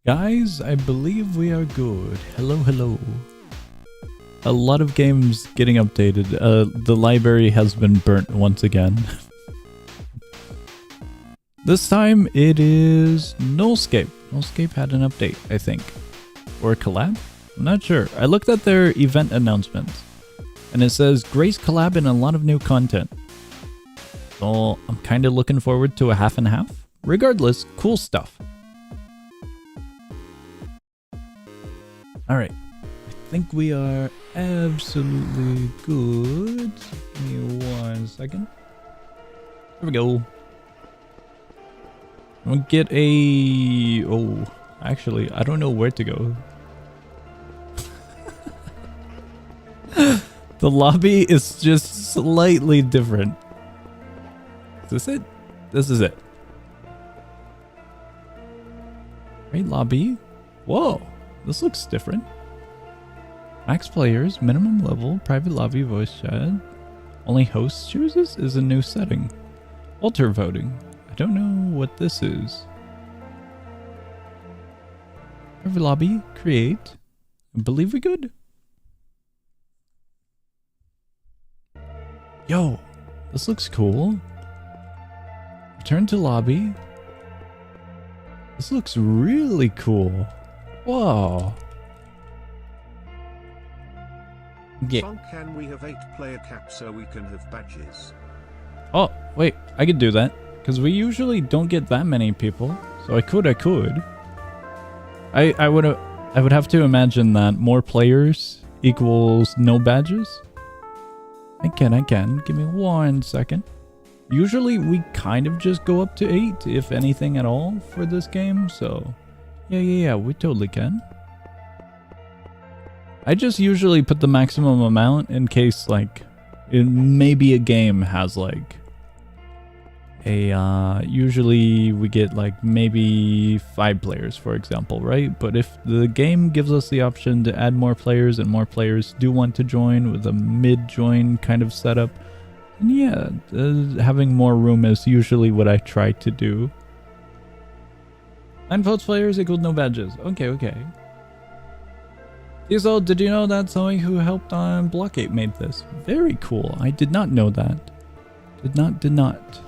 Guys, I believe we are good. Hello, hello. A lot of games getting updated. The library has been burnt once again. This time it is Nullscape. Nullscape had an update, I think. Or a collab? I'm not sure. I looked at their event announcements. And it says, Grace collab and a lot of new content. So I'm kind of looking forward to a half and half. Regardless, cool stuff. Alright. I think we are absolutely good. Give me 1 second. There we go. We'll get a... Oh, actually, I don't know where to go. The lobby is just slightly different. Is this it? This is it. Right, lobby. Whoa, this looks different. Max players, minimum level, private lobby, voice chat. Only host chooses is a new setting. Alter voting. I don't know what this is. Private lobby, create. I believe we good. Yo, this looks cool. Return to lobby. This looks really cool. Whoa. Yeah. So can we have 8-player cap so we can have badges? Oh, wait, I could do that. Because we usually don't get that many people. So I could. I would have to imagine that more players equals no badges. I can. Give me 1 second. Usually we kind of just go up to 8, if anything at all, for this game. So, yeah, we totally can. I just usually put the maximum amount in case, like, maybe a game has, like, usually we get, like, maybe 5 players, for example, right? But if the game gives us the option to add more players and more players do want to join with a mid-join kind of setup, then yeah, having more room is usually what I try to do. 9 votes players equals no badges. Okay. TSL, did you know that somebody who helped on Blockade made this? Very cool. I did not know that. Did not.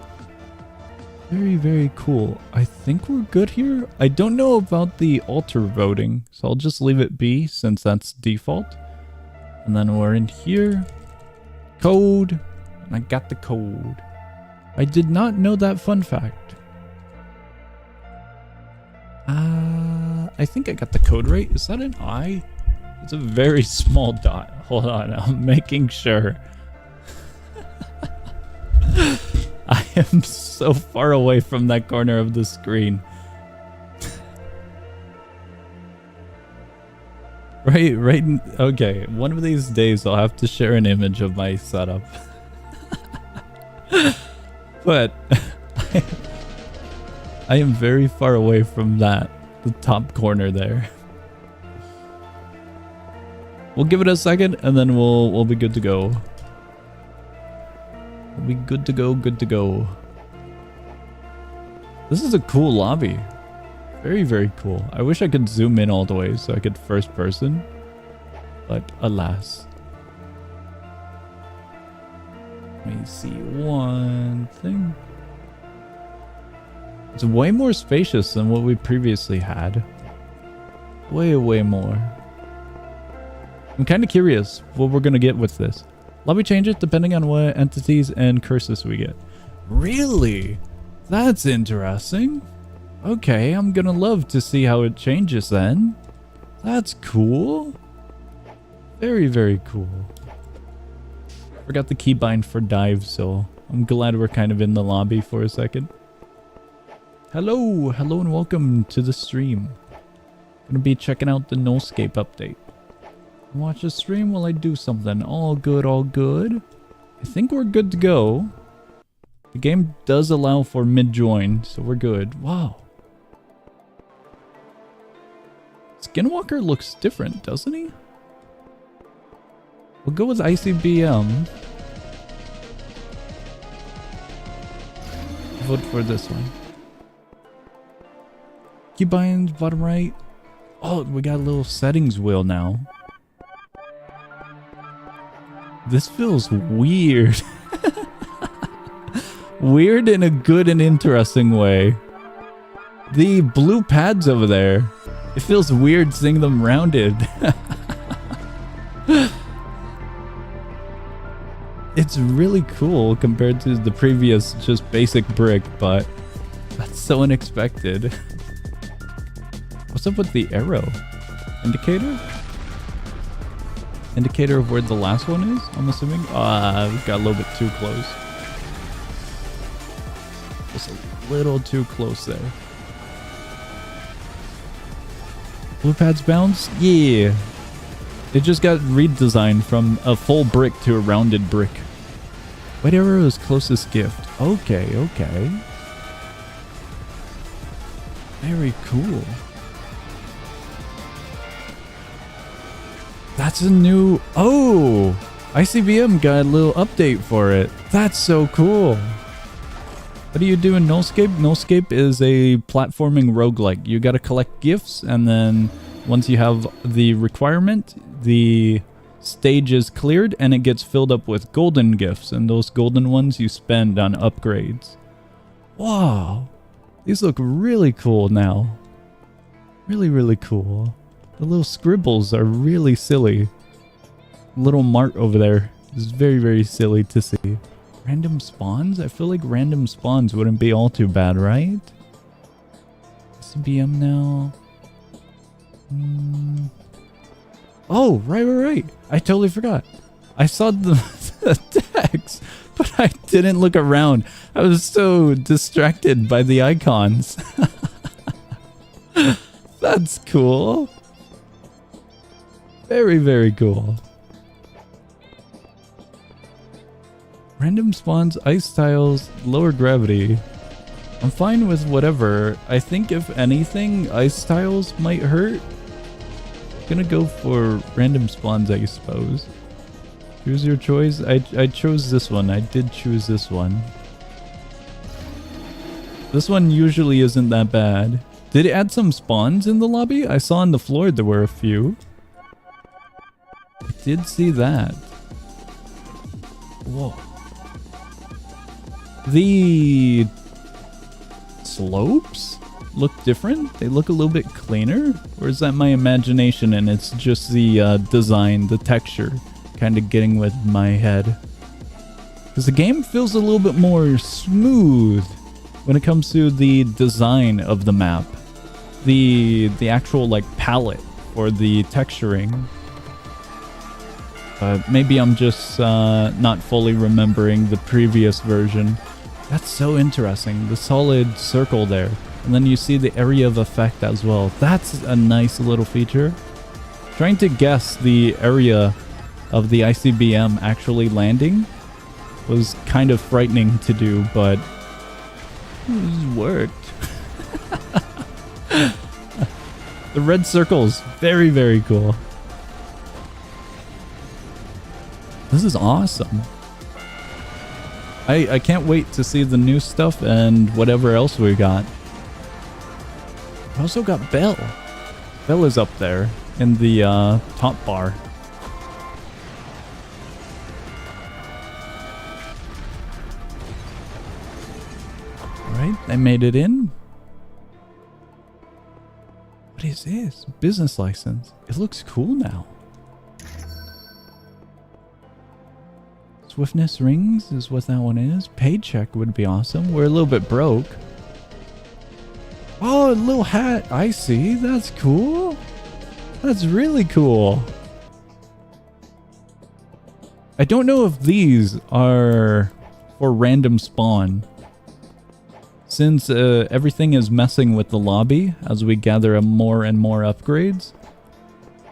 Very cool. I think we're good here. I don't know about the alter voting, so I'll just leave it be since that's default. And then we're in here. Code. And I got the code. I did not know that fun fact. I think I got the code right. Is that an I? It's a very small dot. Hold on, I'm making sure. I am so far away from that corner of the screen. Right. Okay, one of these days I'll have to share an image of my setup. But I am very far away from the top corner there. We'll give it a second and then we'll be good to go. We'll be good to go. This is a cool lobby. Very cool. I wish I could zoom in all the way so I could first person. But alas. Let me see one thing. It's way more spacious than what we previously had. Way more. I'm kind of curious what we're going to get with this. Lobby changes depending on what entities and curses we get. Really? That's interesting. Okay, I'm going to love to see how it changes then. That's cool. Very cool. Forgot the keybind for dive, so I'm glad we're kind of in the lobby for a second. Hello and welcome to the stream. Gonna be checking out the Nullscape update. Watch the stream while I do something. All good. I think we're good to go. The game does allow for mid-join, so we're good. Wow. Skinwalker looks different, doesn't he? We'll go with ICBM. Vote for this one. Keybinds, bottom right. Oh, we got a little settings wheel now. This feels weird. Weird in a good and interesting way. The blue pads over there. It feels weird seeing them rounded. It's really cool compared to the previous just basic brick, but that's so unexpected. What's up with the arrow? Indicator? Indicator of where the last one is, I'm assuming? We got a little bit too close. Just a little too close there. Blue pads bounce? Yeah. It just got redesigned from a full brick to a rounded brick. White arrow is closest gift. Okay, okay. Very cool. That's a new... Oh! ICBM got a little update for it. That's so cool. What do you do in Nullscape? Nullscape is a platforming roguelike. You gotta collect gifts, and then once you have the requirement, the stage is cleared and it gets filled up with golden gifts, and those golden ones you spend on upgrades. Wow. These look really cool now. Really, really cool. The little scribbles are really silly. Little Mart over there is very, very silly to see. Random spawns? I feel like random spawns wouldn't be all too bad, right? CBM now. Oh, right. I totally forgot. I saw the text, but I didn't look around. I was so distracted by the icons. That's cool. Very, very cool. Random spawns, ice tiles, lower gravity. I'm fine with whatever. I think if anything, ice tiles might hurt. Gonna go for random spawns, I suppose. Choose your choice. I chose this one. I did choose this one. This one usually isn't that bad. Did it add some spawns in the lobby? I saw on the floor there were a few. I did see that. Whoa. The slopes look different? They look a little bit cleaner? Or is that my imagination and it's just the design, the texture, kind of getting with my head? Because the game feels a little bit more smooth when it comes to the design of the map. The actual like palette or the texturing. Maybe I'm just not fully remembering the previous version. That's so interesting. The solid circle there. And then you see the area of effect as well. That's a nice little feature. Trying to guess the area of the ICBM actually landing was kind of frightening to do, but it worked. The red circles, very, very cool. This is awesome. I can't wait to see the new stuff and whatever else we got. We also got Bell. Bell is up there in the top bar. Alright, I made it in. What is this? Business license. It looks cool now. Swiftness rings is what that one is. Paycheck would be awesome. We're a little bit broke. Oh, a little hat. I see. That's cool. That's really cool. I don't know if these are for random spawn. Since everything is messing with the lobby as we gather more and more upgrades.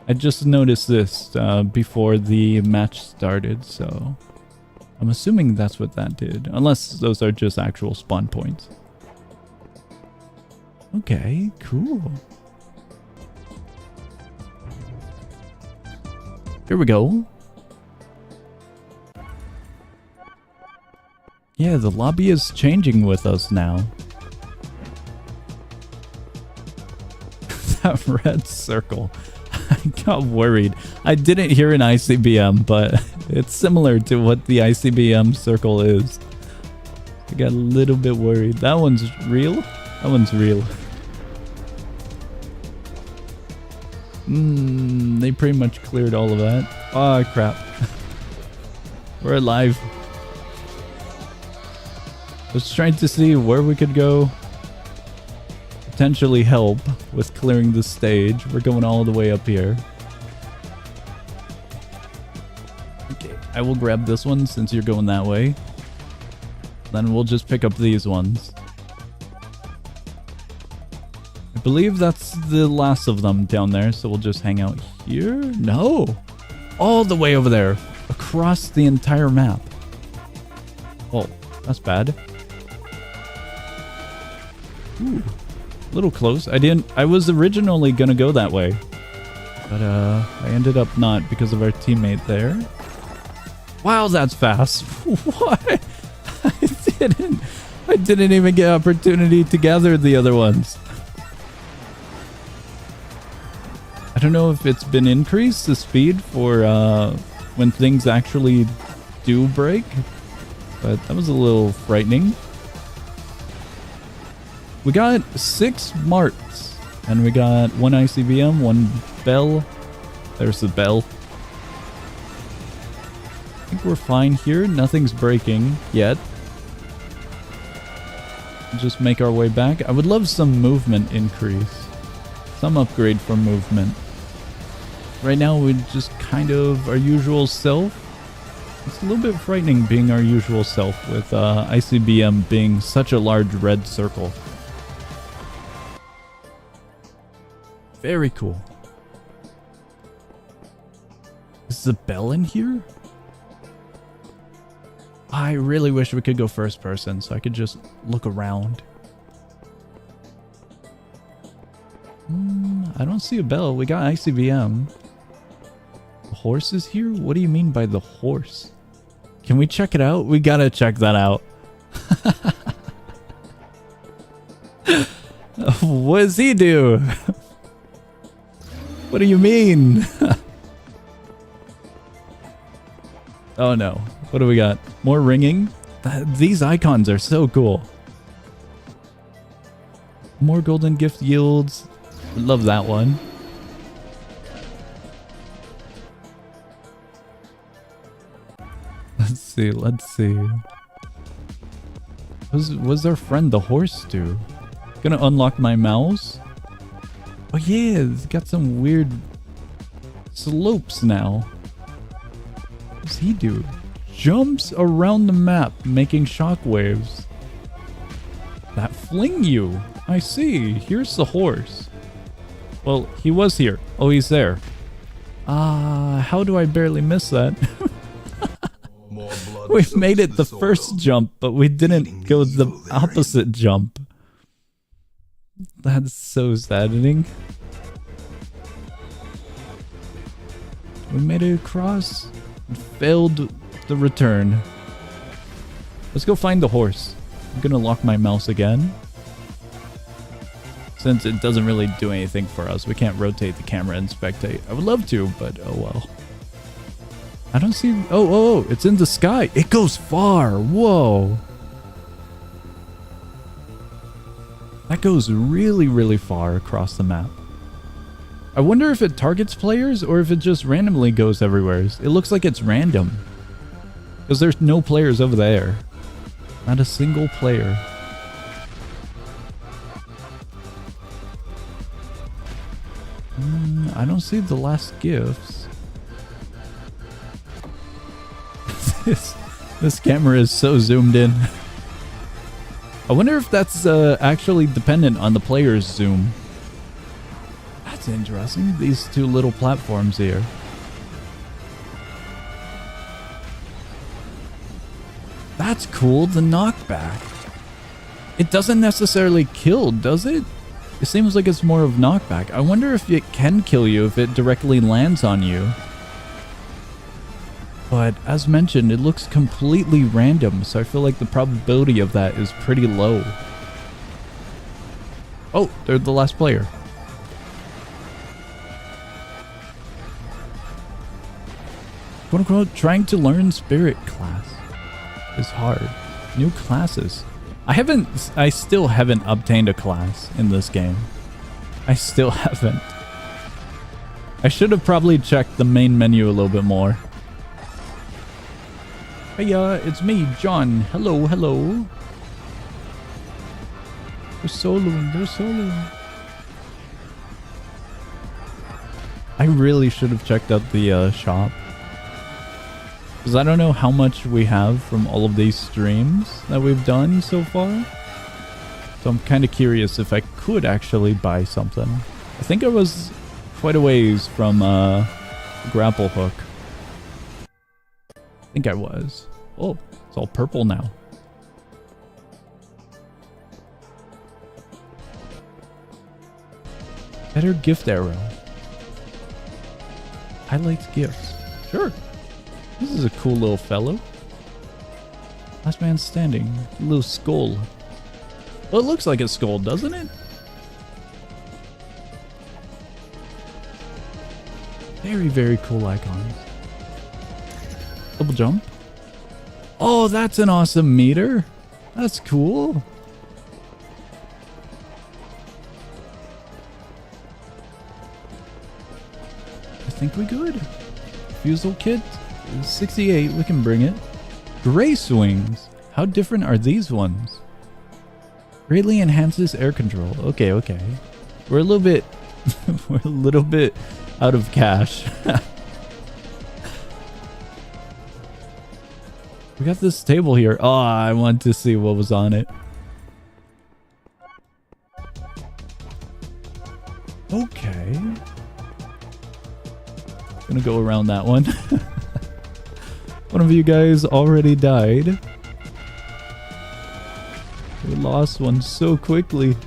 I just noticed this before the match started, so I'm assuming that's what that did. Unless those are just actual spawn points. Okay, cool. Here we go. Yeah, the lobby is changing with us now. That Red circle. I got worried. I didn't hear an ICBM, but it's similar to what the ICBM circle is. I got a little bit worried. That one's real? That one's real. They pretty much cleared all of that. Oh, crap. We're alive. Just trying to see where we could go. Potentially help with clearing the stage. We're going all the way up here. Okay, I will grab this one since you're going that way. Then we'll just pick up these ones. I believe that's the last of them down there, so we'll just hang out here. No! All the way over there. Across the entire map. Oh, that's bad. Ooh. A little close. I was originally gonna go that way. But I ended up not because of our teammate there. Wow, that's fast. What? I didn't even get opportunity to gather the other ones. I don't know if it's been increased, the speed for when things actually do break, but that was a little frightening. We got 6 marks, and we got 1 ICBM, 1 bell. There's the bell. I think we're fine here. Nothing's breaking yet. Just make our way back. I would love some movement increase. Some upgrade for movement. Right now, we just kind of our usual self. It's a little bit frightening being our usual self with ICBM being such a large red circle. Very cool. Is the bell in here? I really wish we could go first person so I could just look around. I don't see a bell. We got ICBM. The horse is here? What do you mean by the horse? Can we check it out? We gotta check that out. What does he do? What do you mean? Oh no. What do we got? More ringing? These icons are so cool. More golden gift yields. Love that one. Let's see, let's see. Was our friend the horse do? Gonna unlock my mouse? Oh yeah, it's got some weird slopes now. What does he do? Jumps around the map, making shockwaves that fling you. I see. Here's the horse. Well, he was here. Oh, he's there. How do I barely miss that? We've made it the first jump, but we didn't go the opposite jump. That's so saddening. We made it across. Failed the return. Let's go find the horse. I'm gonna lock my mouse again. Since it doesn't really do anything for us. We can't rotate the camera and spectate. I would love to, but oh well. I don't see... Oh, it's in the sky. It goes far. Whoa. That goes really, really far across the map. I wonder if it targets players or if it just randomly goes everywhere. It looks like it's random. Because there's no players over there. Not a single player. I don't see the last gifts. This camera is so zoomed in. I wonder if that's actually dependent on the player's zoom. That's interesting. These two little platforms here. That's cool, the knockback. It doesn't necessarily kill, does it? It seems like it's more of knockback. I wonder if it can kill you if it directly lands on you. But as mentioned, it looks completely random, so I feel like the probability of that is pretty low. Oh, they're the last player. quote unquote, trying to learn spirit class is hard. New classes. I still haven't obtained a class in this game. I still haven't. I should have probably checked the main menu a little bit more. Hey, it's me, John. Hello, hello. They're soloing, they're soloing. I really should have checked out the shop. Because I don't know how much we have from all of these streams that we've done so far. So I'm kind of curious if I could actually buy something. I think I was quite a ways from grapple hook. I think I was. Oh, it's all purple now. Better gift arrow. Highlights gifts. Sure. This is a cool little fellow. Last man standing. A little skull. Well, it looks like a skull, doesn't it? Very, very cool icons. Double jump. Oh, that's an awesome meter. That's cool. I think we good. Fusel kit. 68, we can bring it. Gray swings. How different are these ones? Greatly enhances air control. Okay, okay. We're a little bit we're a little bit out of cash. We got this table here. Oh, I want to see what was on it. Okay. Gonna go around that one. One of you guys already died. We lost one so quickly.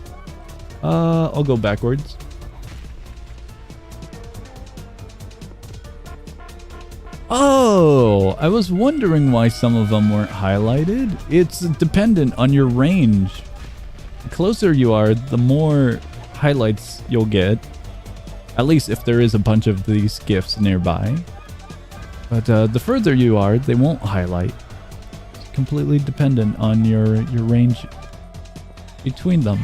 I'll go backwards. Oh, I was wondering why some of them weren't highlighted. It's dependent on your range. The closer you are, the more highlights you'll get. At least if there is a bunch of these gifts nearby. But the further you are, they won't highlight. It's completely dependent on your range between them.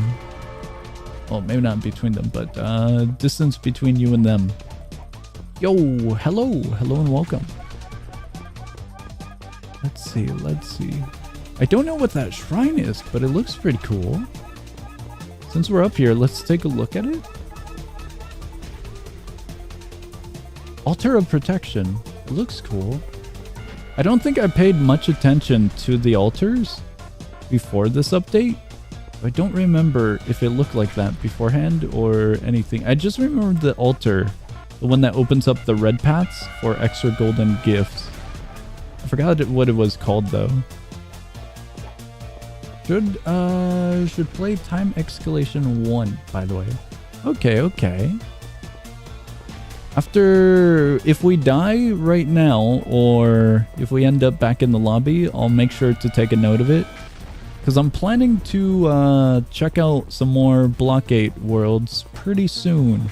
Well, maybe not between them, but distance between you and them. Yo, hello. Hello and welcome. Let's see, let's see. I don't know what that shrine is, but it looks pretty cool. Since we're up here, let's take a look at it. Altar of Protection. It looks cool. I don't think I paid much attention to the altars before this update. I don't remember if it looked like that beforehand or anything. I just remember the altar. The one that opens up the red paths for extra golden gifts. I forgot what it was called though. Should play time escalation 1, by the way. Okay, okay. After, if we die right now, or if we end up back in the lobby, I'll make sure to take a note of it. Because I'm planning to check out some more Block 8 worlds pretty soon.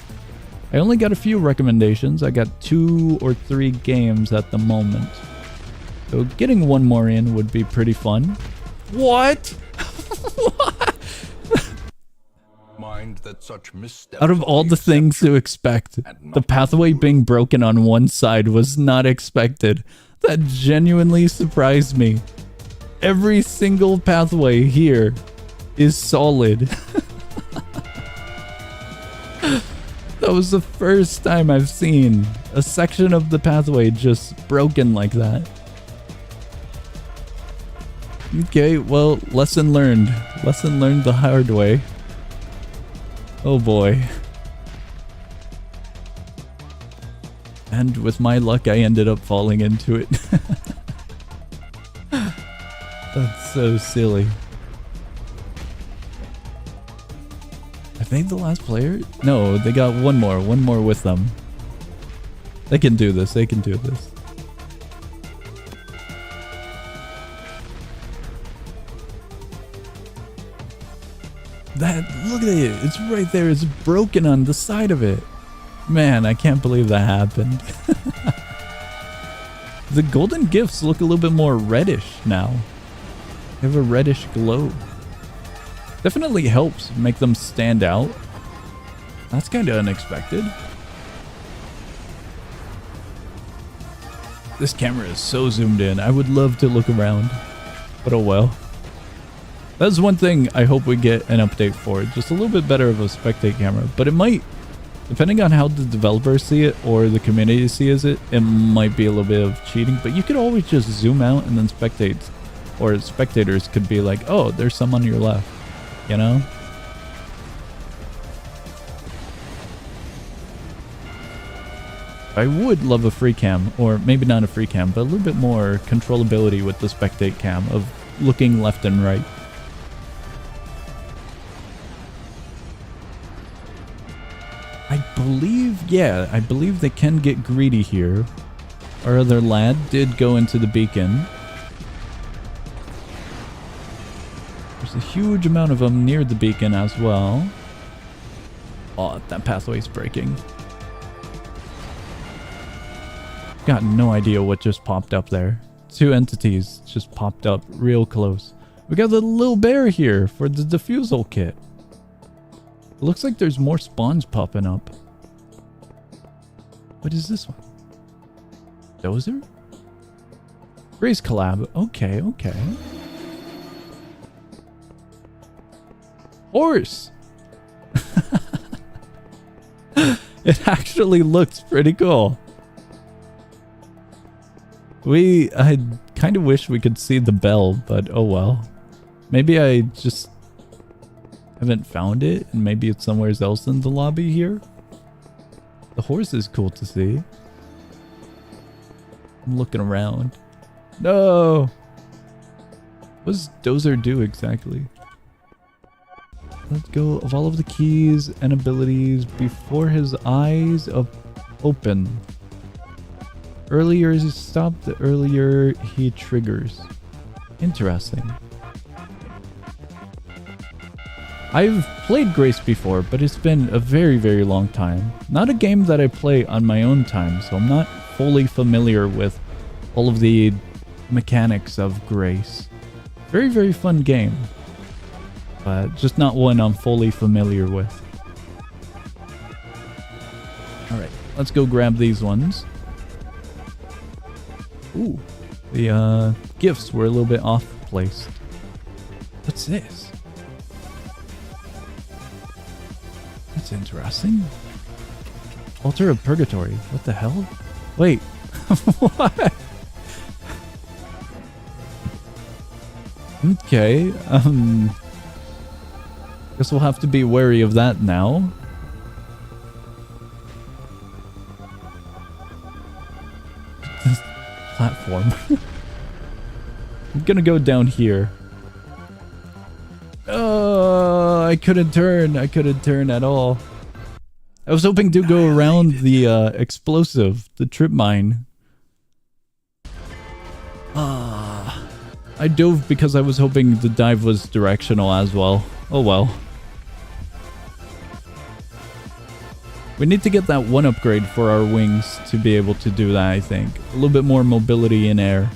I only got a few recommendations. I got 2 or 3 games at the moment. So getting one more in would be pretty fun. What? What? Mind that such Out of all the things to expect, the pathway being broken on one side was not expected. That genuinely surprised me. Every single pathway here is solid. That was the first time I've seen a section of the pathway just broken like that. Okay, well, lesson learned. Lesson learned the hard way. Oh boy. And with my luck, I ended up falling into it. That's so silly. I think the last player? No, they got one more with them. They can do this, they can do this. That, look at it, it's right there, it's broken on the side of it. Man, I can't believe that happened. The golden gifts look a little bit more reddish now. They have a reddish glow. Definitely helps make them stand out. That's kind of unexpected. This camera is so zoomed in. I would love to look around, but oh well. That's one thing I hope we get an update for. Just a little bit better of a spectate camera, but it might, depending on how the developers see it or the community sees it, it might be a little bit of cheating, but you could always just zoom out and then spectate, or spectators could be like, oh, there's some on your left, you know? I would love a free cam, or maybe not a free cam, but a little bit more controllability with the spectate cam of looking left and right. I believe they can get greedy here. Our other lad did go into the beacon. There's a huge amount of them near the beacon as well. Oh, that pathway's breaking. Got no idea what just popped up there. Two entities just popped up real close. We got the little bear here for the defusal kit. It looks like there's more spawns popping up. What is this one? Dozer? Grace collab. Okay, okay. Horse! It actually looks pretty cool. I kind of wish we could see the bell, but oh well. Maybe I just haven't found it, and maybe it's somewhere else in the lobby here. The horse is cool to see. I'm looking around. No! What does Dozer do exactly? Let's go of all of the keys and abilities before his eyes open. Earlier he stopped, the earlier he triggers. Interesting. I've played Grace before, but it's been a very, very long time. Not a game that I play on my own time, so I'm not fully familiar with all of the mechanics of Grace. Very, very fun game, but just not one I'm fully familiar with. Alright, let's go grab these ones. Ooh, the gifts were a little bit off placed. What's this? That's interesting. Altar of Purgatory. What the hell? Wait. What? Okay. Guess we'll have to be wary of that now. Platform. I'm gonna go down here. I couldn't turn. I couldn't turn at all. I was hoping to go around the explosive, the trip mine. I dove because I was hoping the dive was directional as well. Oh well. We need to get that one upgrade for our wings to be able to do that, I think. A little bit more mobility in air.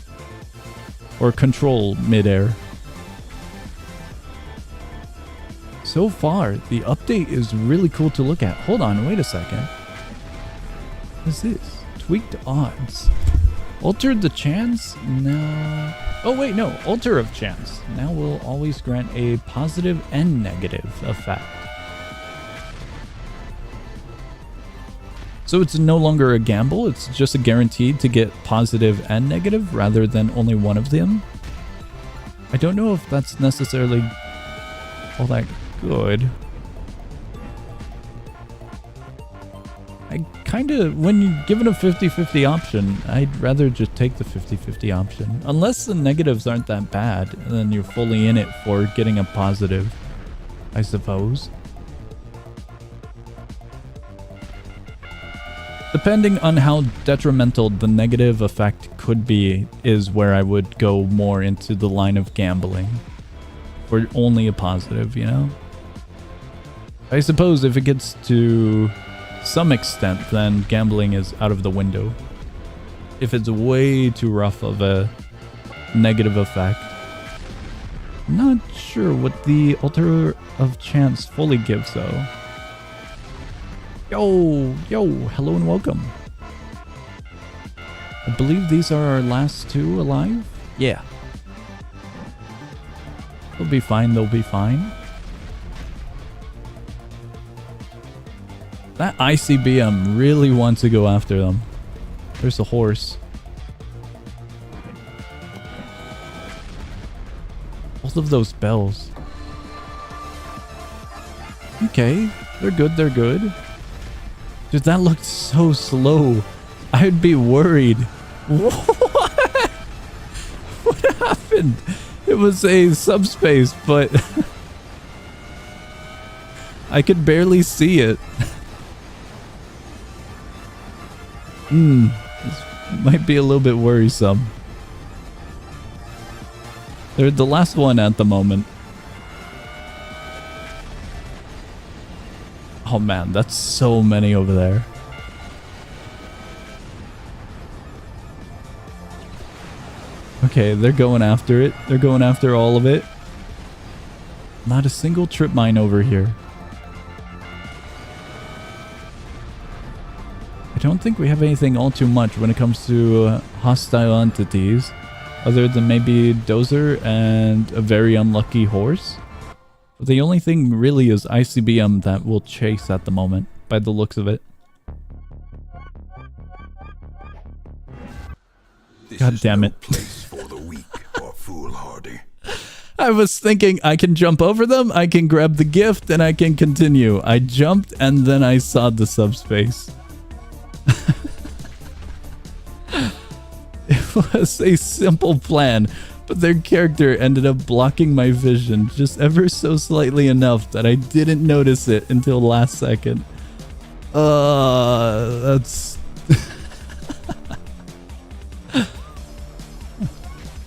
Or control mid-air. So far, the update is really cool to look at. Hold on, wait a second. What is this? Tweaked odds. Altered the chance? No. Oh wait, no. Alter of chance. Now will always grant a positive and negative effect. So it's no longer a gamble, it's just a guaranteed to get positive and negative rather than only one of them. I don't know if that's necessarily all that good. I kind of, when you're given a 50-50 option, I'd rather just take the 50-50 option. Unless the negatives aren't that bad, and then you're fully in it for getting a positive, I suppose. Depending on how detrimental the negative effect could be is where I would go more into the line of gambling. Or only a positive, you know? I suppose if it gets to some extent, then gambling is out of the window. if it's way too rough of a negative effect. I'm not sure what the alter of chance fully gives though. Yo, hello and welcome. I believe these are our last two alive. Yeah. They'll be fine, they'll be fine. That ICBM really wants to go after them. There's a horse. Both of those bells. Okay, they're good, they're good. Dude, that looked so slow. I'd be worried. What? What happened? It was a subspace, but I could barely see it. This might be a little bit worrisome. They're the last one at the moment. Oh man, that's so many over there. Okay, they're going after it. They're going after all of it. Not a single trip mine over here. I don't think we have anything all too much when it comes to hostile entities, other than maybe Dozer and a very unlucky horse. But the only thing really is ICBM that will chase at the moment, by the looks of it. God damn it. Place for the weak or foolhardy. I was thinking I can jump over them, I can grab the gift, and I can continue. I jumped and then I saw the subspace. It was a simple plan, but their character ended up blocking my vision just ever so slightly enough that I didn't notice it until last second. That's...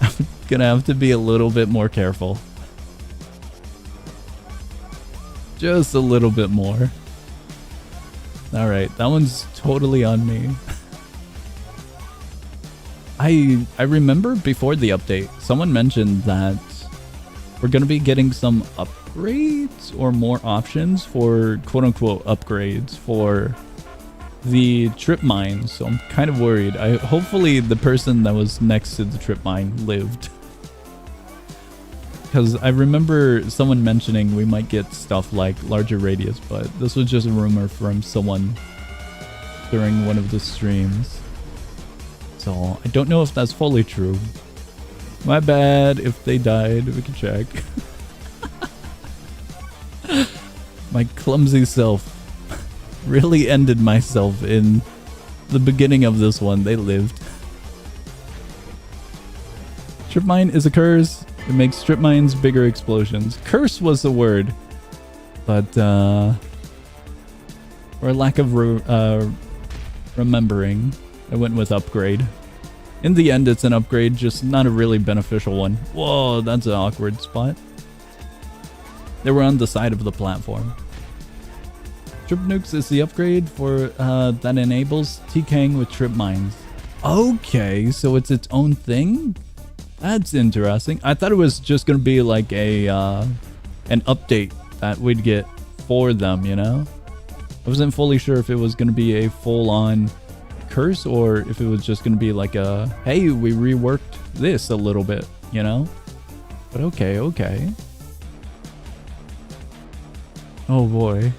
I'm gonna have to be a little bit more careful. Just a little bit more. Alright, that one's totally on me. I remember before the update, someone mentioned that we're going to be getting some upgrades or more options for quote-unquote upgrades for the trip mine. So I'm kind of worried. Hopefully the person that was next to the trip mine lived. Because I remember someone mentioning we might get stuff like larger radius, but this was just a rumor from someone during one of the streams. So I don't know if that's fully true. My bad if they died. We can check. My clumsy self really ended myself in the beginning of this one. They lived. Trip mine is a curse. It makes strip mines bigger explosions. Curse was the word. But, or lack of remembering, I went with upgrade. In the end, it's an upgrade, just not a really beneficial one. Whoa, that's an awkward spot. They were on the side of the platform. Trip nukes is the upgrade for that enables TKing with trip mines. Okay, so it's its own thing? That's interesting. I thought it was just gonna be like a an update that we'd get for them, you know? I wasn't fully sure if it was gonna be a full-on curse or if it was just gonna be like a, hey, we reworked this a little bit, you know? But okay. Oh boy.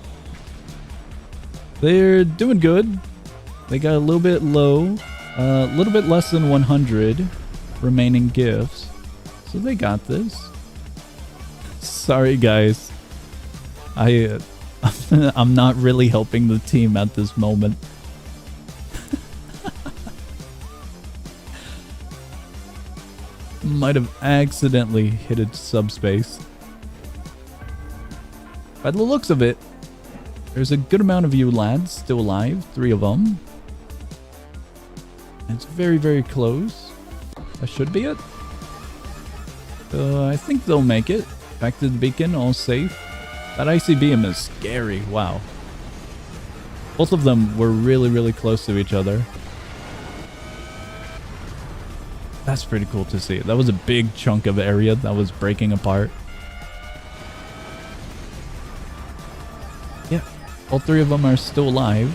They're doing good. They got a little bit low, a little bit less than 100 remaining gifts. So they got this. Sorry guys. I'm not really helping the team at this moment. Might have accidentally hit a subspace. By the looks of it, there's a good amount of you lads still alive, 3 of them. And it's very, very close. That should be it. I think they'll make it. Back to the beacon, all safe. That ICBM is scary, wow. Both of them were really, really close to each other. That's pretty cool to see. That was a big chunk of area that was breaking apart. Yeah, all three of them are still alive.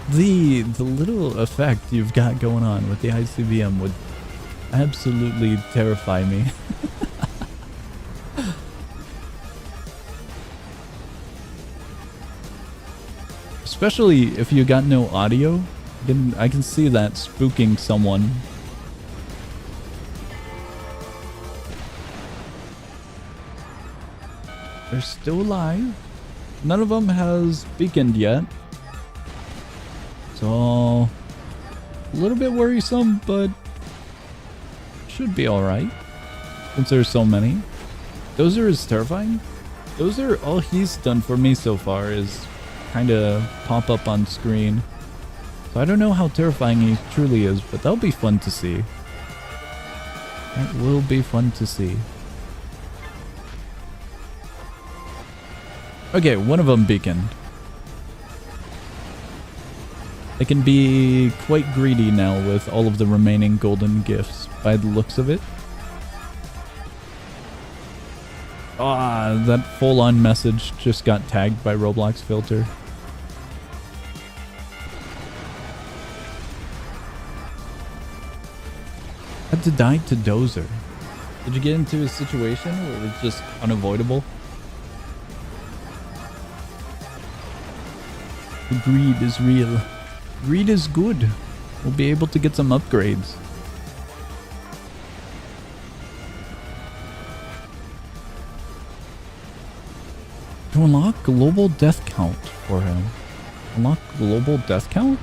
The little effect you've got going on with the ICBM would absolutely terrify me. Especially if you got no audio. I can see that spooking someone. They're still alive. None of them has beaconed yet. So, a little bit worrisome, but should be alright. Since there's so many. Dozer is terrifying. Dozer, all he's done for me so far is kind of pop up on screen. So I don't know how terrifying he truly is, but that'll be fun to see. That will be fun to see. Okay, one of them beaconed. They can be quite greedy now with all of the remaining golden gifts by the looks of it. Ah, that full-on message just got tagged by Roblox filter. Had to die to Dozer. Did you get into a situation where it was just unavoidable? The greed is real. Greed is good. We'll be able to get some upgrades. To unlock global death count for him. Unlock global death count?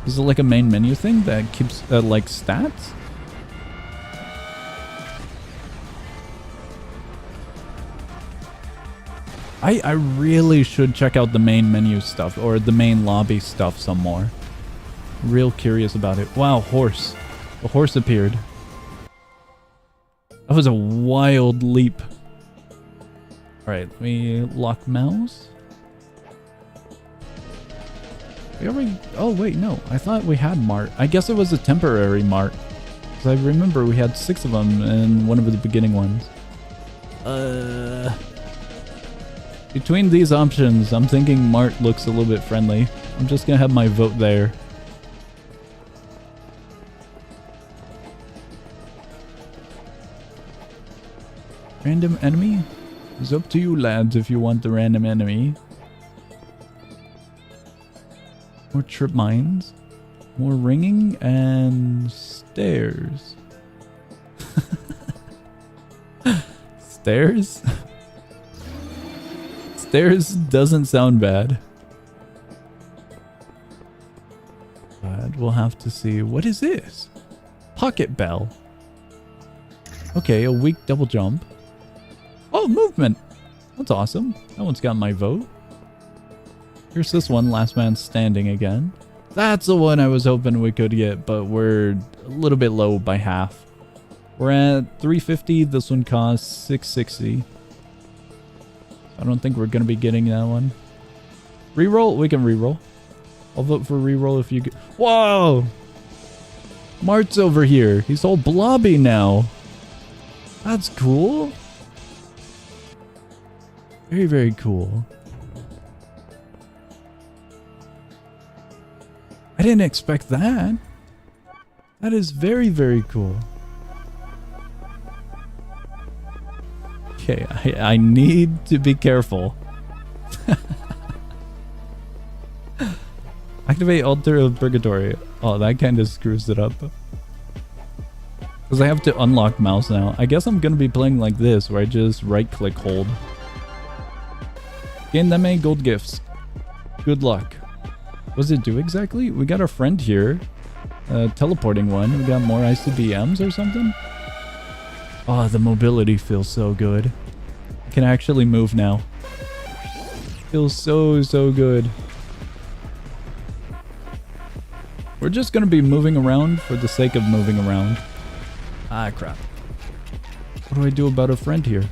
Is it like a main menu thing that keeps like stats? I really should check out the main menu stuff or the main lobby stuff some more. Real curious about it. Wow, horse. A horse appeared. That was a wild leap. Alright, let me lock mouse. We already... Oh, wait, no. I thought we had Mart. I guess it was a temporary Mart. Because I remember we had 6 of them in one of the beginning ones. Between these options, I'm thinking Mart looks a little bit friendly. I'm just gonna have my vote there. Random enemy? It's up to you, lads, if you want the random enemy. More trip mines. More ringing and stairs. Stairs? Stairs doesn't sound bad. But we'll have to see. What is this? Pocket bell. Okay, a weak double jump. Oh, movement. That's awesome. That one's got my vote. Here's this one, last man standing again. That's the one I was hoping we could get, but we're a little bit low by half. We're at 350. This one costs 660. I don't think we're going to be getting that one. Reroll? We can reroll. I'll vote for reroll if you get... Whoa! Mart's over here. He's all blobby now. That's cool. Very, very cool. I didn't expect that. That is very, very cool. Okay, I need to be careful. Activate Altar of Purgatory. Oh, that kind of screws it up. Because I have to unlock mouse now. I guess I'm going to be playing like this, where I just right-click hold. Gain that many gold gifts. Good luck. What does it do exactly? We got our friend here. Teleporting one. We got more ICBMs or something? Oh, the mobility feels so good. I can actually move now. Feels so, so good. We're just going to be moving around for the sake of moving around. Ah, crap. What do I do about a friend here?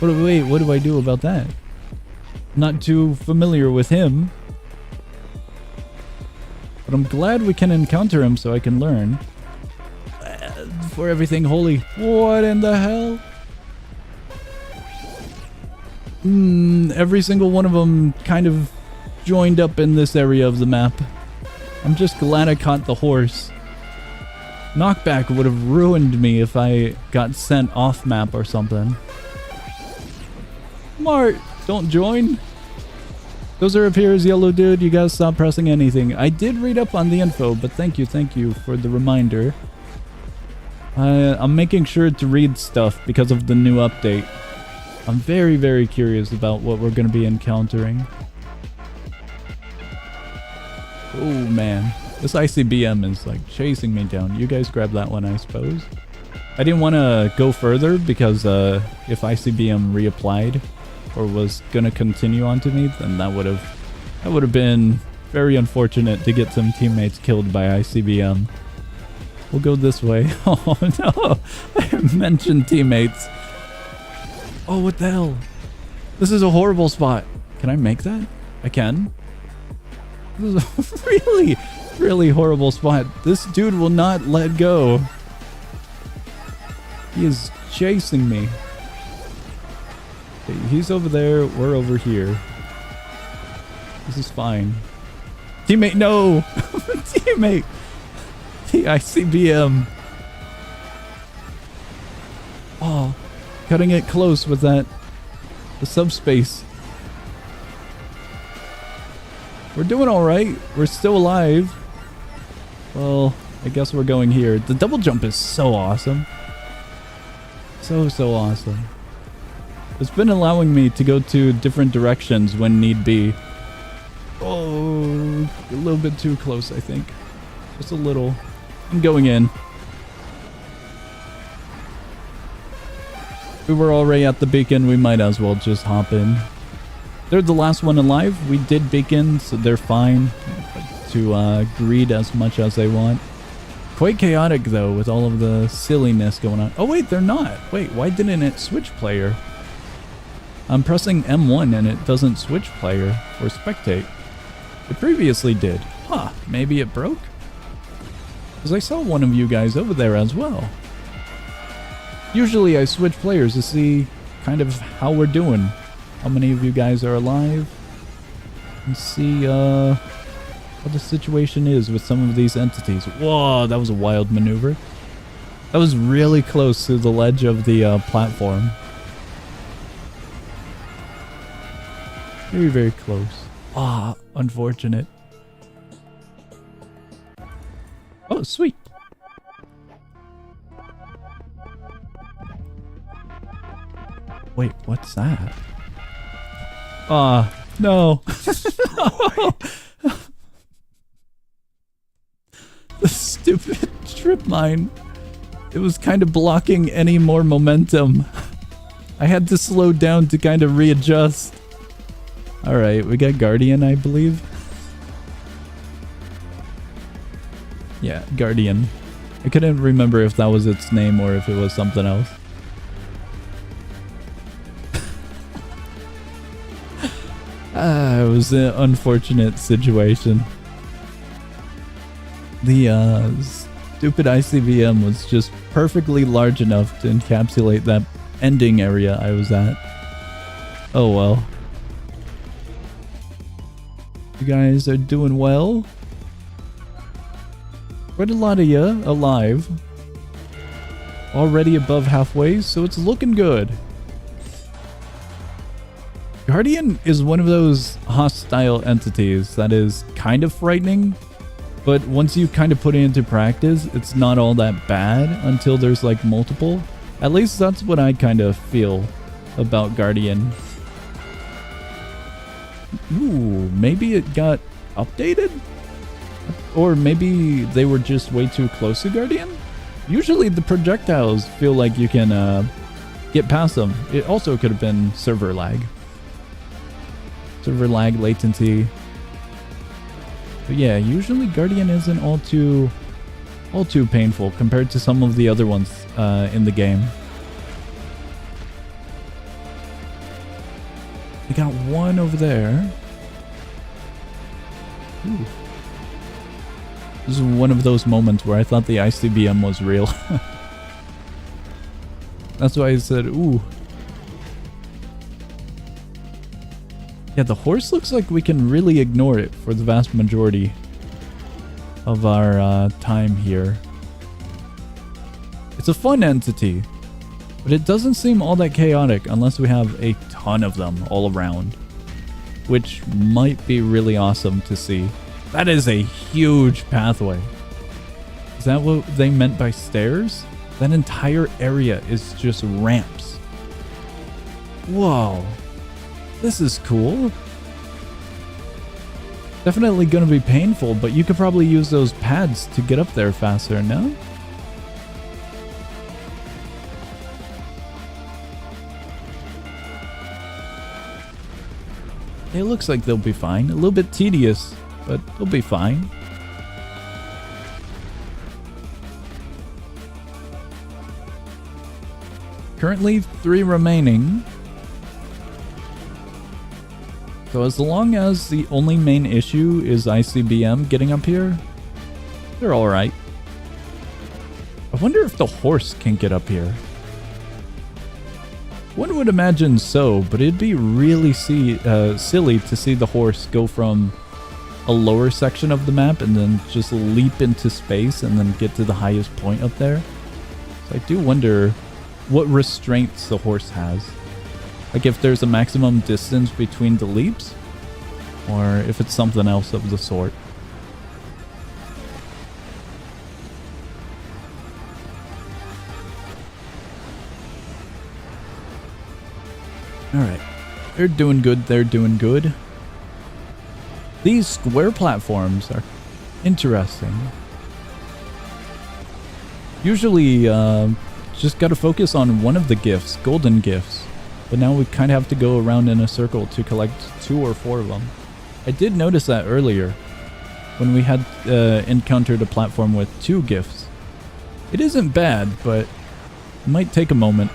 Wait, what do I do about that? Not too familiar with him. But I'm glad we can encounter him so I can learn. For everything holy. What in the hell? Every single one of them kind of joined up in this area of the map. I'm just glad I caught the horse. Knockback would have ruined me if I got sent off map or something. Mart, don't join. Dozer appears, yellow dude. You guys stop pressing anything. I did read up on the info, but thank you for the reminder. I'm making sure to read stuff because of the new update. I'm very, very curious about what we're going to be encountering. Oh man, this ICBM is like chasing me down. You guys grab that one, I suppose. I didn't want to go further because if ICBM reapplied or was going to continue on to me, then that would have been very unfortunate to get some teammates killed by ICBM. We'll go this way. Oh no, I mentioned teammates. Oh, what the hell? This is a horrible spot. Can I make that? I can. This is a really, really horrible spot. This dude will not let go. He is chasing me. Okay, he's over there. We're over here. This is fine. Teammate, no! Teammate! The ICBM. Oh, cutting it close with that. The subspace. We're doing alright. We're still alive. Well, I guess we're going here. The double jump is so awesome. So awesome. It's been allowing me to go to different directions when need be. Oh, a little bit too close, I think. Just a little. I'm going in. We were already at the beacon. We might as well just hop in. They're the last one alive. We did beacon, so they're fine to greed as much as they want. Quite chaotic, though, with all of the silliness going on. Oh, wait, they're not. Wait, why didn't it switch player? I'm pressing M1 and it doesn't switch player or spectate. It previously did. Huh, maybe it broke? Because I saw one of you guys over there as well. Usually I switch players to see kind of how we're doing. How many of you guys are alive? And see what the situation is with some of these entities. Whoa, that was a wild maneuver. That was really close to the ledge of the platform. Very, very close. Ah, unfortunate. Oh, sweet. Wait, what's that? Ah, no. No. The stupid trip mine. It was kind of blocking any more momentum. I had to slow down to kind of readjust. Alright, we got Guardian, I believe. Yeah, Guardian. I couldn't remember if that was its name or if it was something else. It was an unfortunate situation. The stupid ICBM was just perfectly large enough to encapsulate that ending area I was at. Oh well. You guys are doing well. Quite a lot of you alive. Already above halfway, so it's looking good. Guardian is one of those hostile entities that is kind of frightening, but once you kind of put it into practice, it's not all that bad until there's like multiple. At least that's what I kind of feel about Guardian. Ooh, maybe it got updated? Or maybe they were just way too close to Guardian? Usually the projectiles feel like you can get past them. It also could have been server lag. Server lag, latency. But yeah, usually Guardian isn't all too painful compared to some of the other ones in the game. We got one over there. Ooh. This is one of those moments where I thought the ICBM was real. That's why I said, ooh. Yeah, the horse looks like we can really ignore it for the vast majority of our time here. It's a fun entity, but it doesn't seem all that chaotic unless we have a ton of them all around, which might be really awesome to see. That is a huge pathway. Is that what they meant by stairs? That entire area is just ramps. Whoa. This is cool. Definitely gonna be painful, but you could probably use those pads to get up there faster, no? It looks like they'll be fine. A little bit tedious, but they'll be fine. Currently 3 remaining. So as long as the only main issue is ICBM getting up here, they're alright. I wonder if the horse can get up here. One would imagine so, but it'd be really silly to see the horse go from a lower section of the map and then just leap into space and then get to the highest point up there. So I do wonder what restraints the horse has. Like if there's a maximum distance between the leaps, or if it's something else of the sort. Alright. They're doing good, they're doing good. These square platforms are interesting. Usually, just gotta focus on one of the gifts, golden gifts. But now we kind of have to go around in a circle to collect 2 or 4 of them. I did notice that earlier, when we had encountered a platform with 2 gifts. It isn't bad, but it might take a moment.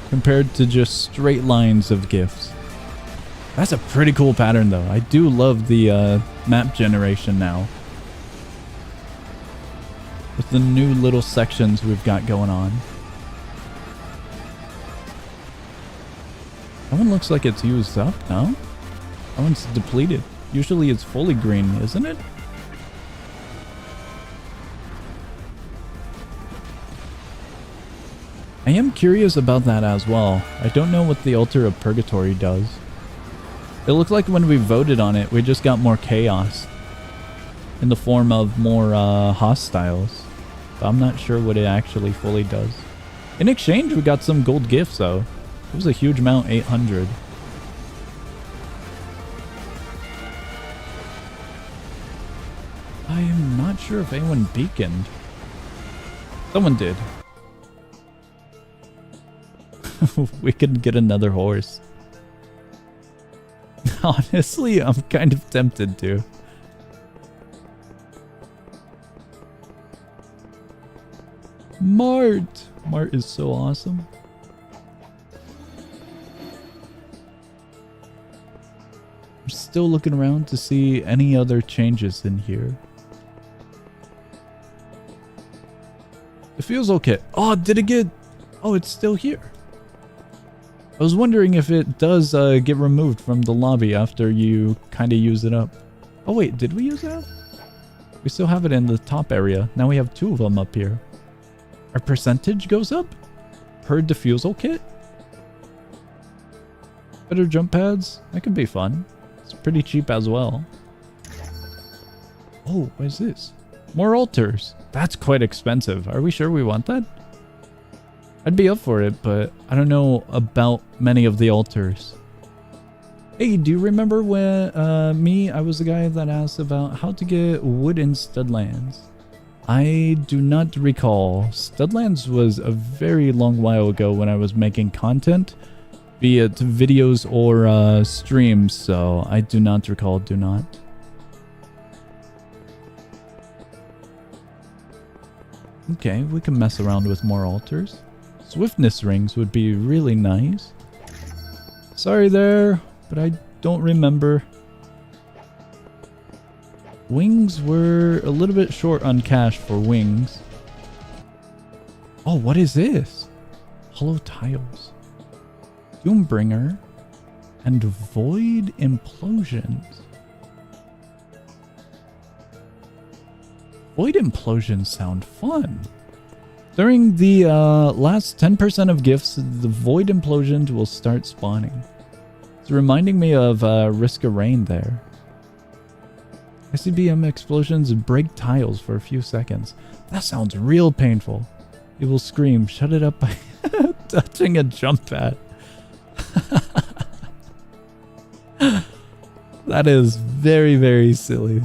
Compared to just straight lines of gifts. That's a pretty cool pattern though. I do love the map generation now. With the new little sections we've got going on. That one looks like it's used up, no? That one's depleted. Usually it's fully green, isn't it? I am curious about that as well. I don't know what the Altar of Purgatory does. It looked like when we voted on it, we just got more chaos. In the form of more hostiles. But I'm not sure what it actually fully does. In exchange, we got some gold gifts though. It was a huge amount, 800. I am not sure if anyone beaconed. Someone did. We could get another horse. Honestly, I'm kind of tempted to. Mart! Mart is so awesome. I'm still looking around to see any other changes in here. It feels okay. Oh, did it get... Oh, it's still here. I was wondering if it does get removed from the lobby after you kind of use it up. Oh wait, did we use it up? We still have it in the top area. Now we have 2 of them up here. Our percentage goes up? Per defusal kit? Better jump pads? That could be fun. It's pretty cheap as well. Oh, what is this? More altars. That's quite expensive. Are we sure we want that? I'd be up for it, but I don't know about many of the altars. Hey, do you remember when I was the guy that asked about how to get wood in Studlands? I do not recall. Studlands was a very long while ago when I was making content, be it videos or streams, so I do not recall, do not. Okay, we can mess around with more altars. Swiftness rings would be really nice. Sorry there, but I don't remember. Wings were a little bit short on cash for wings. Oh, what is this? Hollow tiles. Doombringer and void implosions. Void implosions sound fun. During the last 10% of gifts, the void implosions will start spawning. It's reminding me of Risk of Rain there. ICBM explosions break tiles for a few seconds. That sounds real painful. It will scream, shut it up by touching a jump pad. That is very, very silly.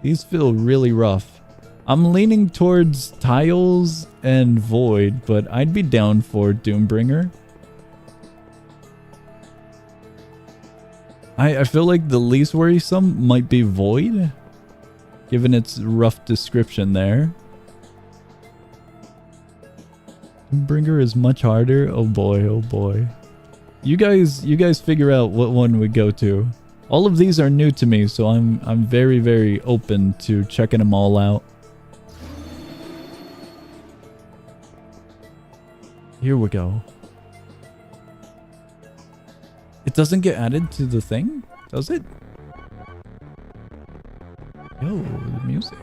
These feel really rough. I'm leaning towards tiles and void, but I'd be down for Doombringer. I feel like the least worrisome might be void, given its rough description there. Doombringer is much harder. Oh boy, oh boy. You guys figure out what one we go to. All of these are new to me, so I'm very, very open to checking them all out. Here we go. It doesn't get added to the thing, does it? Yo, the music.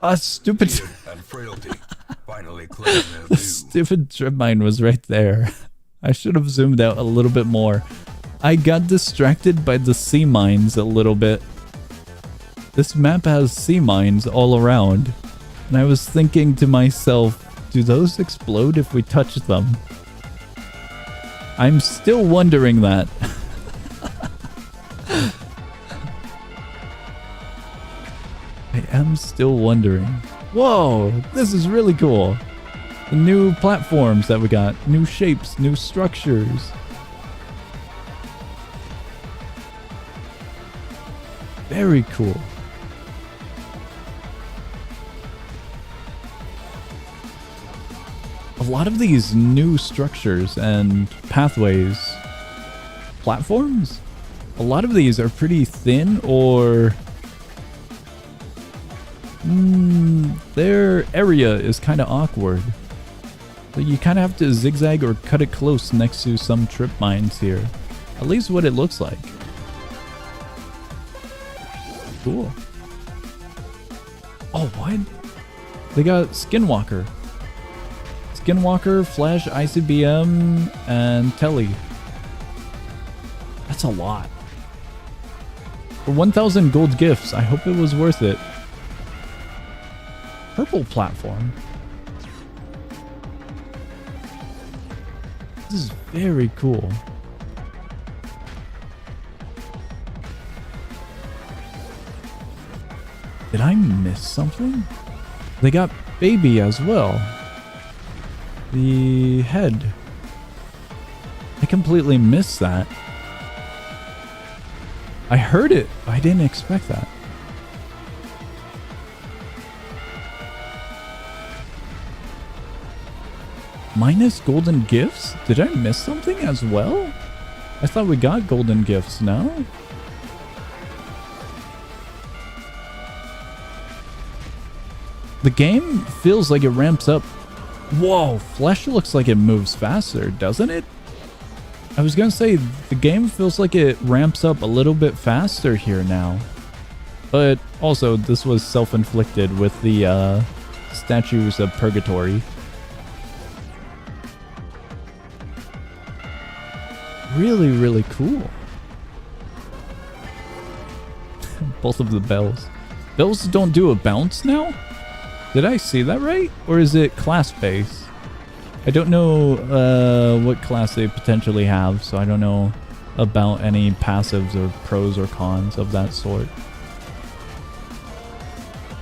Ah, stupid. And frailty finally claim their The due. stupid trip mine was right there. I should have zoomed out a little bit more. I got distracted by the sea mines a little bit. This map has sea mines all around. And I was thinking to myself, do those explode if we touch them? I'm still wondering that. I am still wondering. Whoa, this is really cool. The new platforms that we got, new shapes, new structures. Very cool. A lot of these new structures and pathways, platforms, a lot of these are pretty thin or their area is kind of awkward. So you kind of have to zigzag or cut it close next to some trip mines here. At least what it looks like. Cool. Oh, what? They got Skinwalker. Skinwalker, Flash, ICBM, and Telly. That's a lot. For 1,000 gold gifts, I hope it was worth it. Purple platform. This is very cool. Did I miss something? They got Baby as well. The head. I completely missed that. I heard it, but I didn't expect that. Minus golden gifts? Did I miss something as well? I thought we got golden gifts now. The game feels like it ramps up. Whoa, Flesh looks like it moves faster, doesn't it? I was gonna say, the game feels like it ramps up a little bit faster here now. But also, this was self-inflicted with the Statues of Purgatory. Really, really cool. Both of the bells. Bells don't do a bounce now? Did I see that right? Or is it class-based? I don't know what class they potentially have, so I don't know about any passives or pros or cons of that sort.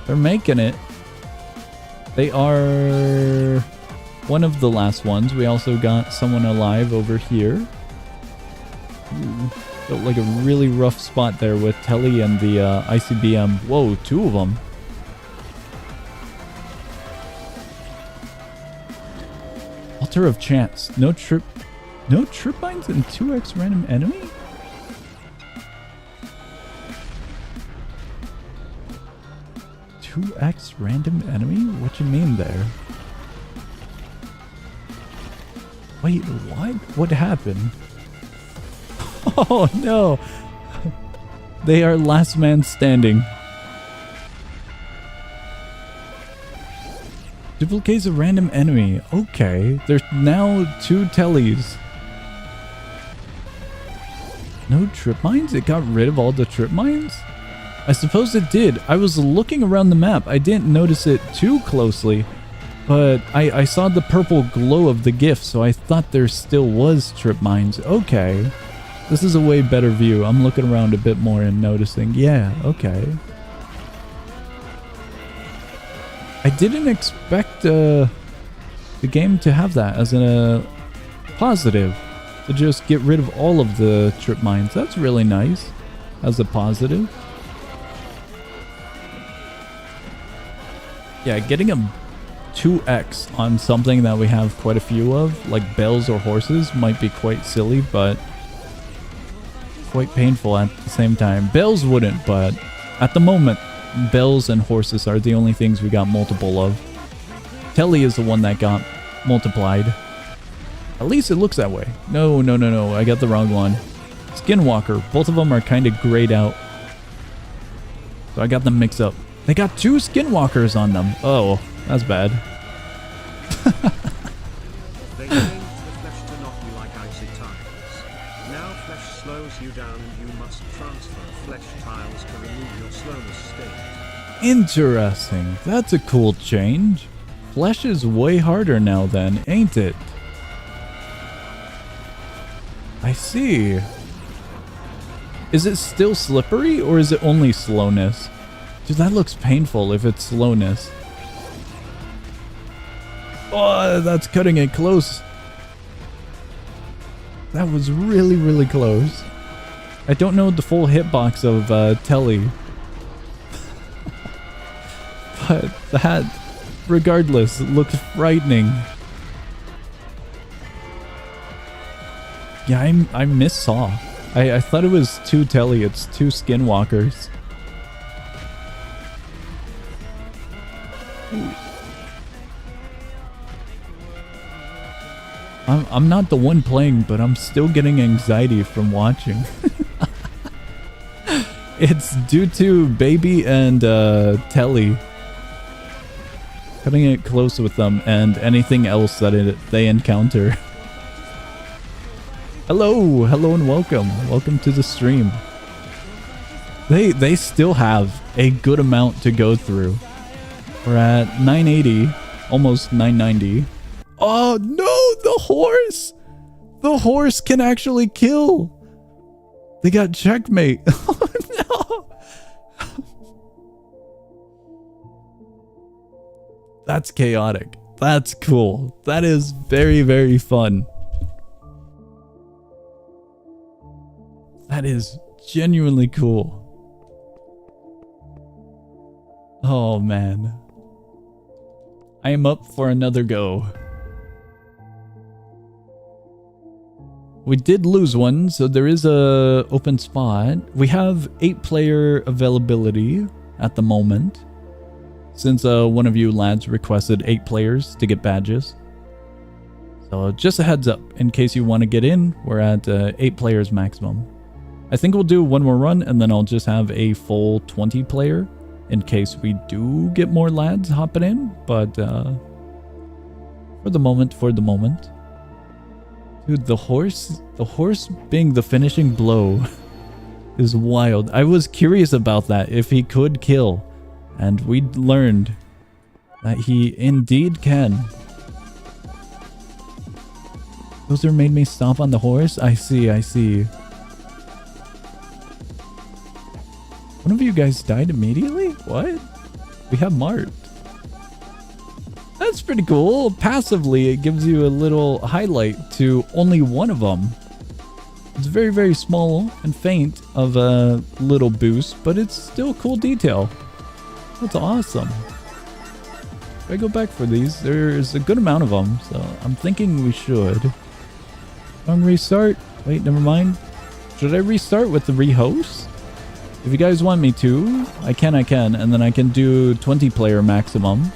They're making it. They are one of the last ones. We also got someone alive over here. Ooh, felt like a really rough spot there with Telly and the ICBM. Whoa, two of them. Altar of Chance. No trip mines and 2x random enemy? "2x random enemy"? What you mean there? Wait, what? What happened? Oh no! They are last man standing. Duplicates a random enemy. Okay, there's now 2 tellies. No trip mines? It got rid of all the trip mines? I suppose it did. I was looking around the map. I didn't notice it too closely, but I saw the purple glow of the gift, so I thought there still was trip mines. Okay. This is a way better view. I'm looking around a bit more and noticing. Yeah, okay. I didn't expect the game to have that as a positive. To just get rid of all of the trip mines. That's really nice as a positive. Yeah, getting a 2x on something that we have quite a few of, like bells or horses, might be quite silly, but quite painful at the same time. Bells wouldn't, but at the moment, bells and horses are the only things we got multiple of. Telly is the one that got multiplied. At least it looks that way. No, I got the wrong one. Skinwalker. Both of them are kind of grayed out. So I got them mixed up. They got 2 Skinwalkers on them. Oh, that's bad. They changed the flesh to not be like icy tiles. Now flesh slows you down and you must transfer flesh tiles to remove your slowness state. Interesting. That's a cool change. Flesh is way harder now then, ain't it? I see. Is it still slippery or is it only slowness? Dude, that looks painful if it's slowness. Oh, that's cutting it close. That was really, really close. I don't know the full hitbox of Telly. But that, regardless, looked frightening. Yeah, I missaw. I thought it was 2 Telly. It's 2 Skinwalkers. I'm not the one playing, but I'm still getting anxiety from watching. It's due to Baby and Telly. Cutting it close with them and anything else that they encounter. Hello and welcome. Welcome to the stream. They still have a good amount to go through. We're at 980, almost 990. Oh no, the horse! The horse can actually kill. They got checkmate. Oh no! That's chaotic. That's cool. That is very, very fun. That is genuinely cool. Oh man. I am up for another go. We did lose one, so there is a open spot. We have 8-player availability at the moment, since one of you lads requested 8 players to get badges. So just a heads up, in case you want to get in, we're at 8 players maximum. I think we'll do one more run, and then I'll just have a full 20 player, in case we do get more lads hopping in, but for the moment. Dude, the horse being the finishing blow is wild. I was curious about that, if he could kill, and we learned that he indeed can. Those are made me stomp on the horse? I see. One of you guys died immediately? What? We have Mart. That's pretty cool. Passively, it gives you a little highlight to only one of them. It's very, very small and faint of a little boost, but it's still a cool detail. That's awesome. I go back for these. There's a good amount of them, so I'm thinking we should. Wrong restart. Wait, never mind. Should I restart with the rehost? If you guys want me to, I can, and then I can do 20 player maximum.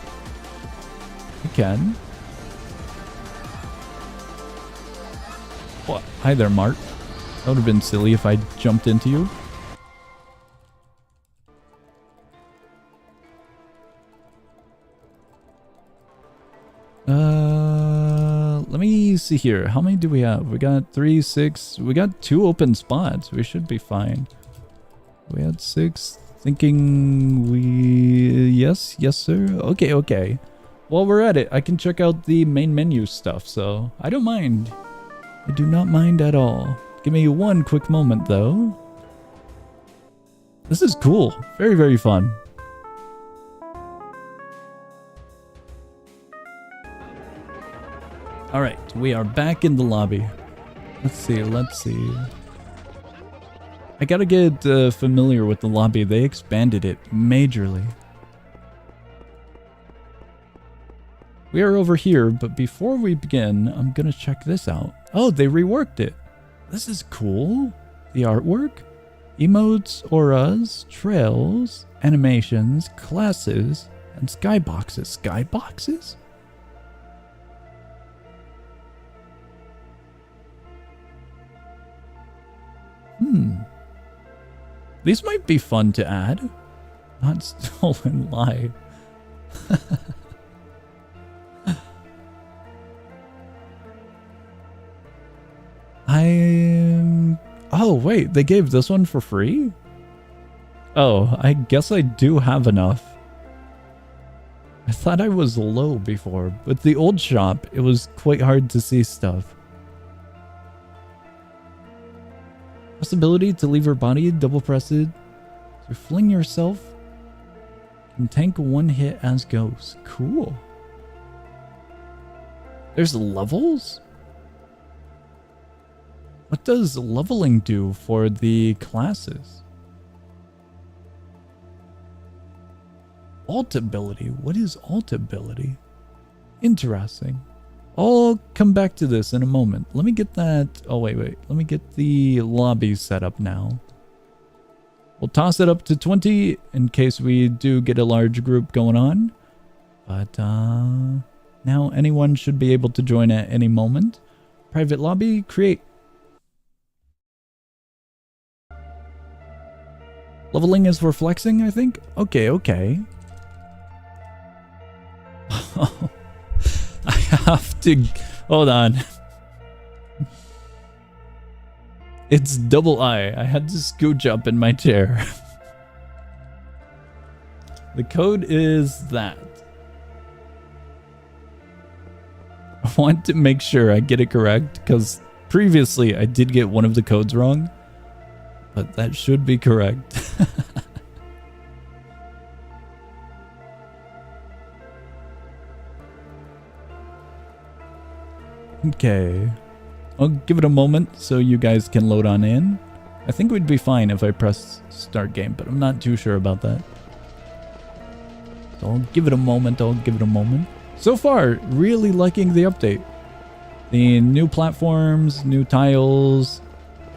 I can. What? Hi there, Mark. That would have been silly if I jumped into you. Let me see here. How many do we have? We got 3, 6. We got 2 open spots. We should be fine. We had 6. Thinking we... Yes, sir. Okay. While we're at it, I can check out the main menu stuff, so I don't mind. I do not mind at all. Give me one quick moment, though. This is cool. Very, very fun. Alright, we are back in the lobby. Let's see. I gotta get familiar with the lobby. They expanded it majorly. We are over here, but before we begin, I'm gonna check this out. Oh, they reworked it. This is cool. The artwork, emotes, auras, trails, animations, classes, and skyboxes. Skyboxes? These might be fun to add. Not stolen live. Oh, wait, they gave this one for free? Oh, I guess I do have enough. I thought I was low before. With the old shop, it was quite hard to see stuff. Possibility to leave your body, double press it. To fling yourself. Can tank one hit as ghost. Cool. There's levels? What does leveling do for the classes? Alt ability. What is alt ability? Interesting. I'll come back to this in a moment. Let me get that... Oh, wait. Let me get the lobby set up now. We'll toss it up to 20 in case we do get a large group going on. But now anyone should be able to join at any moment. Private lobby, create. Leveling is for flexing, I think? Okay. I have to... Hold on. It's double I. I had to scooch up in my chair. The code is that. I want to make sure I get it correct, because previously I did get one of the codes wrong. But that should be correct. Okay. I'll give it a moment so you guys can load on in. I think we'd be fine if I press start game, but I'm not too sure about that. So I'll give it a moment. So far, really liking the update. The new platforms, new tiles,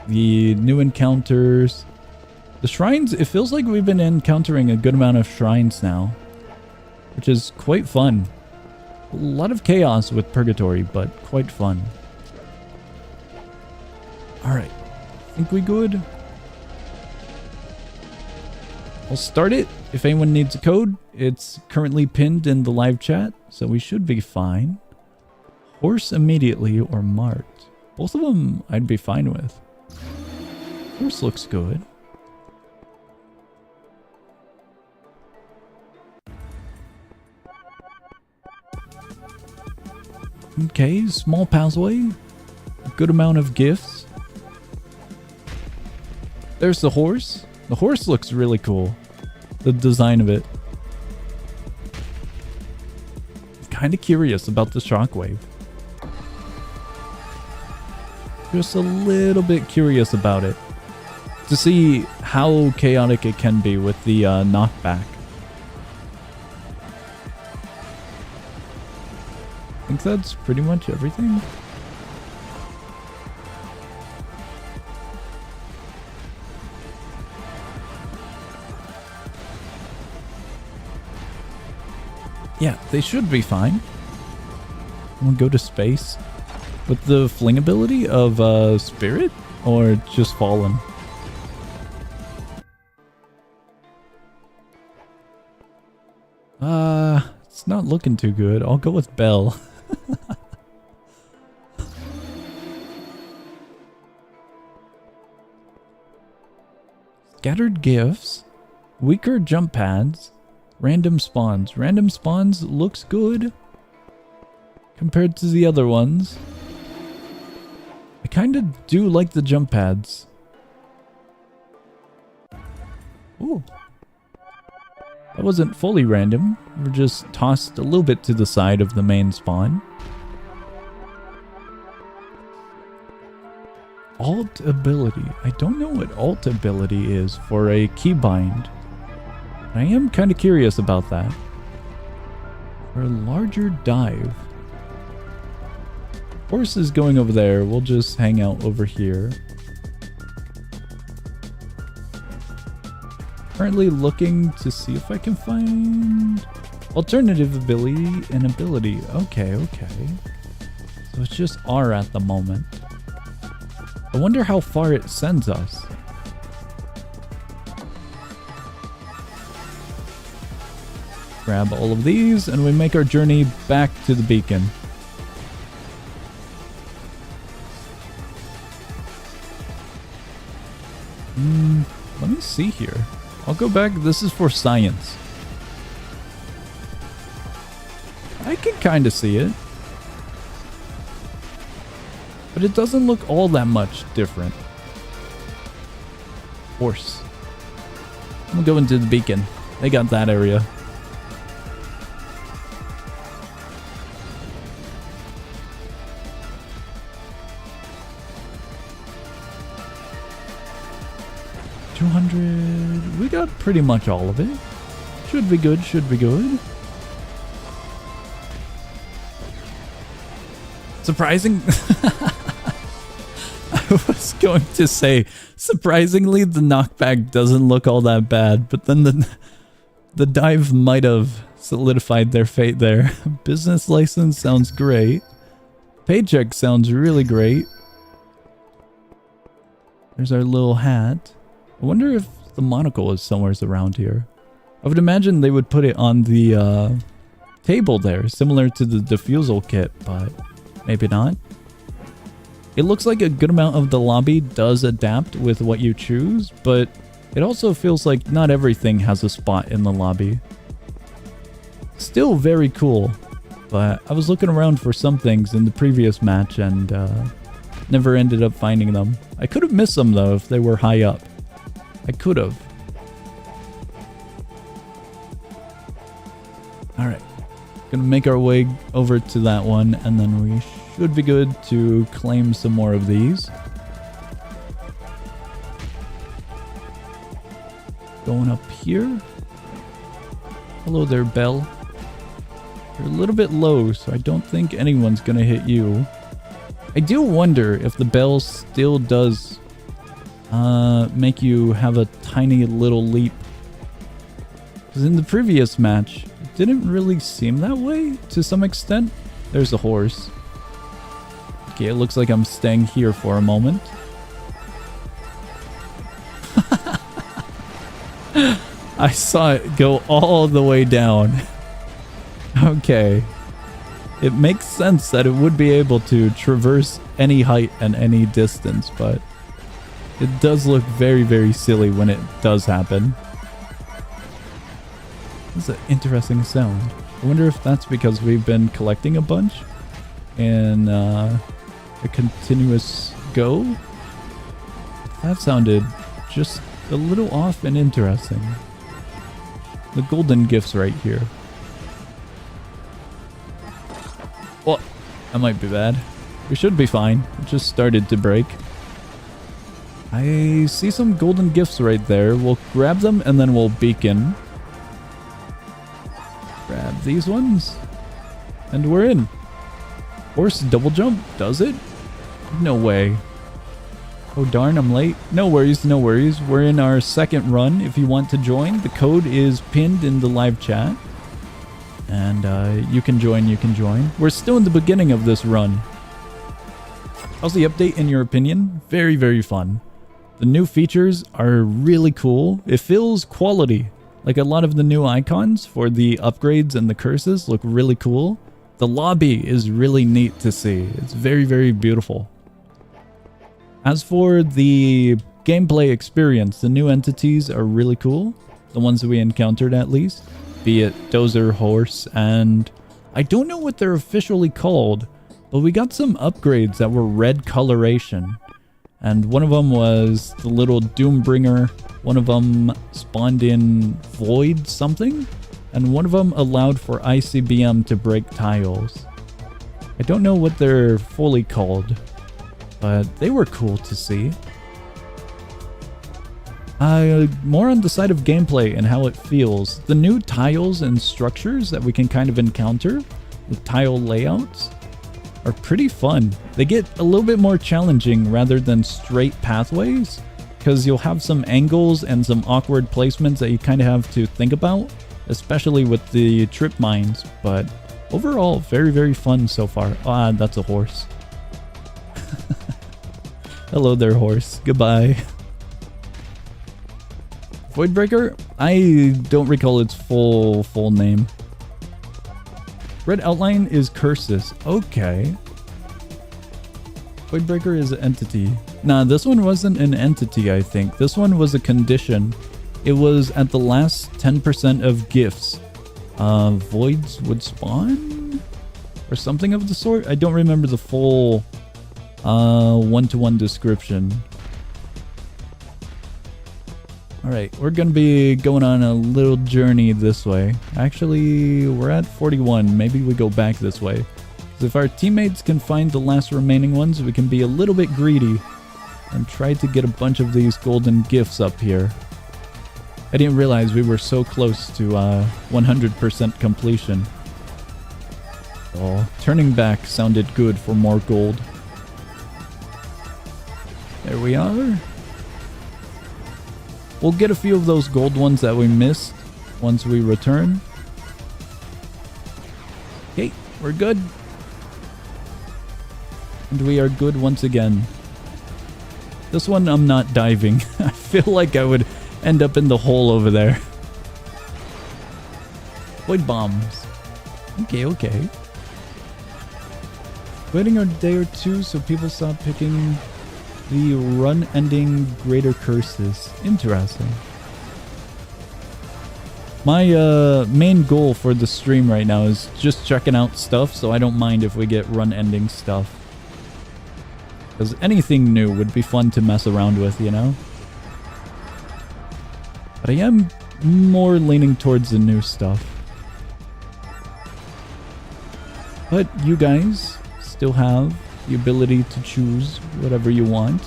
the new encounters. The shrines, it feels like we've been encountering a good amount of shrines now, which is quite fun. A lot of chaos with Purgatory, but quite fun. Alright, think we good? I'll start it. If anyone needs a code, it's currently pinned in the live chat, so we should be fine. Horse immediately or marked. Both of them I'd be fine with. Horse looks good. Okay, small pathway. A good amount of gifts. There's the horse. The horse looks really cool. The design of it. Kind of curious about the shockwave. Just a little bit curious about it. To see how chaotic it can be with the knockback. think that's pretty much everything. Yeah, they should be fine. We'll go to space. With the fling ability of Spirit? Or just Fallen? It's not looking too good. I'll go with Bell. Scattered gifts. Weaker jump pads. Random spawns. Random spawns looks good compared to the other ones. I kind of do like the jump pads. Ooh. That wasn't fully random. We're just tossed a little bit to the side of the main spawn. Alt ability. I don't know what alt ability is for a keybind. I am kind of curious about that. For a larger dive. Horse is going over there. We'll just hang out over here. Currently looking to see if I can find alternative ability and ability. Okay, okay. So it's just R at the moment. I wonder how far it sends us. Grab all of these and we make our journey back to the beacon. Let me see here. I'll go back. This is for science. I can kind of see it. But it doesn't look all that much different. Horse. I'm going to the beacon. They got that area. We got pretty much all of it. Should be good, should be good. Surprising. I was going to say, surprisingly, the knockback doesn't look all that bad, but then the dive might have solidified their fate there. Business license sounds great. Paycheck sounds really great. There's our little hat. I wonder if the monocle is somewhere around here. I would imagine they would put it on the table there, similar to the diffusal kit, but maybe not. It looks like a good amount of the lobby does adapt with what you choose, but it also feels like not everything has a spot in the lobby. Still very cool, but I was looking around for some things in the previous match and never ended up finding them. I could have missed them though if they were high up. I could have. Alright. Gonna make our way over to that one, and then we should be good to claim some more of these. Going up here. Hello there, Bell. You're a little bit low, so I don't think anyone's gonna hit you. I do wonder if the bell still does make you have a tiny little leap. Because in the previous match, it didn't really seem that way to some extent. There's a horse. Okay, it looks like I'm staying here for a moment. I saw it go all the way down. Okay. It makes sense that it would be able to traverse any height and any distance, but it does look very, very silly when it does happen. This is an interesting sound. I wonder if that's because we've been collecting a bunch in a continuous go. That sounded just a little off and interesting. The golden gifts right here. Well, that might be bad. We should be fine. It just started to break. I see some golden gifts right there. We'll grab them and then we'll beacon. Grab these ones. And we're in. Horse double jump? Does it? No way. Oh darn, I'm late. No worries, no worries. We're in our second run. If you want to join, the code is pinned in the live chat. And you can join, you can join. We're still in the beginning of this run. How's the update in your opinion? Very, very fun. The new features are really cool. It feels quality. Like a lot of the new icons for the upgrades and the curses look really cool. The lobby is really neat to see. It's very, very beautiful. As for the gameplay experience, the new entities are really cool. The ones that we encountered at least. Be it Dozer, Horse, and I don't know what they're officially called, but we got some upgrades that were red coloration. And one of them was the little Doombringer. One of them spawned in Void something. And one of them allowed for ICBM to break tiles. I don't know what they're fully called, but they were cool to see. More on the side of gameplay and how it feels. The new tiles and structures that we can kind of encounter, the tile layouts, are pretty fun. They get a little bit more challenging rather than straight pathways, because you'll have some angles and some awkward placements that you kind of have to think about, especially with the trip mines. But overall, very, very fun so far. Ah, that's a horse. Hello there, horse. Goodbye. Voidbreaker? I don't recall its full name. Red outline is curses. Okay. Voidbreaker is an entity. Nah, this one wasn't an entity, I think. This one was a condition. It was at the last 10% of gifts. Voids would spawn? Or something of the sort? I don't remember the full one-to-one description. Alright, we're gonna be going on a little journey this way. Actually, we're at 41. Maybe we go back this way. Because if our teammates can find the last remaining ones, we can be a little bit greedy and try to get a bunch of these golden gifts up here. I didn't realize we were so close to 100% completion. Oh, turning back sounded good for more gold. There we are. We'll get a few of those gold ones that we missed once we return. Okay, we're good. And we are good once again. This one I'm not diving. I feel like I would end up in the hole over there. Void bombs. Okay, okay. Waiting a day or two so people stop picking the run-ending greater curses. Interesting. My main goal for the stream right now is just checking out stuff, so I don't mind if we get run-ending stuff. Because anything new would be fun to mess around with, you know? But I am more leaning towards the new stuff. But you guys still have the ability to choose whatever you want.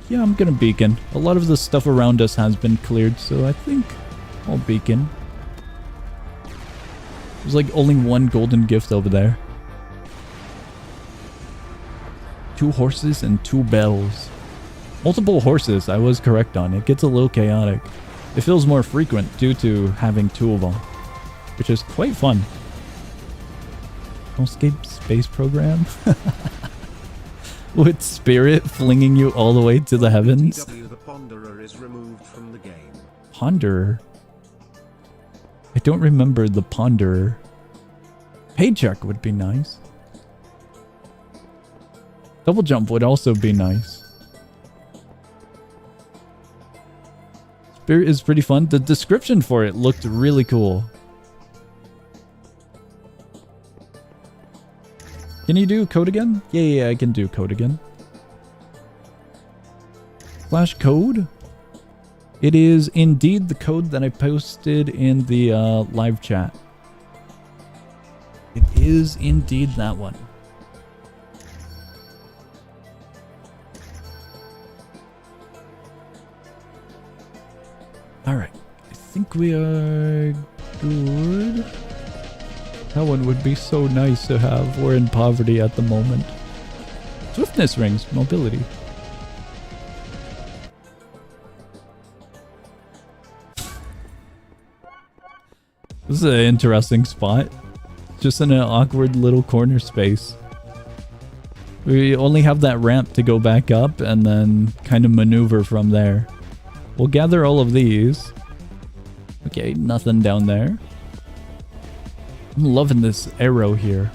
Yeah, I'm gonna beacon. A lot of the stuff around us has been cleared, so I think I'll beacon. There's like only one golden gift over there. 2 horses and 2 bells. Multiple horses, I was correct on. It gets a little chaotic. It feels more frequent due to having 2 of them, which is quite fun. Nullscape space program? With spirit flinging you all the way to the heavens? The Ponderer is removed from the game. Ponderer? I don't remember the Ponderer. Paycheck would be nice. Double jump would also be nice. Spirit is pretty fun. The description for it looked really cool. Can you do code again? Yeah, I can do code again. Slash code? It is indeed the code that I posted in the live chat. It is indeed that one. Alright, I think we are good. That one would be so nice to have. We're in poverty at the moment. Swiftness rings, mobility. This is an interesting spot. Just in an awkward little corner space. We only have that ramp to go back up and then kind of maneuver from there. We'll gather all of these. Okay, nothing down there. I'm loving this arrow here.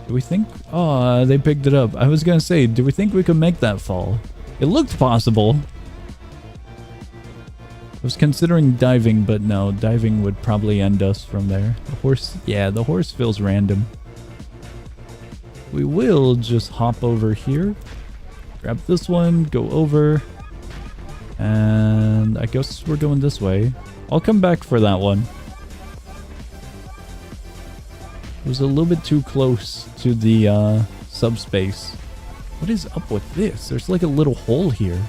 Do we think... Oh, they picked it up. I was gonna say, do we think we could make that fall? It looked possible. I was considering diving, but no. Diving would probably end us from there. The horse... Yeah, the horse feels random. We will just hop over here. Grab this one, go over. And I guess we're going this way. I'll come back for that one. It was a little bit too close to the subspace. What is up with this? There's like a little hole here.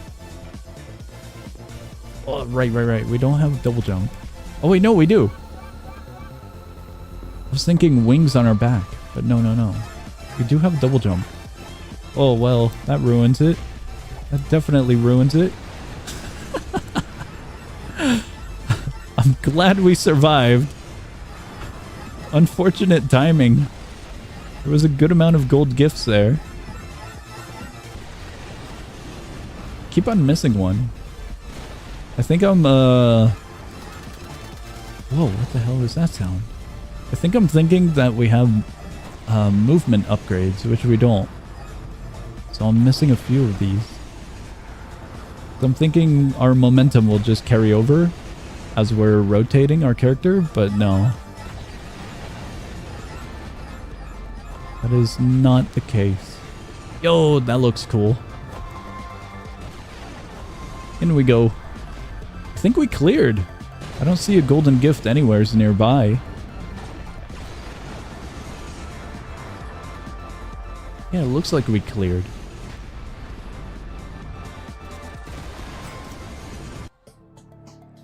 Oh, right. We don't have double jump. Oh, wait, no, we do. I was thinking wings on our back, but no. We do have double jump. Oh, well, that ruins it. That definitely ruins it. I'm glad we survived. Unfortunate timing. There was a good amount of gold gifts there. Keep on missing one. I think I'm, Whoa, what the hell is that sound? I think I'm thinking that we have movement upgrades, which we don't. So I'm missing a few of these. So I'm thinking our momentum will just carry over as we're rotating our character, but no. That is not the case. Yo, that looks cool. In we go. I think we cleared. I don't see a golden gift anywhere nearby. Yeah, it looks like we cleared.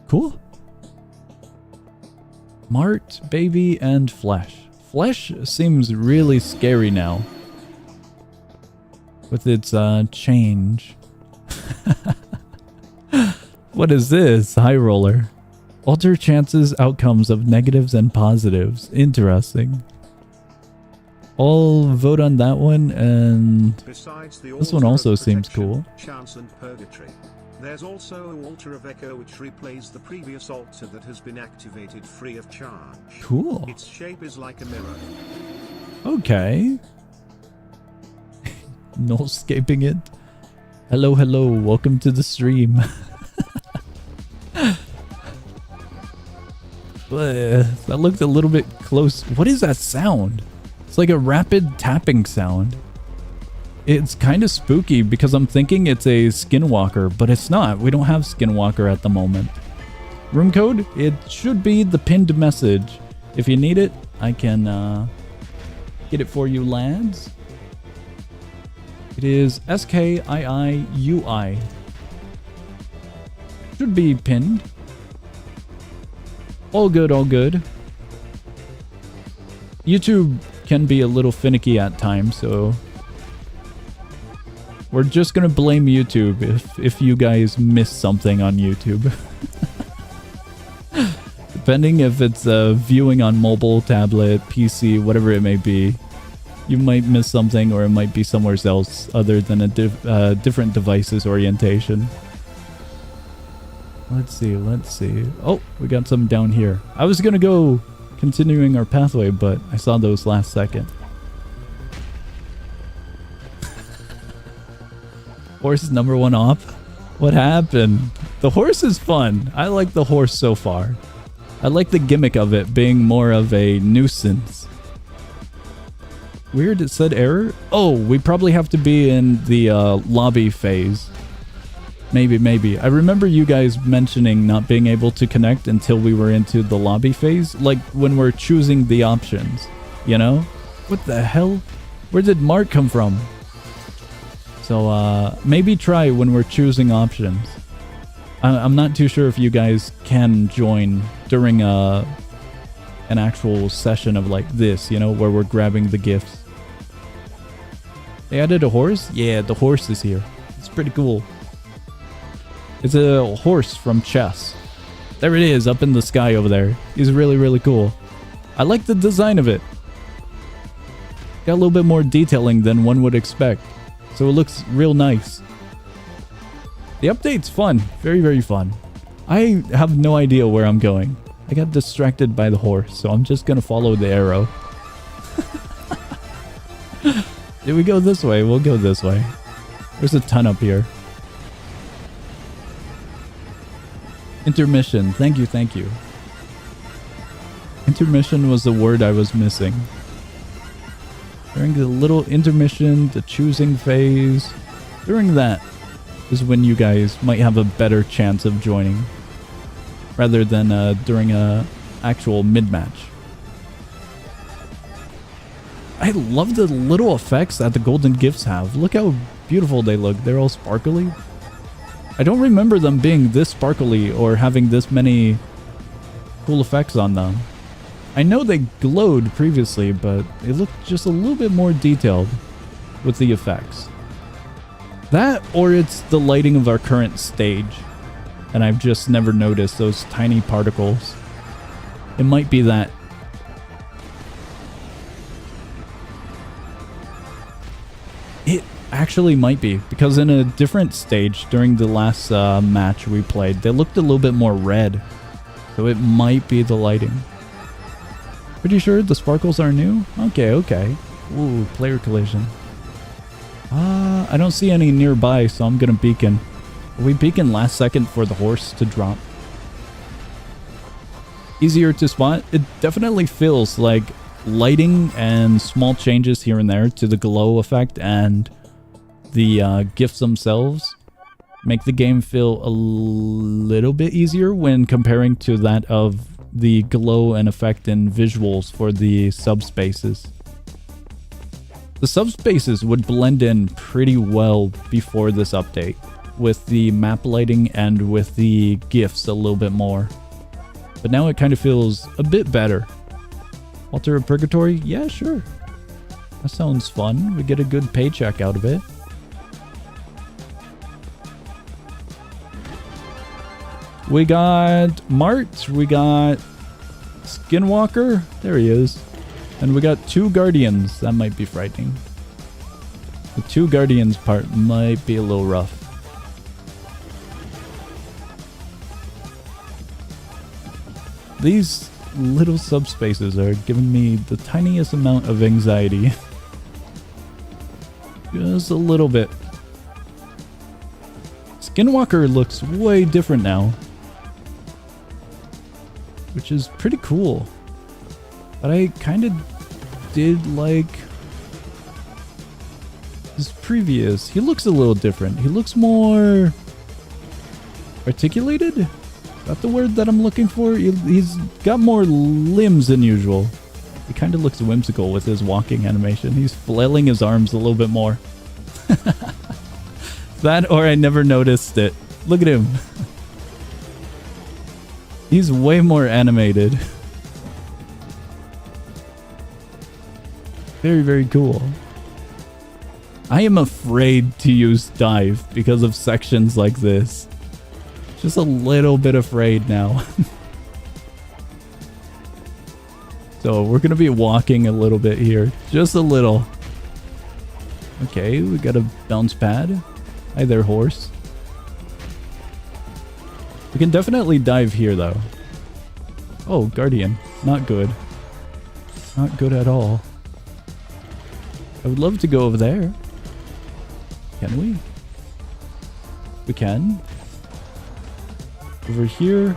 Cool. Mart, baby, and flesh. Flesh seems really scary now. With its change. What is this? High roller. Alter chances, outcomes of negatives and positives. Interesting. I'll vote on that one, and this one also seems cool. Chance and purgatory. There's also a altar of echo which replays the previous altar that has been activated free of charge. Cool. Its shape is like a mirror. Okay. Nullscaping it. Hello, welcome to the stream. That looked a little bit close. What is that sound? It's like a rapid tapping sound. It's kind of spooky because I'm thinking it's a skinwalker, but it's not. We don't have skinwalker at the moment. Room code? It should be the pinned message. If you need it, I can get it for you, lads. It is SKIIUI. Should be pinned. All good, all good. YouTube can be a little finicky at times, so we're just gonna blame YouTube if you guys miss something on YouTube. Depending if it's viewing on mobile, tablet, PC, whatever it may be, you might miss something, or it might be somewhere else other than a different device's orientation. Let's see. Oh, we got some down here. I was gonna go continuing our pathway, but I saw those last second. Horse is number one op. What happened? The horse is fun. I like the horse so far. I like the gimmick of it being more of a nuisance. Weird, it said error? Oh, we probably have to be in the lobby phase. Maybe. I remember you guys mentioning not being able to connect until we were into the lobby phase. Like when we're choosing the options, you know? What the hell? Where did Mark come from? So maybe try when we're choosing options. I'm not too sure if you guys can join during an actual session of like this, you know, where we're grabbing the gifts. They added a horse? Yeah, the horse is here. It's pretty cool. It's a horse from chess. There it is, up in the sky over there. He's really, really cool. I like the design of it. Got a little bit more detailing than one would expect. So it looks real nice. The update's fun. Very, very fun. I have no idea where I'm going. I got distracted by the horse, so I'm just gonna follow the arrow. Did we go this way? We'll go this way. There's a ton up here. Intermission. Thank you, thank you. Intermission was the word I was missing. During the little intermission, the choosing phase, during that is when you guys might have a better chance of joining, rather than during a actual mid-match. I love the little effects that the golden gifts have. Look how beautiful they look. They're all sparkly. I don't remember them being this sparkly or having this many cool effects on them. I know they glowed previously, but they look just a little bit more detailed with the effects. That, or it's the lighting of our current stage, and I've just never noticed those tiny particles. It might be that. It actually might be, because in a different stage during the last match we played, they looked a little bit more red. So it might be the lighting. Pretty sure the sparkles are new? Okay, okay. Ooh, player collision. I don't see any nearby, so I'm gonna beacon. We beacon last second for the horse to drop. Easier to spot? It definitely feels like lighting and small changes here and there to the glow effect and the gifts themselves make the game feel a little bit easier when comparing to that of the glow and effect and visuals for the subspaces. The subspaces would blend in pretty well before this update, with the map lighting and with the gifts a little bit more. But now it kind of feels a bit better. Altar of Purgatory? Yeah, sure. That sounds fun. We get a good paycheck out of it. We got Mart. We got Skinwalker. There he is. And we got 2 Guardians. That might be frightening. The 2 Guardians part might be a little rough. These little subspaces are giving me the tiniest amount of anxiety. Just a little bit. Skinwalker looks way different now, which is pretty cool. But I kind of did like his previous. He looks a little different. He looks more articulated? Is that the word that I'm looking for? He's got more limbs than usual. He kind of looks whimsical with his walking animation. He's flailing his arms a little bit more. That, or I never noticed it. Look at him. He's way more animated. Very, very cool. I am afraid to use dive because of sections like this. Just a little bit afraid now. So we're going to be walking a little bit here. Just a little. Okay, we got a bounce pad. Hi there, horse. We can definitely dive here, though. Oh, Guardian. Not good. Not good at all. I would love to go over there. Can we? We can. Over here.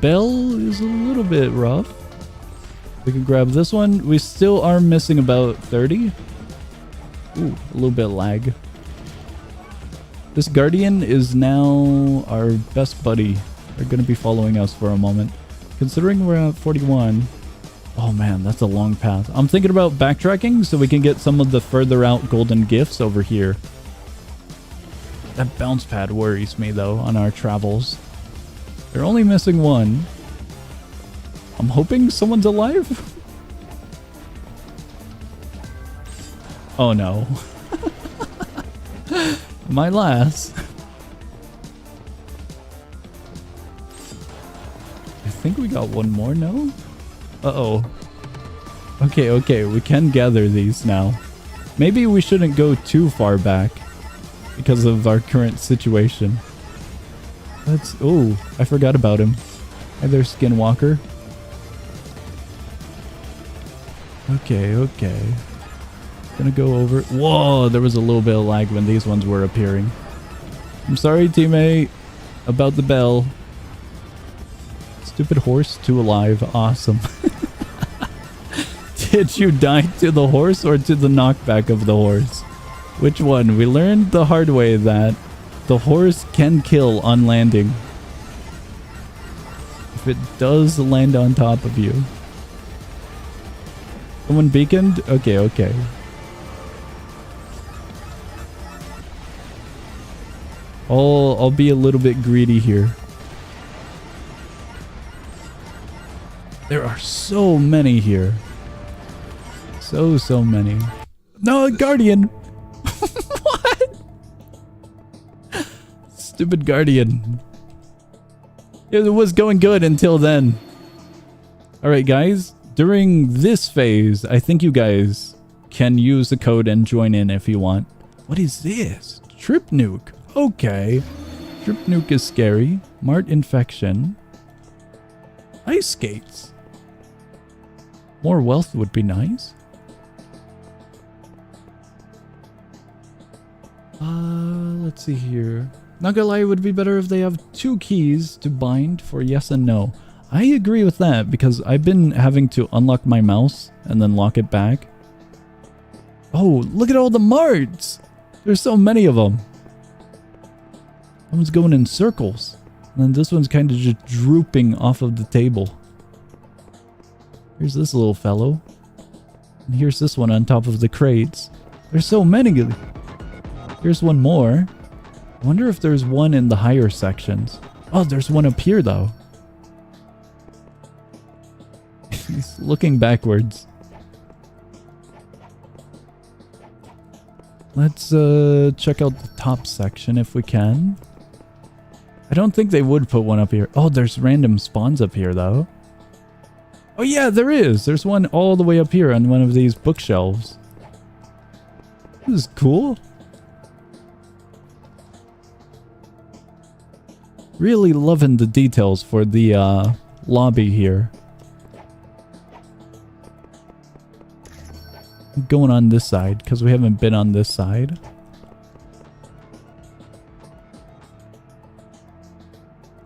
Bell is a little bit rough. We can grab this one. We still are missing about 30. Ooh, a little bit of lag. This Guardian is now our best buddy. They're going to be following us for a moment. Considering we're at 41. Oh man, that's a long path. I'm thinking about backtracking so we can get some of the further out golden gifts over here. That bounce pad worries me though on our travels. They're only missing one. I'm hoping someone's alive. Oh no. My last. I think we got one more, no? Uh-oh. Okay, okay, we can gather these now. Maybe we shouldn't go too far back because of our current situation. Let's... Oh, I forgot about him. Hi there, Skinwalker. Okay, okay. Gonna go over... Whoa, there was a little bit of lag when these ones were appearing. I'm sorry, teammate, about the bell. Stupid horse, 2 alive. Awesome. Did you die to the horse or to the knockback of the horse? Which one? We learned the hard way that the horse can kill on landing. If it does land on top of you. Someone beaconed? Okay, okay. I'll be a little bit greedy here. There are so many here. So many. No, Guardian! What? Stupid Guardian. It was going good until then. Alright guys, during this phase, I think you guys can use the code and join in if you want. What is this? Trip nuke. Okay. Trip nuke is scary. Mart infection. Ice skates. More wealth would be nice. Let's see here. Not gonna lie, it would be better if they have 2 keys to bind for yes and no. I agree with that because I've been having to unlock my mouse and then lock it back. Oh, look at all the marts! There's so many of them. That one's going in circles. And then this one's kind of just drooping off of the table. Here's this little fellow. And here's this one on top of the crates. There's so many. Here's one more. I wonder if there's one in the higher sections. Oh, there's one up here though. He's looking backwards. Let's check out the top section if we can. I don't think they would put one up here. Oh, there's random spawns up here though. Oh yeah, there is. There's one all the way up here on one of these bookshelves. This is cool. Really loving the details for the lobby here. Going on this side because we haven't been on this side.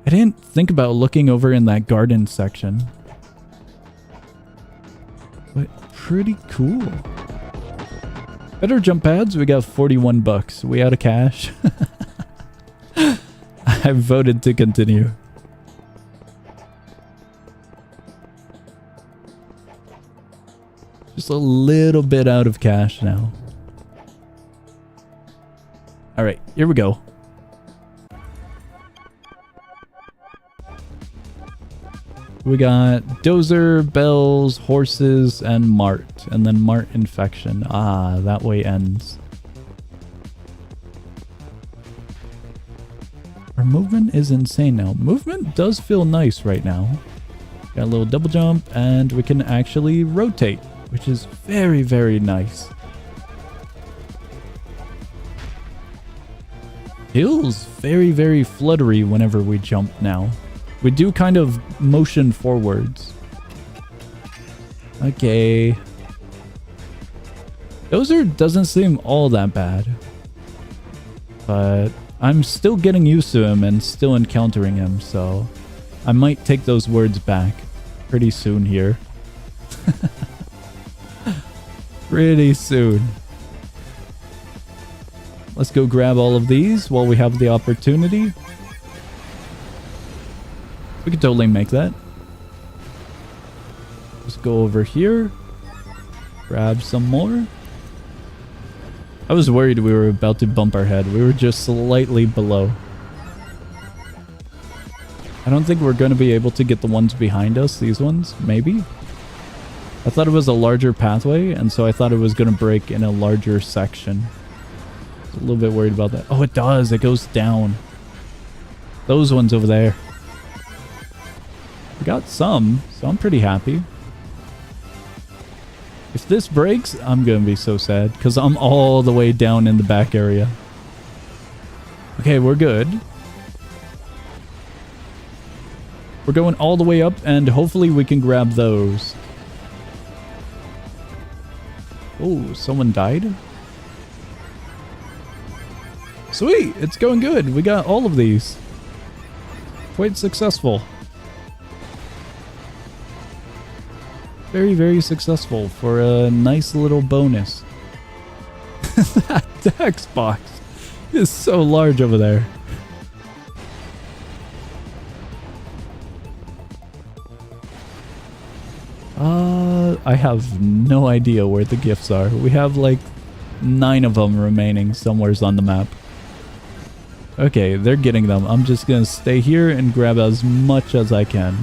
I didn't think about looking over in that garden section. But pretty cool. Better jump pads. We got 41 bucks. We out of cash. I voted to continue. Just a little bit out of cash now. Alright, here we go. We got Dozer, Bells, Horses, and Mart. And then Mart Infection. Ah, that way ends. Our movement is insane now. Movement does feel nice right now. Got a little double jump, and we can actually rotate, which is very, very nice. Feels very, very fluttery whenever we jump now. We do kind of motion forwards. Okay. Dozer doesn't seem all that bad. But I'm still getting used to him and still encountering him, so I might take those words back pretty soon here. Pretty soon. Let's go grab all of these while we have the opportunity. We could totally make that. Let's go over here. Grab some more. I was worried we were about to bump our head. We were just slightly below. I don't think we're going to be able to get the ones behind us. These ones, maybe. I thought it was a larger pathway, and so I thought it was going to break in a larger section. A little bit worried about that. Oh, it does. It goes down. Those ones over there. We got some, so I'm pretty happy. If this breaks, I'm going to be so sad, because I'm all the way down in the back area. Okay, we're good. We're going all the way up, and hopefully we can grab those. Oh, someone died? Sweet! It's going good. We got all of these. Quite successful. Very, very successful for a nice little bonus. That text box is so large over there. I have no idea where the gifts are. We have like 9 of them remaining somewheres on the map. Okay, they're getting them. I'm just gonna stay here and grab as much as I can.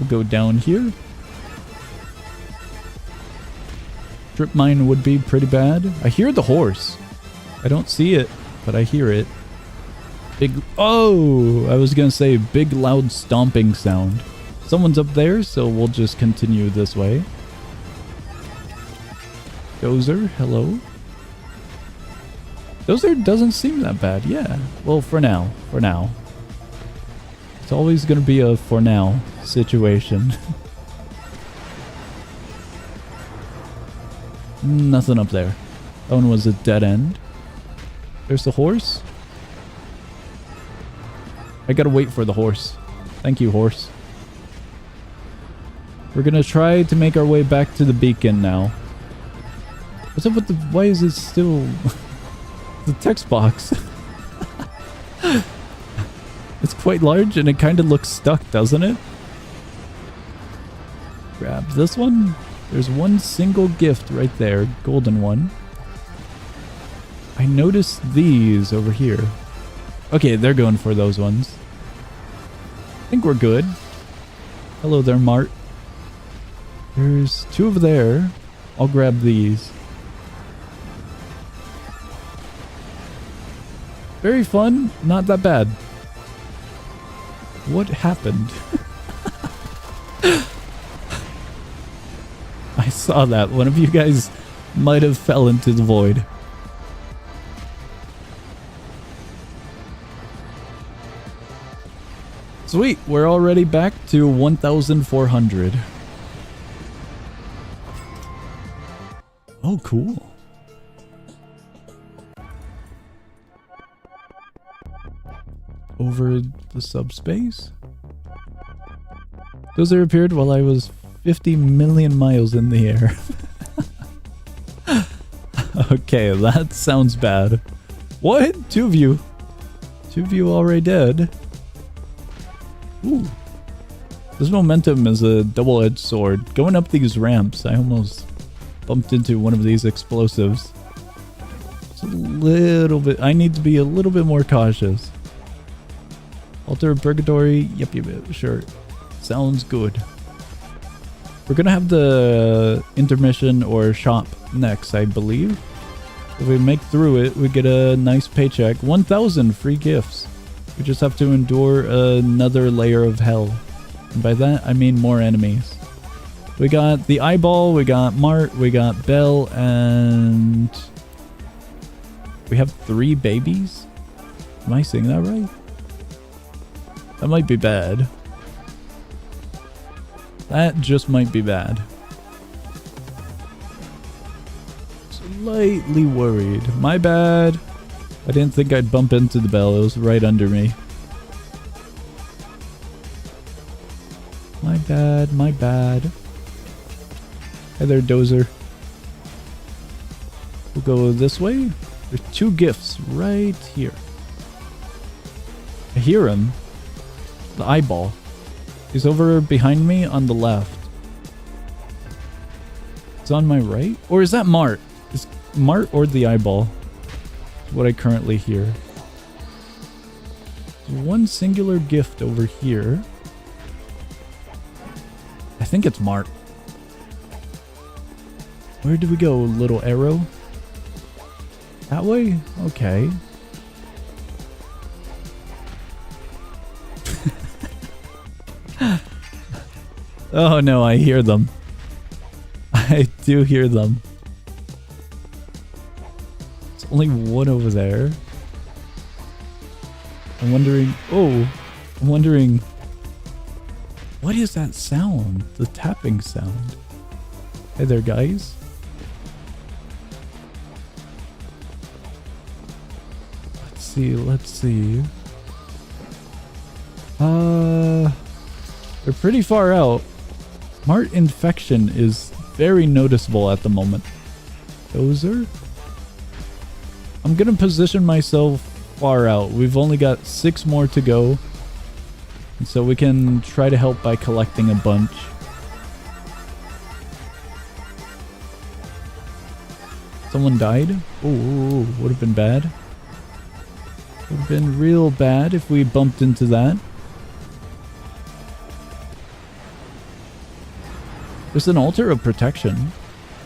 We'll go down here. Strip mine would be pretty bad. I hear the horse. I don't see it, but I hear it. Big... Oh! I was gonna say big loud stomping sound. Someone's up there, so we'll just continue this way. Dozer, hello. Dozer doesn't seem that bad, yeah. Well, for now. For now. It's always gonna be a for now situation. Nothing up there. That one was a dead end. There's the horse. I gotta wait for the horse. Thank you, horse. We're gonna try to make our way back to the beacon now. What's up with the... Why is it still... the text box? It's quite large and it kind of looks stuck, doesn't it? Grab this one. There's one single gift right there. Golden one. I noticed these over here. Okay, they're going for those ones. I think we're good. Hello there, Mart. There's 2 over there. I'll grab these. Very fun. Not that bad. What happened? I saw that. One of you guys might have fell into the void. Sweet. We're already back to 1,400. Oh, cool. Over the subspace? Those there appeared while I was 50 million miles in the air. Okay, that sounds bad. What? 2 of you. 2 of you already dead. Ooh. This momentum is a double-edged sword. Going up these ramps, I almost bumped into one of these explosives. It's a little bit... I need to be a little bit more cautious. Altar of Purgatory. Yep, sure. Sounds good. We're gonna have the intermission or shop next, I believe. If we make through it, we get a nice paycheck. 1,000 free gifts. We just have to endure another layer of hell. And by that, I mean more enemies. We got the eyeball, we got Mart, we got Belle, and... we have 3 babies? Am I saying that right? That might be bad. That just might be bad. Slightly worried. My bad. I didn't think I'd bump into the bell. It was right under me. My bad, my bad. Hey there, Dozer. We'll go this way. There's 2 gifts right here. I hear him. The eyeball. He's over behind me on the left. It's on my right? Or is that Mart? Is Mart or the eyeball? Is what I currently hear. one singular gift over here. I think it's Mart. Where do we go, little arrow? That way? Okay. Oh no, I hear them. I do hear them. There's only one over there. I'm wondering... Oh! I'm wondering... What is that sound? The tapping sound. Hey there, guys. Let's see, let's see. They're pretty far out. Mart infection is very noticeable at the moment. Dozer? I'm gonna position myself far out. We've only got 6 more to go. And so we can try to help by collecting a bunch. Someone died? Oh, would have been bad. Would have been real bad if we bumped into that. There's an altar of protection.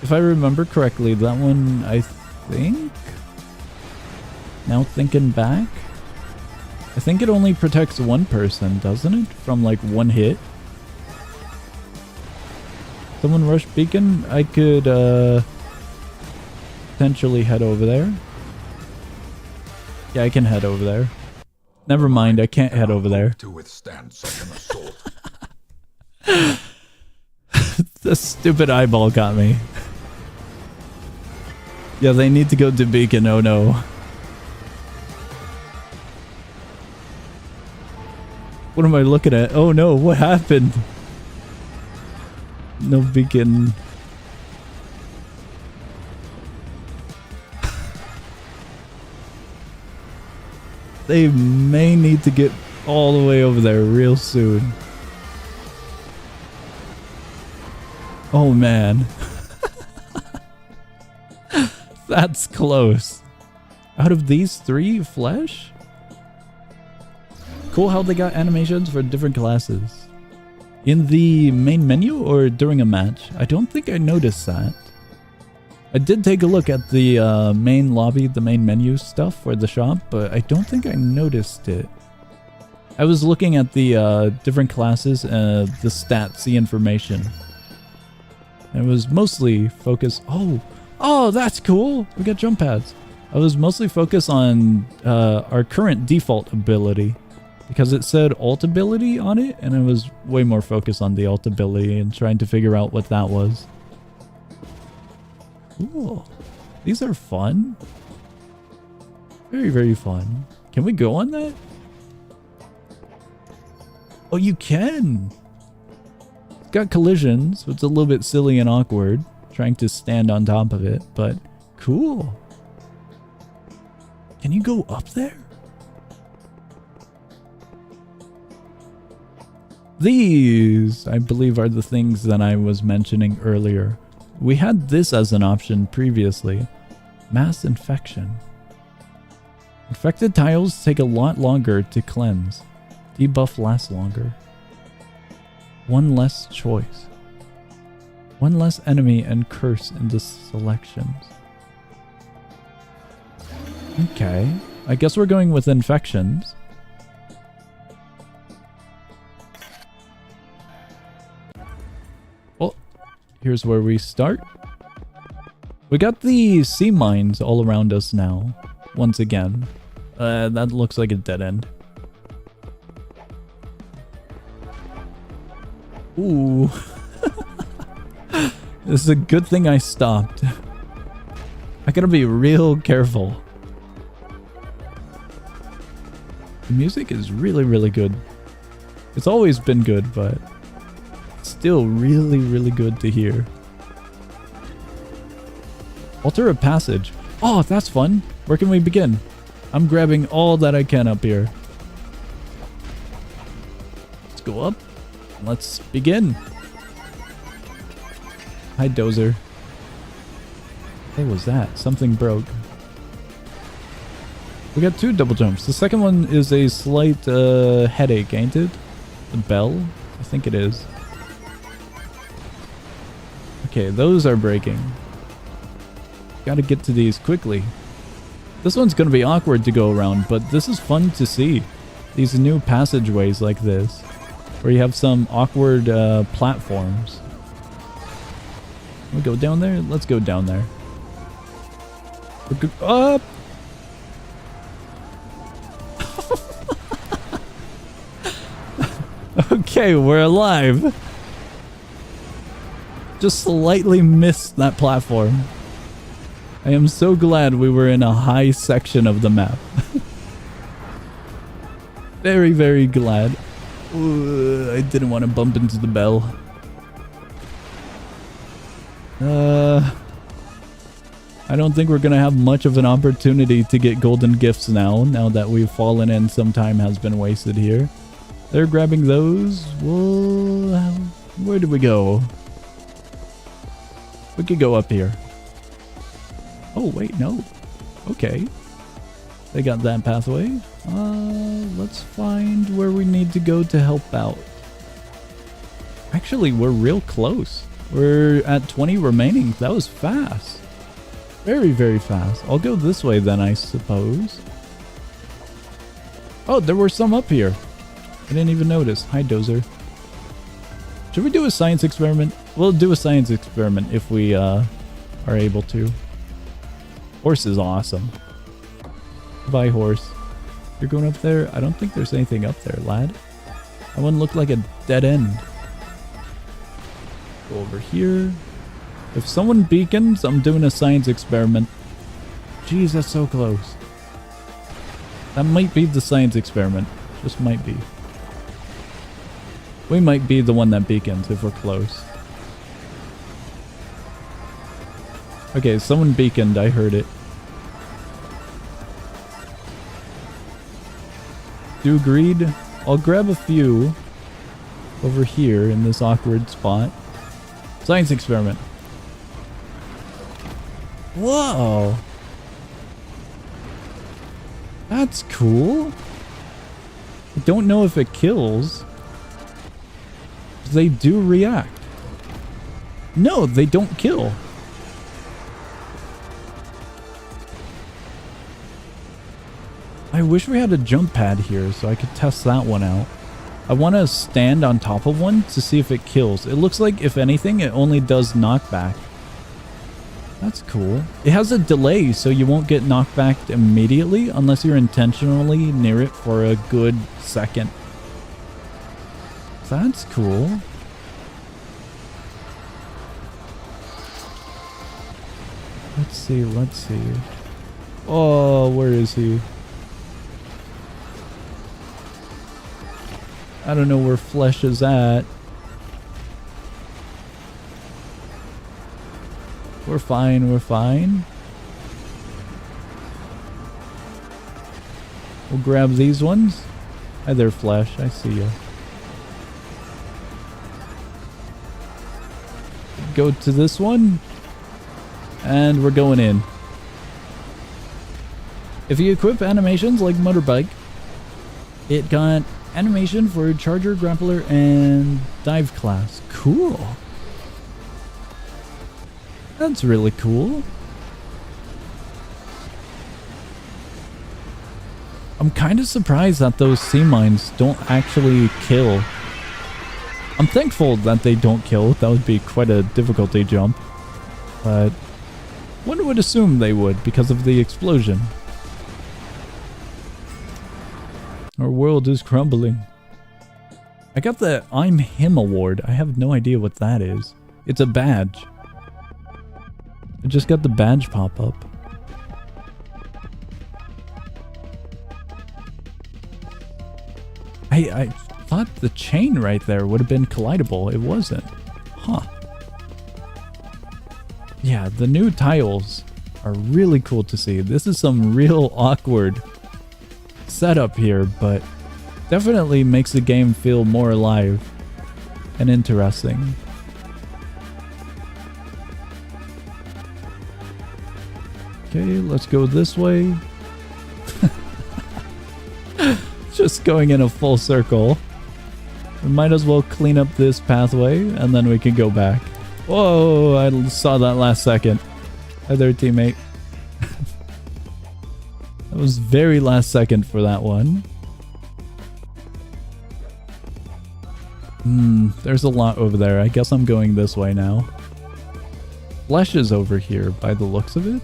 If I remember correctly, that one, I think... Now thinking back, I think it only protects one person, doesn't it? From like one hit. Someone rush beacon? I could potentially head over there. Yeah, I can head over there. Never mind, I can't head over there. To withstand such an assault. The stupid eyeball got me. Yeah, they need to go to beacon, oh no. What am I looking at? Oh no, what happened? No beacon. They may need to get all the way over there real soon. Oh man. That's close. Out of these 3, flesh? Cool how they got animations for different classes. In the main menu or during a match? I don't think I noticed that. I did take a look at the main lobby, the main menu stuff for the shop, but I don't think I noticed it. I was looking at the different classes, the stats, the information. It was mostly focused... Oh, that's cool! We got jump pads. I was mostly focused on our current default ability. Because it said alt ability on it, and I was way more focused on the alt ability and trying to figure out what that was. Cool. These are fun. Very, very fun. Can we go on that? Oh, you can! It's got collisions, so it's a little bit silly and awkward. Trying to stand on top of it, but cool. Can you go up there? These, I believe, are the things that I was mentioning earlier. We had this as an option previously. Mass infection. Infected tiles take a lot longer to cleanse. Debuff lasts longer. One less choice. One less enemy and curse in the selections. Okay. I guess we're going with infections. Well, here's where we start. We got the sea mines all around us now. Once again. That looks like a dead end. Ooh. This is a good thing I stopped. I gotta be real careful. The music is really, really good. It's always been good, but still really, really good to hear. Altar of passage. Oh, that's fun. Where can we begin? I'm grabbing all that I can up here. Let's go up. Let's begin. Hi, Dozer. What was that? Something broke. We got 2 double jumps. The second one is a slight headache, ain't it? The bell? I think it is. Okay, those are breaking. Gotta get to these quickly. This one's gonna be awkward to go around, but this is fun to see. These new passageways like this, where you have some awkward platforms. We go down there? Let's go down there. Up! Okay, we're alive. Just slightly missed that platform. I am so glad we were in a high section of the map. Very, very glad. I didn't want to bump into the bell. I don't think we're going to have much of an opportunity to get golden gifts now that we've fallen in. Some time has been wasted here. They're grabbing those. Well, where do we go? We could go up here. Oh, wait, no. Okay. They got that pathway. Let's find where we need to go to help out. Actually, we're real close. We're at 20 remaining. That was fast. Very, very fast. I'll go this way then, I suppose. Oh, there were some up here. I didn't even notice. Hi, Dozer. Should we do a science experiment? We'll do a science experiment if we are able to. Horse is awesome. Bye, horse. You're going up there? I don't think there's anything up there, lad. That one looked like a dead end. Go over here. If someone beacons, I'm doing a science experiment. Jeez, that's so close. That might be the science experiment. Just might be. We might be the one that beacons if we're close. Okay, someone beaconed. I heard it. Do agreed. I'll grab a few over here in this awkward spot. Science experiment. Whoa. That's cool. I don't know if it kills. They do react. No, they don't kill. I wish we had a jump pad here so I could test that one out. I want to stand on top of one to see if it kills. It looks like, if anything, it only does knockback. That's cool. It has a delay, so you won't get knocked back immediately unless you're intentionally near it for a good second. That's cool. Let's see, let's see. Oh, where is he? I don't know where Flesh is at. We're fine, we're fine. We'll grab these ones. Hi there, Flesh. I see you. Go to this one. And we're going in. If you equip animations like Motorbike, it got animation for Charger, Grappler, and Dive class. Cool. That's really cool. I'm kind of surprised that those sea mines don't actually kill. I'm thankful that they don't kill. That would be quite a difficulty jump. But one would assume they would because of the explosion. Our world is crumbling. I got the I'm Him award. I have no idea what that is. It's a badge. I just got the badge pop up. I thought the chain right there would have been collidable. It wasn't. Huh. Yeah, the new tiles are really cool to see. This is some real awkward setup here, but definitely makes the game feel more alive and interesting. Okay, let's go this way. just going in a full circle. We might as well clean up this pathway and then we can go back. Whoa, I saw that last second. Hi there, teammate. That was very last second for that one. There's a lot over there. I guess I'm going this way now. Flesh is over here by the looks of it.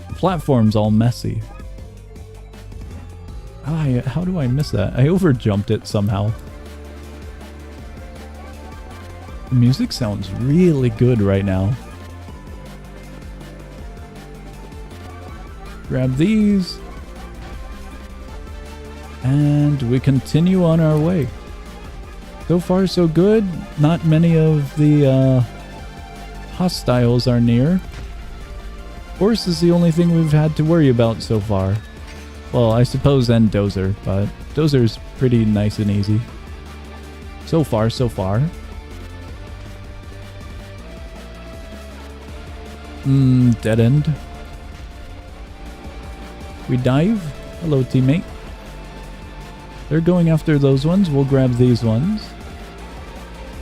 The platform's all messy. How do I miss that? I overjumped it somehow. The music sounds really good right now. Grab these. And we continue on our way. So far, so good. Not many of the hostiles are near. Horse is the only thing we've had to worry about so far. Well, I suppose and Dozer, but Dozer's pretty nice and easy. So far, so far. Dead end. We dive. Hello, teammate. They're going after those ones. We'll grab these ones.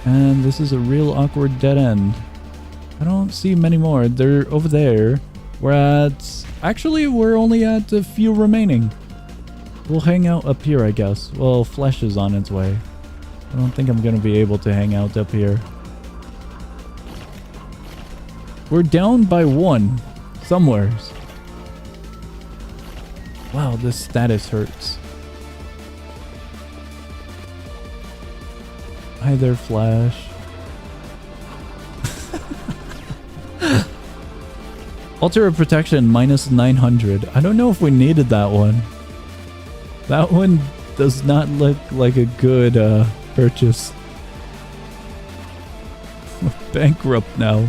And this is a real awkward dead end. I don't see many more. They're over there. We're at... Actually, we're only at a few remaining. We'll hang out up here, I guess. Well, Flesh is on its way. I don't think I'm going to be able to hang out up here. We're down by one. Somewheres. Wow, this status hurts. Hi there, Flash. Alter of protection minus 900. I don't know if we needed that one. That one does not look like a good purchase. We're bankrupt now.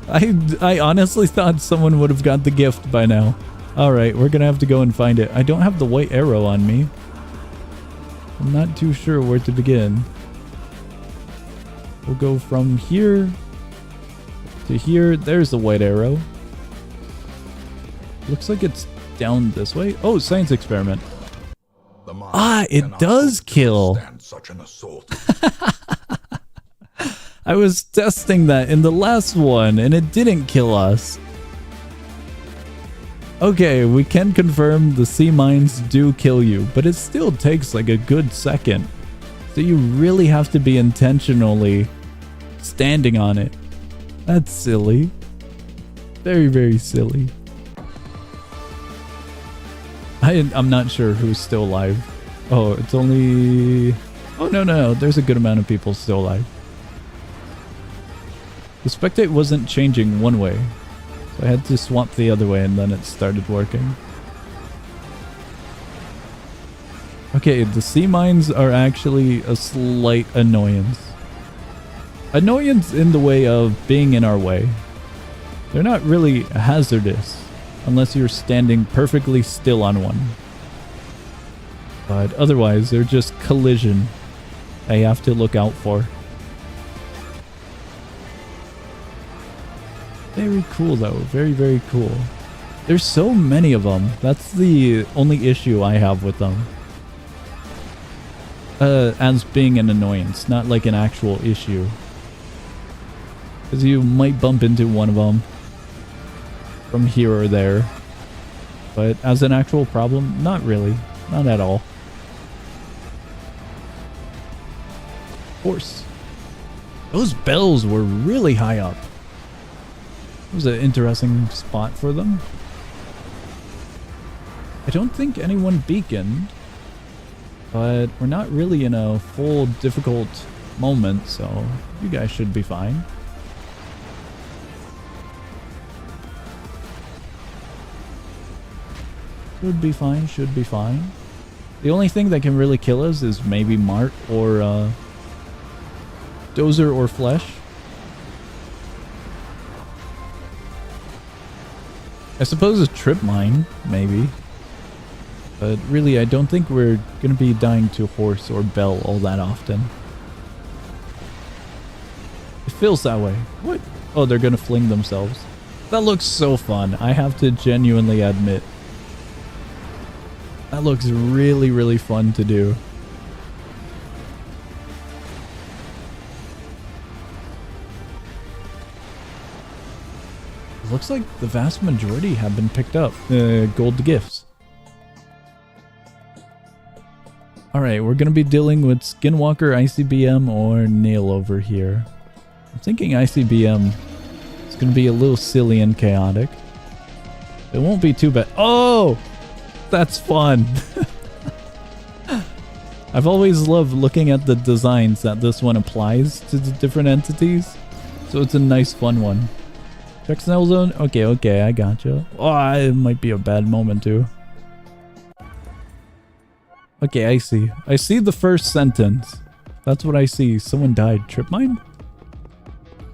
I honestly thought someone would have got the gift by now. Alright, we're gonna have to go and find it. I don't have the white arrow on me. I'm not too sure where to begin. We'll go from here to here. There's the white arrow. Looks like it's down this way. Oh, science experiment. It does kill. Such an assault. I was testing that in the last one and it didn't kill us. Okay, we can confirm the sea mines do kill you, but it still takes like a good second. So you really have to be intentionally standing on it. That's silly. Very, very silly. I'm not sure who's still alive. Oh, it's only... Oh, no. There's a good amount of people still alive. The spectate wasn't changing one way. So I had to swap the other way and then it started working. Okay, the sea mines are actually a slight annoyance. Annoyance in the way of being in our way. They're not really hazardous unless you're standing perfectly still on one. But otherwise, they're just collision that you have to look out for. Very cool though, very, very cool. There's so many of them. That's the only issue I have with them. As being an annoyance, not like an actual issue. Because you might bump into one of them from here or there. But as an actual problem, not really. Not at all. Of course. Those bells were really high up. It was an interesting spot for them. I don't think anyone beaconed. But we're not really in a full difficult moment, so you guys should be fine. Should be fine, should be fine. The only thing that can really kill us is maybe Mart or Dozer or Flesh. I suppose a trip mine, maybe. But really, I don't think we're going to be dying to horse or bell all that often. It feels that way. What? Oh, they're gonna fling themselves. That looks so fun. I have to genuinely admit. That looks really, really fun to do. It looks like the vast majority have been picked up. Gold gifts. Alright, we're gonna be dealing with Skinwalker, ICBM, or Nail over here. I'm thinking ICBM. It's gonna be a little silly and chaotic. It won't be too bad. Oh! That's fun! I've always loved looking at the designs that this one applies to the different entities. So it's a nice fun one. Check Snow Zone? Okay, I gotcha. Oh, it might be a bad moment too. Okay, I see. I see the first sentence. That's what I see. Someone died. Trip mine?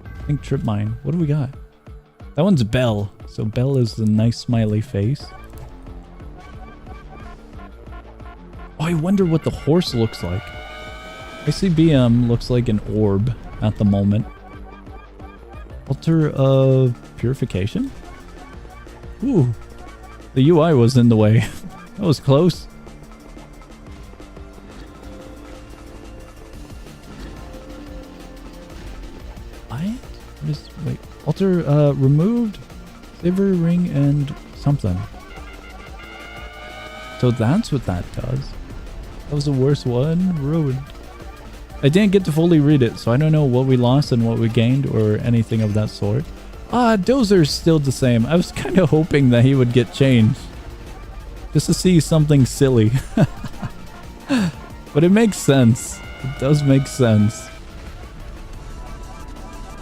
I think trip mine. What do we got? That one's Belle. So Belle is the nice smiley face. Oh, I wonder what the horse looks like. ICBM looks like an orb at the moment. Altar of Purification? Ooh. The UI was in the way. That was close. What is... Wait. Altar removed. Saver ring and something. So that's what that does. That was the worst one. Ruined. I didn't get to fully read it, so I don't know what we lost and what we gained or anything of that sort. Ah, Dozer's still the same. I was kind of hoping that he would get changed. Just to see something silly. But it makes sense. It does make sense.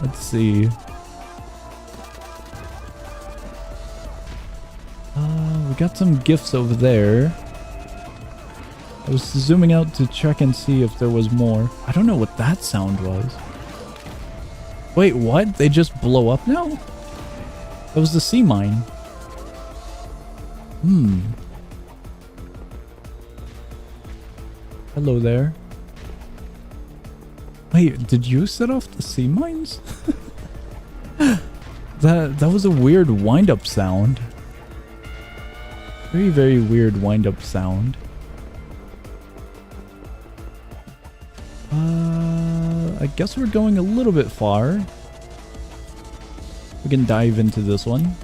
Let's see. We got some gifts over there. I was zooming out to check and see if there was more. I don't know what that sound was. Wait, what? They just blow up now? That was the sea mine. Hello there. Wait, did you set off the sea mines? That was a weird wind-up sound. Very, very weird wind-up sound. I guess we're going a little bit far. We can dive into this one.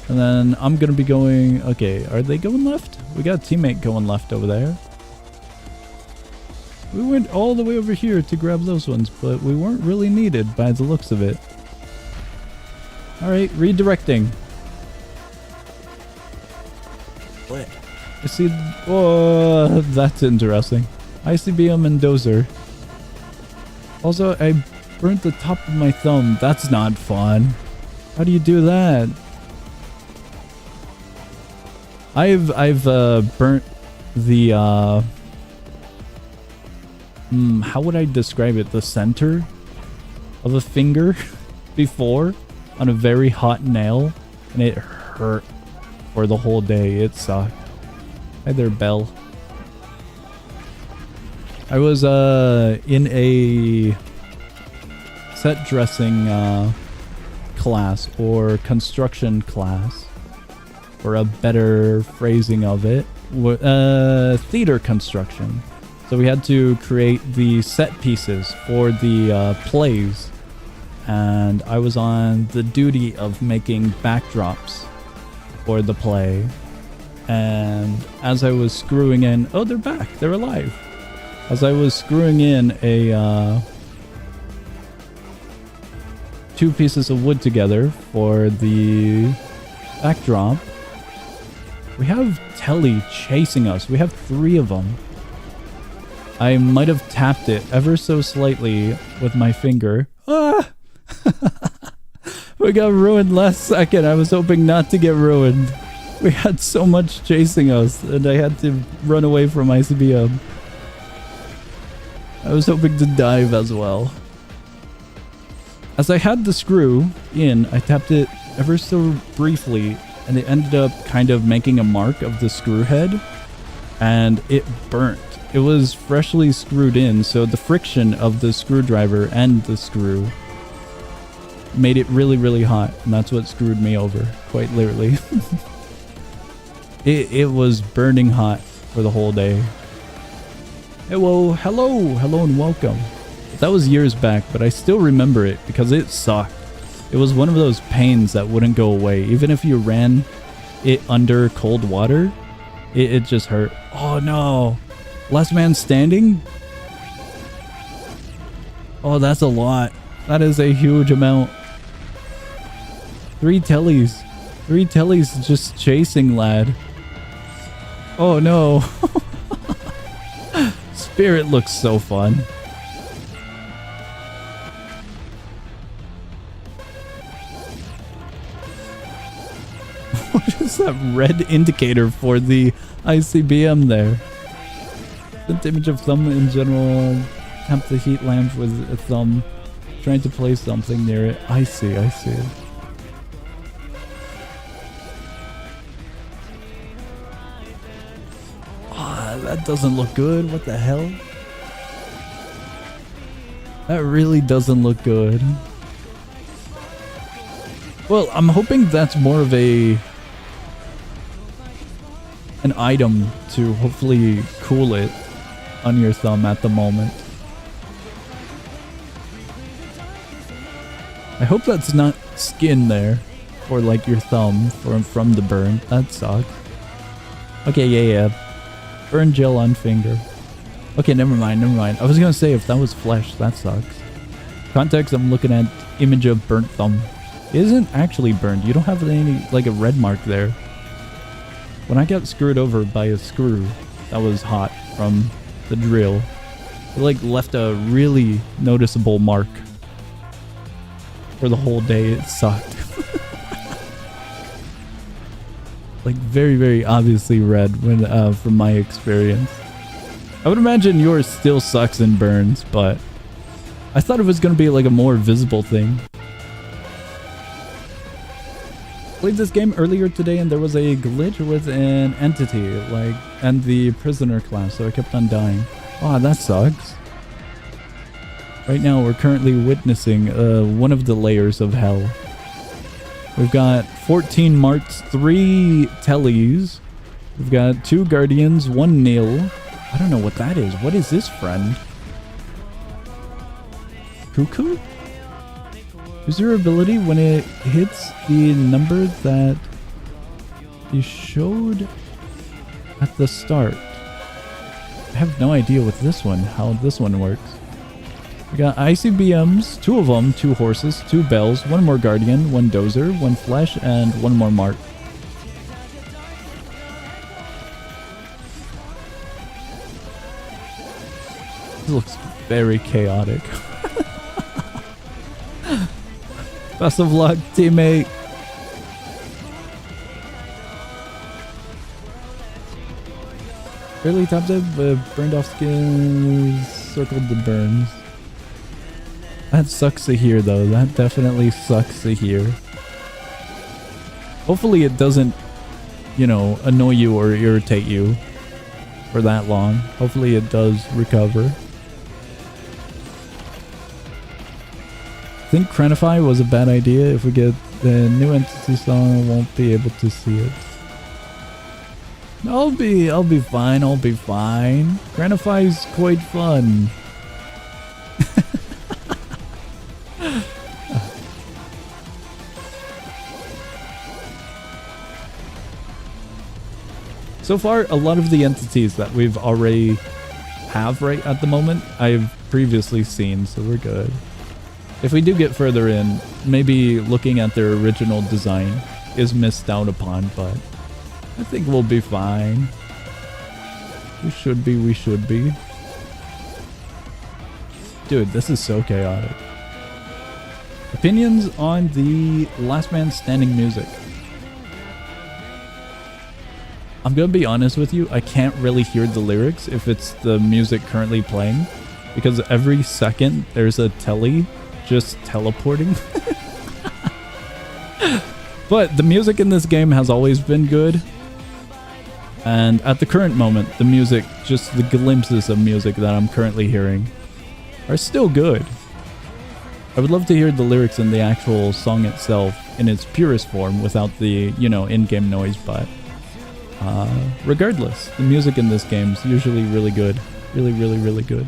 And then I'm gonna be going... Okay, are they going left? We got a teammate going left over there. We went all the way over here to grab those ones, but we weren't really needed by the looks of it. Alright, redirecting. What? I see... Oh, that's interesting. ICBM and Dozer. Also, I burnt the top of my thumb. That's not fun. How do you do that? I've burnt the how would I describe it? The center of a finger before on a very hot nail, and it hurt for the whole day. It sucked. Hi there, Belle. I was in a set dressing class or construction class, or a better phrasing of it, theater construction. So we had to create the set pieces for the plays, and I was on the duty of making backdrops for the play. And as I was screwing in... Oh, they're back. They're alive. As I was screwing in a... two pieces of wood together for the backdrop, we have Telly chasing us. We have 3 of them. I might have tapped it ever so slightly with my finger. Ah! We got ruined last second. I was hoping not to get ruined. We had so much chasing us, and I had to run away from ICBM. I was hoping to dive as well. As I had the screw in, I tapped it ever so briefly, and it ended up kind of making a mark of the screw head, and it burnt. It was freshly screwed in, so the friction of the screwdriver and the screw made it really, really hot, and that's what screwed me over, quite literally. It was burning hot for the whole day. Hello, and welcome. That was years back, but I still remember it because it sucked. It was one of those pains that wouldn't go away. Even if you ran it under cold water, it just hurt. Oh no. Last man standing? Oh, that's a lot. That is a huge amount. 3 tellies. 3 tellies just chasing, lad. Oh no. Spirit looks so fun. What is that red indicator for the ICBM there? The image of thumb in general. Tap the heat lamp with a thumb. Trying to place something near it. I see. That doesn't look good. What the hell? That really doesn't look good. Well, I'm hoping that's more of an item to hopefully cool it on your thumb at the moment. I hope that's not skin there or like your thumb from the burn. That sucks. Okay, yeah. Burn gel on finger. Okay, never mind. I was gonna say if that was flesh, that sucks. Context, I'm looking at image of burnt thumb. It isn't actually burned. You don't have any, like a red mark there. When I got screwed over by a screw that was hot from the drill, it like left a really noticeable mark. For the whole day, it sucked. Like very, very obviously red when from my experience. I would imagine yours still sucks and burns, but I thought it was going to be like a more visible thing. Played this game earlier today and there was a glitch with an entity, like, and the prisoner class, so I kept on dying. Oh, that sucks. Right now we're currently witnessing one of the layers of hell. We've got 14 marts, 3 tellies. We've got 2 guardians, 1 nil. I don't know what that is. What is this, friend? Cuckoo? Is your ability when it hits the number that you showed at the start? I have no idea with this one, how this one works. We got ICBMs, 2 of them, 2 horses, 2 bells, 1 more guardian, 1 dozer, 1 flesh, and 1 more mark. This looks very chaotic. Best of luck, teammate. Barely tapped it, but burned off skin, circled the burns. That sucks to hear, though. That definitely sucks to hear. Hopefully it doesn't, you know, annoy you or irritate you for that long. Hopefully it does recover. I think Cranify was a bad idea. If we get the new entity song, I won't be able to see it. I'll be fine. Cranify's quite fun. So far, a lot of the entities that we've already have right at the moment, I've previously seen, so we're good. If we do get further in, maybe looking at their original design is missed out upon, but I think we'll be fine. We should be. Dude, this is so chaotic. Opinions on the Last Man Standing music. I'm gonna be honest with you, I can't really hear the lyrics if it's the music currently playing, because every second there's a telly just teleporting. But the music in this game has always been good, and at the current moment, the music, just the glimpses of music that I'm currently hearing, are still good. I would love to hear the lyrics in the actual song itself in its purest form without the, you know, in-game noise, but regardless, the music in this game is usually really good. Really, really, really good.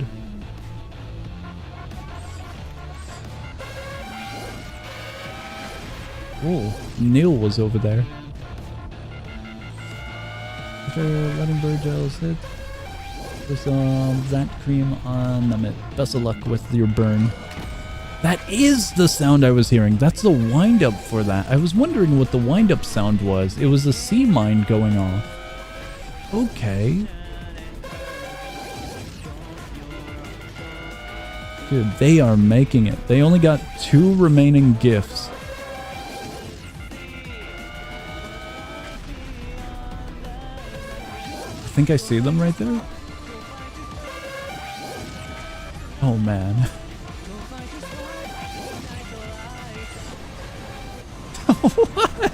Oh, Neil was over there. After letting bird gels hit, there's some that cream on them. Best of luck with your burn. That is the sound I was hearing. That's the wind-up for that. I was wondering what the wind-up sound was. It was a sea mine going off. Okay. Dude, they are making it. They only got 2 remaining gifts. I think I see them right there. Oh man. What?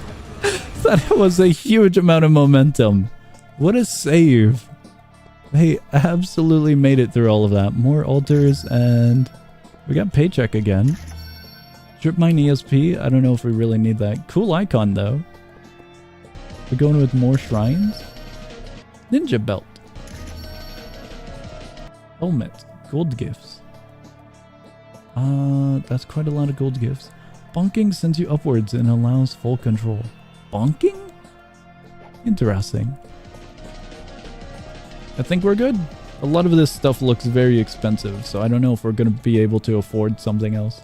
That was a huge amount of momentum. What a save. They absolutely made it through all of that. More altars and we got paycheck again. Strip mine ESP. I don't know if we really need that. Cool icon though. We're going with more shrines. Ninja belt. Helmet. Gold gifts. That's quite a lot of gold gifts. Bonking sends you upwards and allows full control. Bonking? Interesting. I think we're good. A lot of this stuff looks very expensive, so I don't know if we're going to be able to afford something else.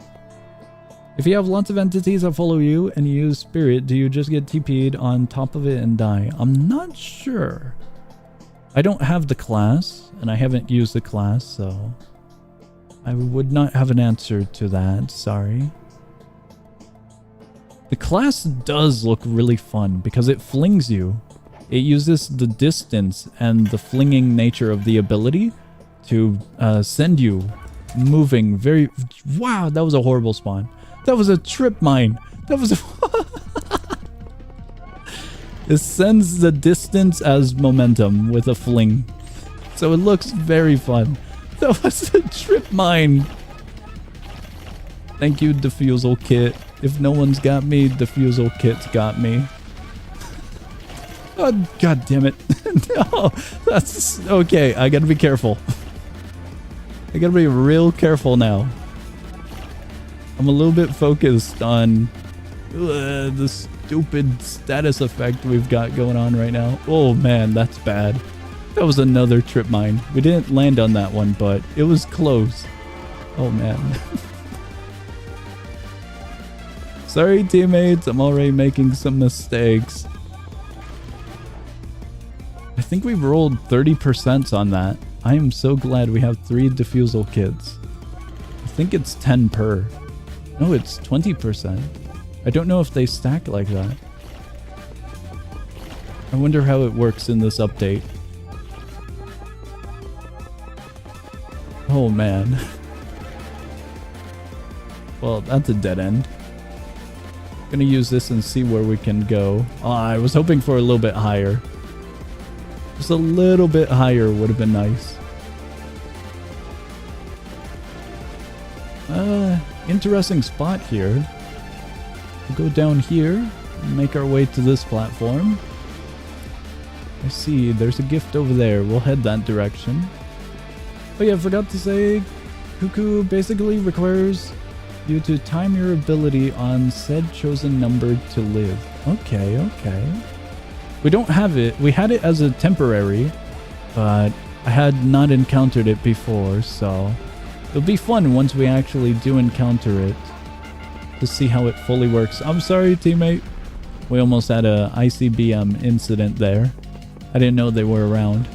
If you have lots of entities that follow you and you use spirit, do you just get TP'd on top of it and die? I'm not sure. I don't have the class, and I haven't used the class, so I would not have an answer to that. Sorry. The class does look really fun because it flings you. It uses the distance and the flinging nature of the ability to send you moving very... Wow, that was a horrible spawn. That was a trip mine. That was a... It sends the distance as momentum with a fling. So it looks very fun. That was a trip mine. Thank you, Diffusal Kit. If no one's got me, Diffusal Kit's got me. Oh, God damn it. No, that's... Okay, I gotta be careful. I gotta be real careful now. I'm a little bit focused on the stupid status effect we've got going on right now. Oh man, that's bad. That was another trip mine. We didn't land on that one, but it was close. Oh man. Sorry teammates, I'm already making some mistakes. I think we've rolled 30% on that. I am so glad we have 3 diffusal kits. I think it's 10 per. No, it's 20%. I don't know if they stack like that. I wonder how it works in this update. Oh man. Well, that's a dead end. Gonna use this and see where we can go. Oh, I was hoping for a little bit higher. Just a little bit higher would have been nice. Interesting spot here. We'll go down here and make our way to this platform. I see, there's a gift over there. We'll head that direction. Oh yeah, I forgot to say, Cuckoo basically requires you to time your ability on said chosen number to live. Okay, okay. We don't have it. We had it as a temporary, but I had not encountered it before, so it'll be fun once we actually do encounter it to see how it fully works. I'm sorry, teammate. We almost had a ICBM incident there. I didn't know they were around.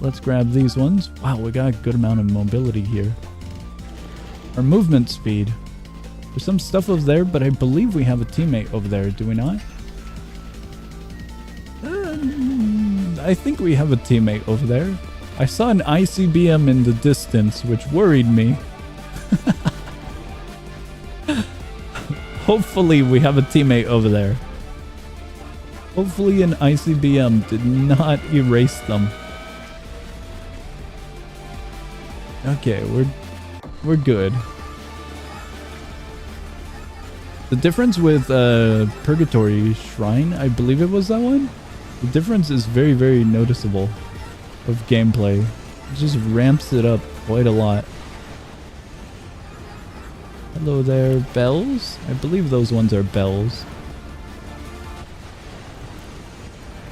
Let's grab these ones. Wow, we got a good amount of mobility here. Our movement speed. There's some stuff over there, but I believe we have a teammate over there, do we not? I think we have a teammate over there. I saw an ICBM in the distance, which worried me. Hopefully we have a teammate over there. Hopefully an ICBM did not erase them. Okay, We're good. The difference with Purgatory Shrine, I believe it was that one. The difference is very, very noticeable of gameplay. It just ramps it up quite a lot. Hello there, bells? I believe those ones are bells.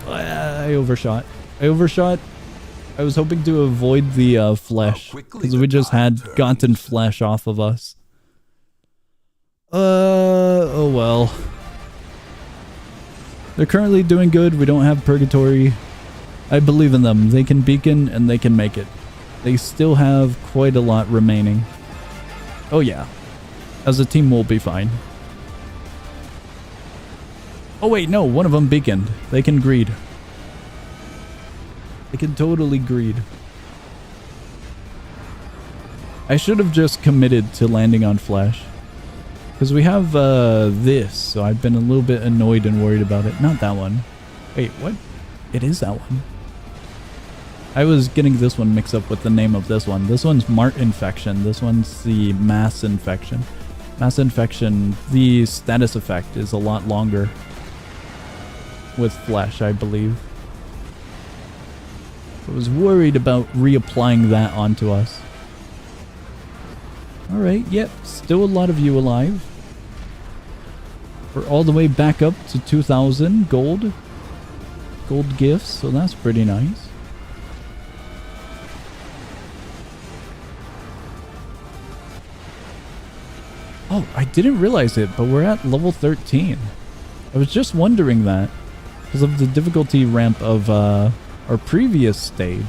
I overshot. I was hoping to avoid the flesh, because we just had gotten flesh off of us. Oh well. They're currently doing good. We don't have Purgatory. I believe in them. They can beacon and they can make it. They still have quite a lot remaining. Oh yeah. As a team, we'll be fine. Oh wait, no. One of them beaconed. They can greed. They can totally greed. I should have just committed to landing on flesh. Because we have this, so I've been a little bit annoyed and worried about it. Not that one. Wait, what? It is that one. I was getting this one mixed up with the name of this one. This one's Mart Infection. This one's the Mass Infection. Mass Infection, the status effect is a lot longer with flesh, I believe. I was worried about reapplying that onto us. Alright, yep, still a lot of you alive. We're all the way back up to 2,000 gold. Gold gifts, so that's pretty nice. Oh, I didn't realize it, but we're at level 13. I was just wondering that because of the difficulty ramp of our previous stage.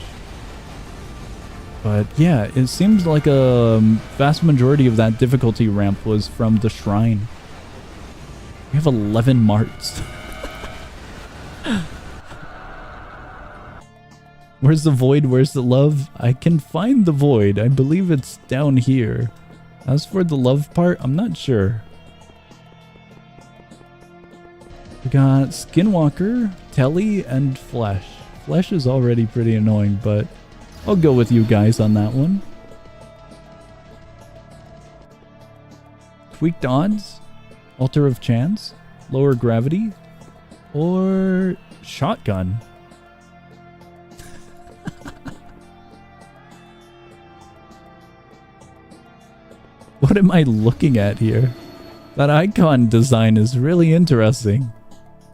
But yeah, it seems like a vast majority of that difficulty ramp was from the shrine. We have 11 marts. Where's the void? Where's the love? I can find the void. I believe it's down here. As for the love part, I'm not sure. We got Skinwalker, Telly, and Flesh. Flesh is already pretty annoying, but I'll go with you guys on that one. Tweaked odds, Altar of Chance, Lower Gravity, or Shotgun. What am I looking at here? That icon design is really interesting.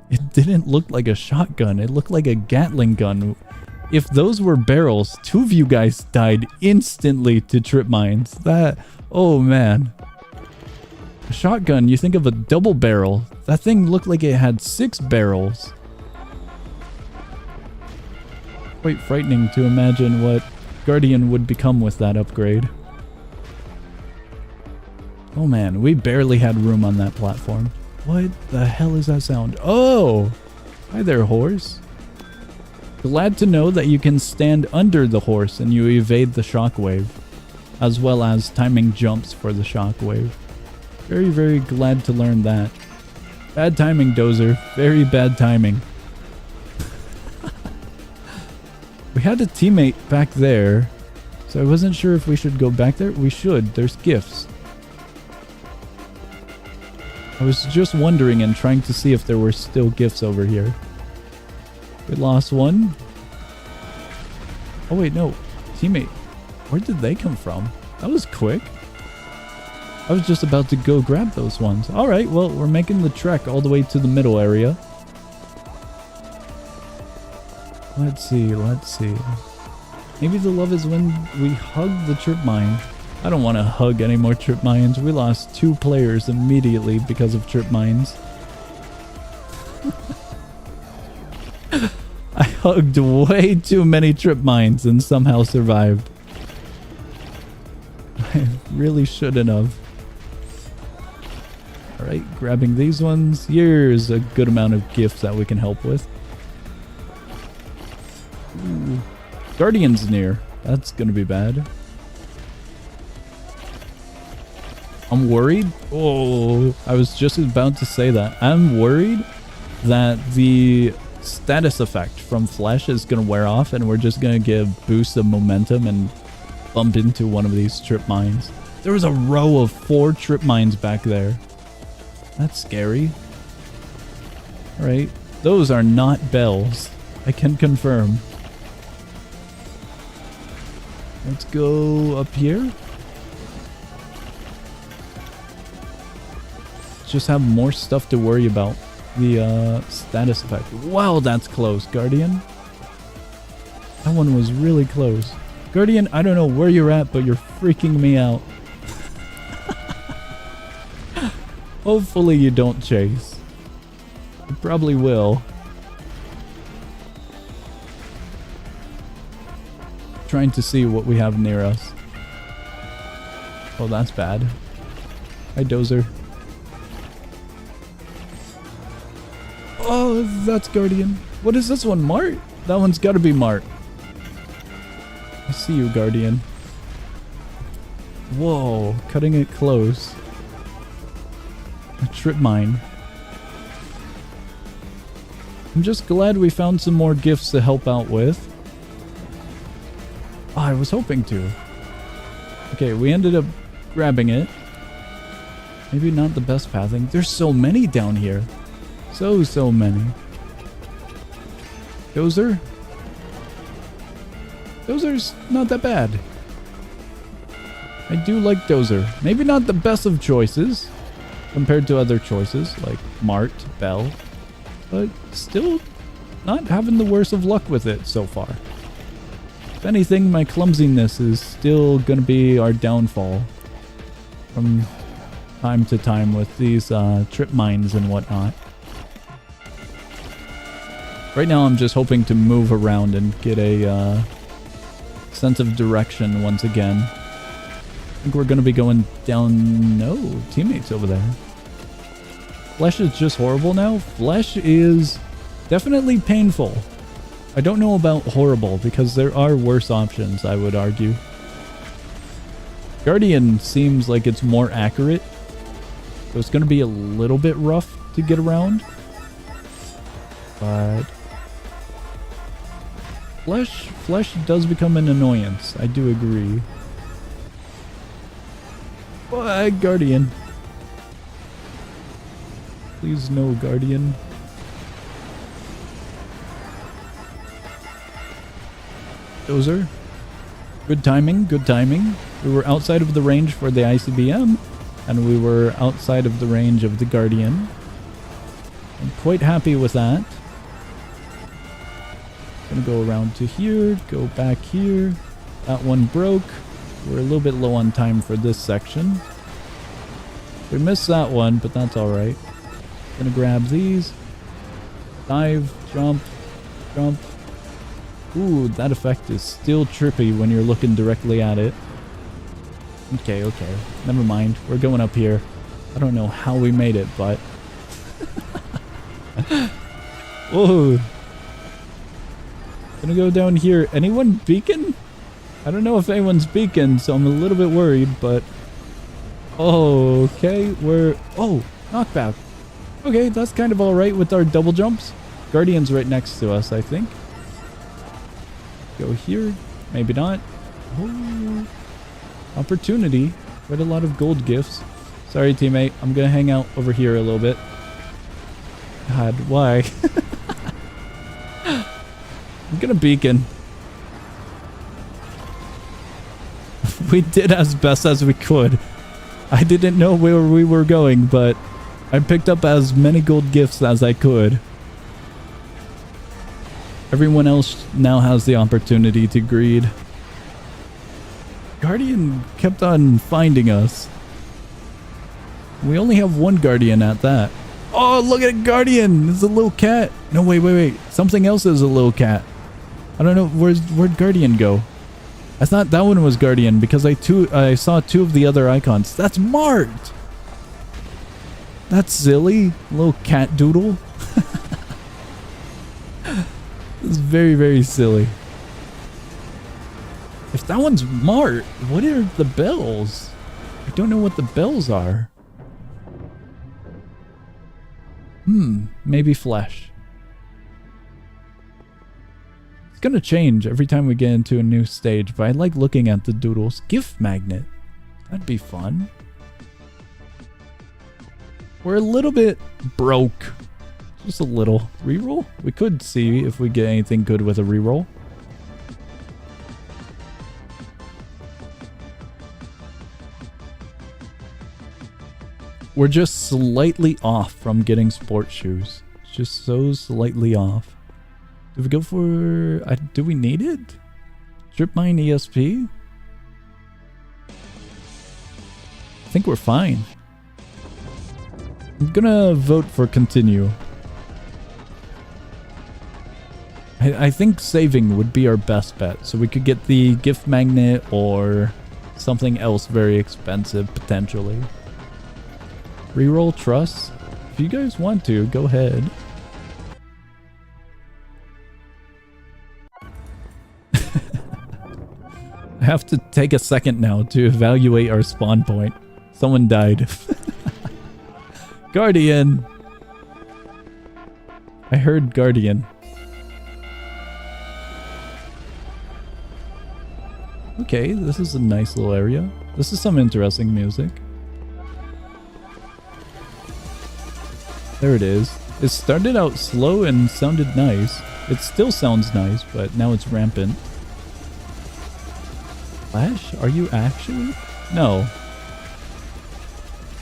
It didn't look like a shotgun, it looked like a Gatling gun. If those were barrels, two of you guys died instantly to trip mines. That, oh man. A shotgun, you think of a double barrel. That thing looked like it had 6 barrels. Quite frightening to imagine what Guardian would become with that upgrade. Oh man, we barely had room on that platform. What the hell is that sound? Oh! Hi there, horse. Glad to know that you can stand under the horse and you evade the shockwave, as well as timing jumps for the shockwave. Very, very glad to learn that. Bad timing, Dozer. Very bad timing. We had a teammate back there, so I wasn't sure if we should go back there. We should. There's gifts. I was just wondering and trying to see if there were still gifts over here. We lost one. Oh wait, no. Teammate. Where did they come from? That was quick. I was just about to go grab those ones. Alright, well, we're making the trek all the way to the middle area. Let's see, let's see. Maybe the love is when we hug the trip mine. I don't want to hug any more trip mines. We lost 2 players immediately because of trip mines. I hugged way too many trip mines and somehow survived. I really shouldn't have. Alright, grabbing these ones. Here's a good amount of gifts that we can help with. Ooh. Guardian's near. That's gonna be bad. I'm worried. Oh, I was just about to say that. I'm worried that the status effect from Flesh is going to wear off and we're just going to get a boost of momentum and bump into one of these trip mines. There was a row of 4 trip mines back there. That's scary. Alright. Those are not bells. I can confirm. Let's go up here. Just have more stuff to worry about. The status effect. Wow, that's close, Guardian. That one was really close. Guardian, I don't know where you're at, but you're freaking me out. Hopefully you don't chase. You probably will. Trying to see what we have near us. Oh, that's bad. Hi, Dozer. Oh, that's Guardian. What is this one? Mart? That one's gotta be Mart. I see you, Guardian. Whoa, cutting it close. A trip mine. I'm just glad we found some more gifts to help out with. Oh, I was hoping to. Okay, we ended up grabbing it. Maybe not the best pathing. There's so many down here. So many. Dozer? Dozer's not that bad. I do like Dozer. Maybe not the best of choices compared to other choices like Mart, Bell, but still not having the worst of luck with it so far. If anything, my clumsiness is still gonna be our downfall from time to time with these trip mines and whatnot. Right now I'm just hoping to move around and get a sense of direction once again. I think we're gonna be going down... No, teammates over there. Flesh is just horrible now. Flesh is definitely painful. I don't know about horrible because there are worse options, I would argue. Guardian seems like it's more accurate. So it's gonna be a little bit rough to get around. But... Flesh does become an annoyance. I do agree. But Guardian. Please no, Guardian. Dozer. Good timing, good timing. We were outside of the range for the ICBM, and we were outside of the range of the Guardian. I'm quite happy with that. Gonna go around to here, go back here. That one broke. We're a little bit low on time for this section. We missed that one, but that's alright. Gonna grab these. Dive, jump, jump. Ooh, that effect is still trippy when you're looking directly at it. Okay, okay. Never mind. We're going up here. I don't know how we made it, but... Whoa. Gonna go down here. Anyone beacon? I don't know if anyone's beacon, so I'm a little bit worried, but... Oh, okay. We're... Oh, knockback. Okay, that's kind of alright with our double jumps. Guardian's right next to us, I think. Go here. Maybe not. Oh. Opportunity. Quite a lot of gold gifts. Sorry, teammate. I'm gonna hang out over here a little bit. God, why? I'm gonna beacon. We did as best as we could. I didn't know where we were going, but I picked up as many gold gifts as I could. Everyone else now has the opportunity to greed. Guardian kept on finding us. We only have one Guardian at that. Oh, look at Guardian! It's a little cat. No, wait. Something else is a little cat. I don't know. Where'd Guardian go? I thought that one was Guardian because I saw 2 of the other icons. That's Mart! That's silly. Little cat doodle. It's very, very silly. If that one's Mart, what are the bells? I don't know what the bells are. Maybe flesh. It's gonna change every time we get into a new stage, but I like looking at the doodles. Gift magnet. That'd be fun. We're a little bit broke. Just a little. Reroll? We could see if we get anything good with a reroll. We're just slightly off from getting sports shoes. Just so slightly off. Do we go for... do we need it? Strip mine ESP? I think we're fine. I'm gonna vote for continue. I think saving would be our best bet. So we could get the gift magnet or something else very expensive potentially. Reroll trust. If you guys want to, go ahead. I have to take a second now to evaluate our spawn point. Someone died. Guardian! I heard Guardian. Okay, this is a nice little area. This is some interesting music. There it is. It started out slow and sounded nice. It still sounds nice, but now it's rampant. Flash? Are you actually? No.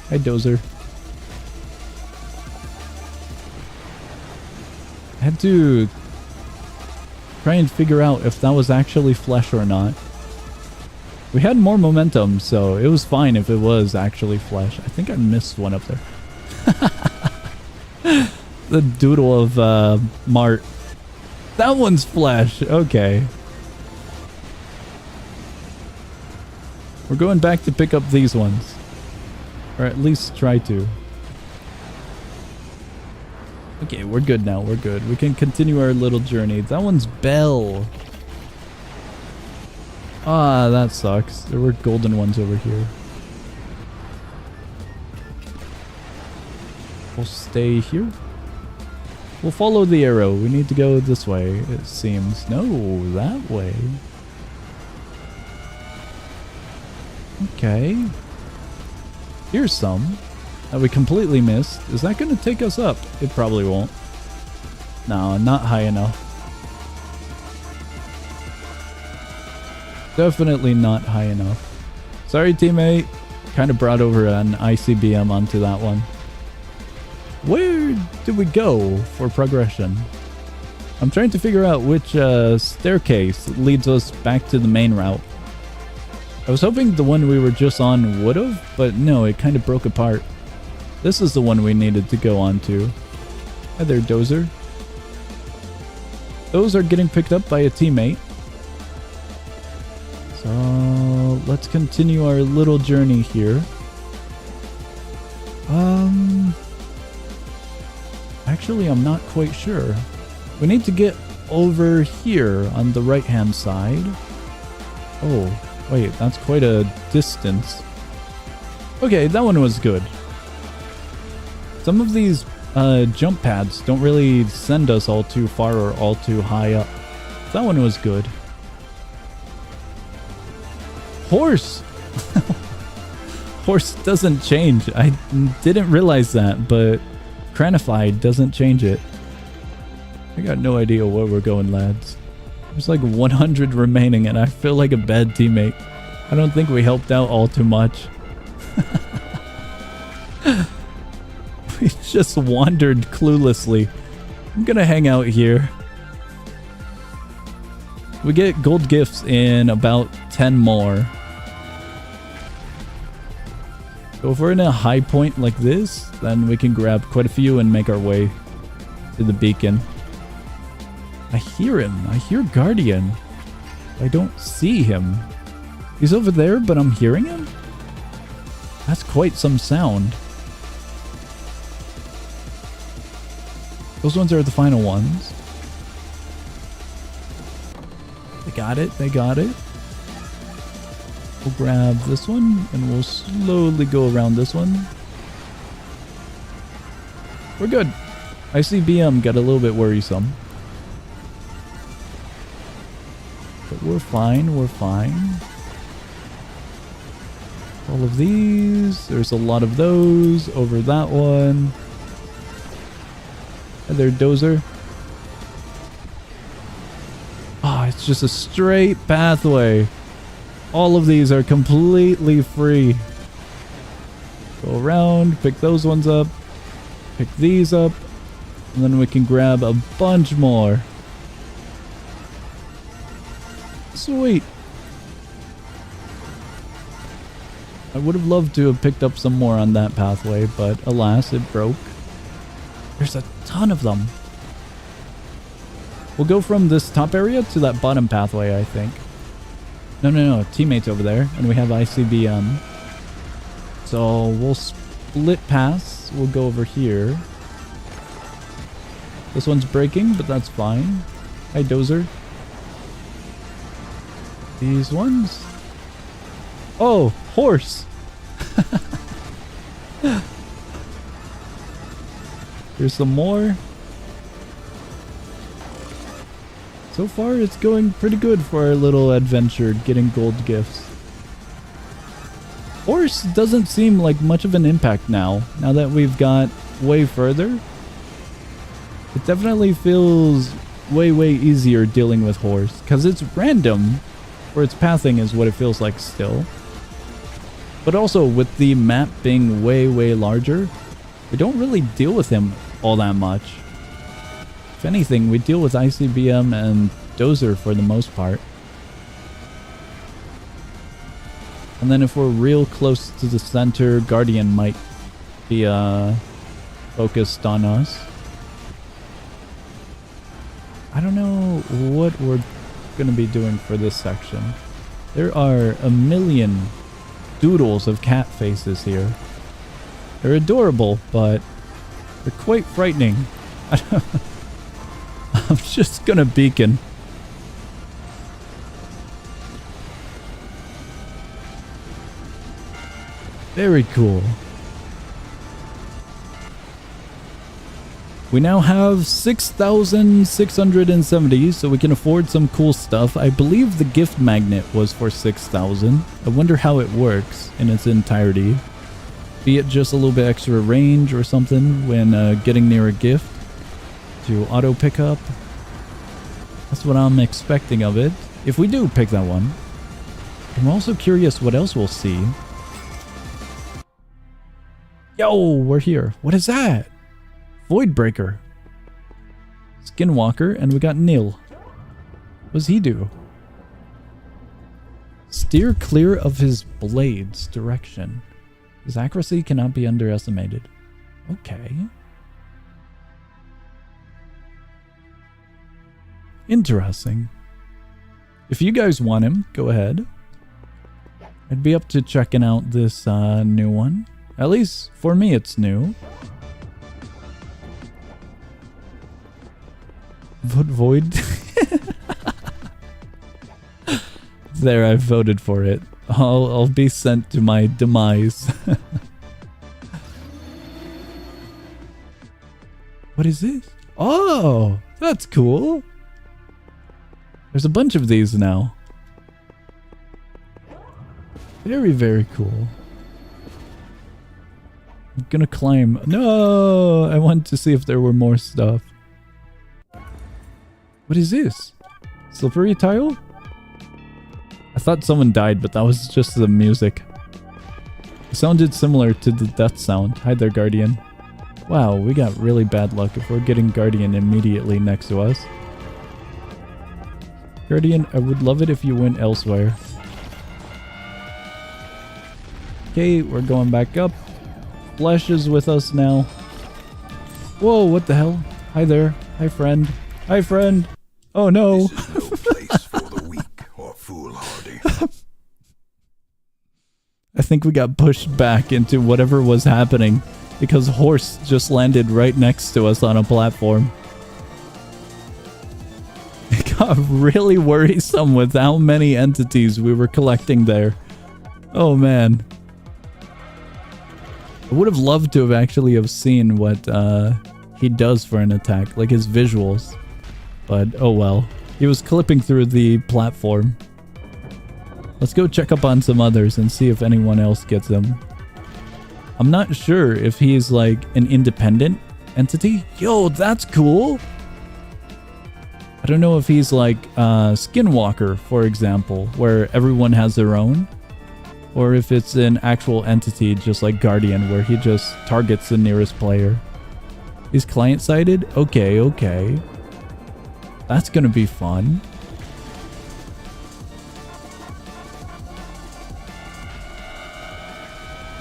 Hi, Dozer. I had to try and figure out if that was actually Flesh or not. We had more momentum, so it was fine if it was actually Flesh. I think I missed one up there. The doodle of Mart. That one's Flesh. Okay. We're going back to pick up these ones. Or at least try to. Okay, we're good now. We're good. We can continue our little journey. That one's Belle. Ah, that sucks. There were golden ones over here. We'll stay here. We'll follow the arrow. We need to go this way, it seems. No, that way. Okay. Here's some that we completely missed. Is that going to take us up? It probably won't. No, not high enough. Definitely not high enough. Sorry, teammate. Kind of brought over an ICBM onto that one. Where did we go for progression? I'm trying to figure out which staircase leads us back to the main route. I was hoping the one we were just on would've, but no, it kind of broke apart. This is the one we needed to go on to. Hi there, Dozer. Those are getting picked up by a teammate. So let's continue our little journey here. Actually, I'm not quite sure. We need to get over here on the right-hand side. Oh, wait, that's quite a distance. Okay, that one was good. Some of these jump pads don't really send us all too far or all too high up. That one was good. Horse! Horse doesn't change. I didn't realize that, but Cranified doesn't change it. I got no idea where we're going, lads. There's like 100 remaining and I feel like a bad teammate. I don't think we helped out all too much. We just wandered cluelessly. I'm gonna hang out here. We get gold gifts in about 10 more. So if we're in a high point like this, then we can grab quite a few and make our way to the beacon. I hear him. I hear Guardian. I don't see him. He's over there, but I'm hearing him? That's quite some sound. Those ones are the final ones. They got it. They got it. We'll grab this one, and we'll slowly go around this one. We're good. ICBM got a little bit worrisome. But we're fine, we're fine. All of these. There's a lot of those over that one. Hi there, Dozer. Ah, it's just a straight pathway. All of these are completely free. Go around, pick those ones up, pick these up, and then we can grab a bunch more. Sweet. I would have loved to have picked up some more on that pathway, but alas, it broke. There's a ton of them. We'll go from this top area to that bottom pathway, I think. No. Teammates over there, and we have ICBM. So we'll split pass. We'll go over here. This one's breaking, but that's fine. Hi, Dozer. These ones. Oh, horse. Here's some more. So far, it's going pretty good for our little adventure, getting gold gifts. Horse doesn't seem like much of an impact now that we've got way further. It definitely feels way easier dealing with horse, because it's random, or its pathing is what it feels like still. But also, with the map being way larger, we don't really deal with him all that much. If anything, we deal with ICBM and Dozer for the most part. And then if we're real close to the center, Guardian might be focused on us. I don't know what we're going to be doing for this section. There are a million doodles of cat faces here. They're adorable, but they're quite frightening. I'm just gonna beacon. Very cool. We now have 6,670, so we can afford some cool stuff. I believe the gift magnet was for 6,000. I wonder how it works in its entirety. Be it just a little bit extra range or something when getting near a gift to auto pick up. That's what I'm expecting of it. If we do pick that one. I'm also curious what else we'll see. Yo, we're here. What is that? Voidbreaker. Skinwalker, and we got Nil. What does he do? Steer clear of his blade's direction. His accuracy cannot be underestimated. Okay. Interesting. If you guys want him, go ahead. I'd be up to checking out this new one. At least for me, it's new. Void. There, I voted for it. I'll be sent to my demise. What is this? Oh, that's cool. There's a bunch of these now. Very cool. I'm gonna climb. No, I want to see if there were more stuff. What is this? Slippery tile? I thought someone died, but that was just the music. It sounded similar to the death sound. Hi there, Guardian. Wow, we got really bad luck if we're getting Guardian immediately next to us. Guardian, I would love it if you went elsewhere. Okay, we're going back up. Flesh is with us now. Whoa, what the hell? Hi there. Hi, friend. Hi, friend. Oh, no. This is no place for the weak or foolhardy. I think we got pushed back into whatever was happening because Horse just landed right next to us on a platform. It got really worrisome with how many entities we were collecting there. Oh, man. I would have loved to have actually have seen what he does for an attack, like his visuals. But oh well. He was clipping through the platform. Let's go check up on some others and see if anyone else gets them. I'm not sure if he's like an independent entity. Yo, that's cool. I don't know if he's like Skinwalker, for example, where everyone has their own. Or if it's an actual entity just like Guardian, where he just targets the nearest player. He's client-sided? Okay, okay. That's gonna be fun.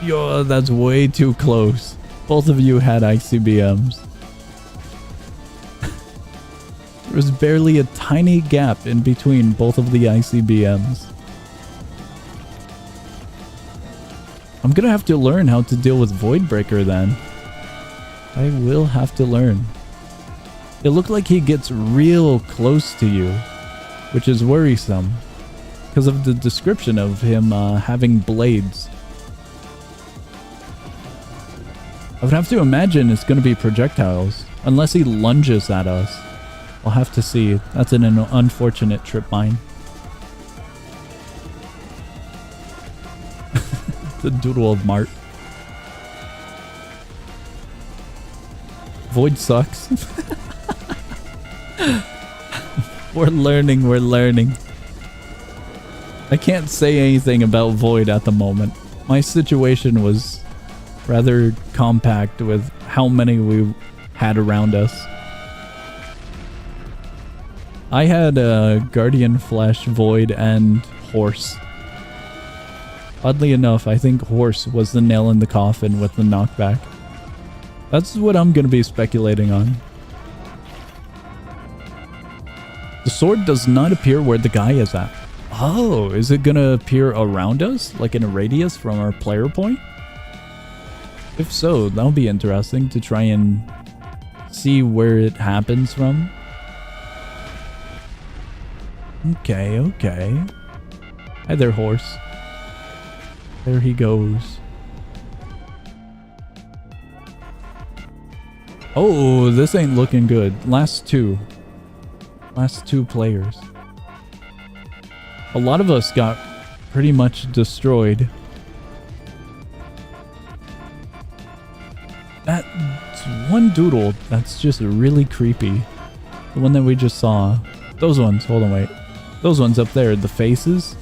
Yo, that's way too close. Both of you had ICBMs. There was barely a tiny gap in between both of the ICBMs. I'm gonna have to learn how to deal with Voidbreaker then. I will have to learn. It looked like he gets real close to you, which is worrisome because of the description of him having blades. I would have to imagine it's gonna be projectiles, unless he lunges at us. I'll have to see. That's an unfortunate trip mine. The doodle of Mart. Void sucks. We're learning, we're learning. I can't say anything about Void at the moment. My situation was rather compact with how many we had around us. I had Guardian, Flesh, Void, and Horse. Oddly enough, I think Horse was the nail in the coffin with the knockback. That's what I'm going to be speculating on. The sword does not appear where the guy is at. Oh, is it going to appear around us? Like in a radius from our player point? If so, that'll be interesting to try and see where it happens from. Okay, okay. Hi there, Horse. There he goes. Oh, this ain't looking good. Last two players. A lot of us got pretty much destroyed. That's one doodle that's just really creepy. The one that we just saw. Those ones, hold on, wait. Those ones up there, the faces.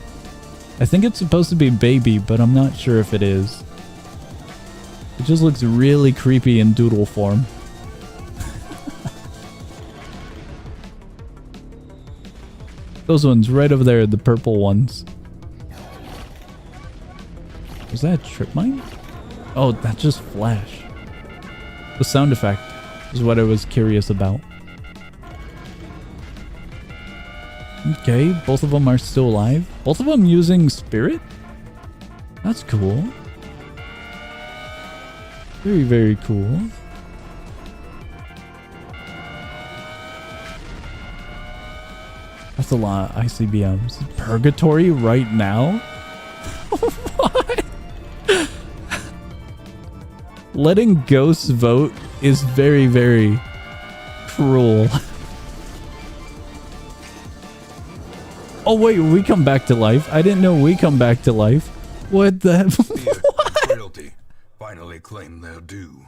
I think it's supposed to be baby, but I'm not sure if it is. It just looks really creepy in doodle form. Those ones right over there, the purple ones. Was that a trip mine? Oh, that's just flash. The sound effect is what I was curious about. Okay, both of them are still alive. Both of them using spirit? That's cool. Very, very cool. That's a lot of ICBMs. Purgatory right now? What? Letting ghosts vote is very, very cruel. Oh wait, we come back to life. I didn't know we come back to life. What the? What? Royalty finally claim their due.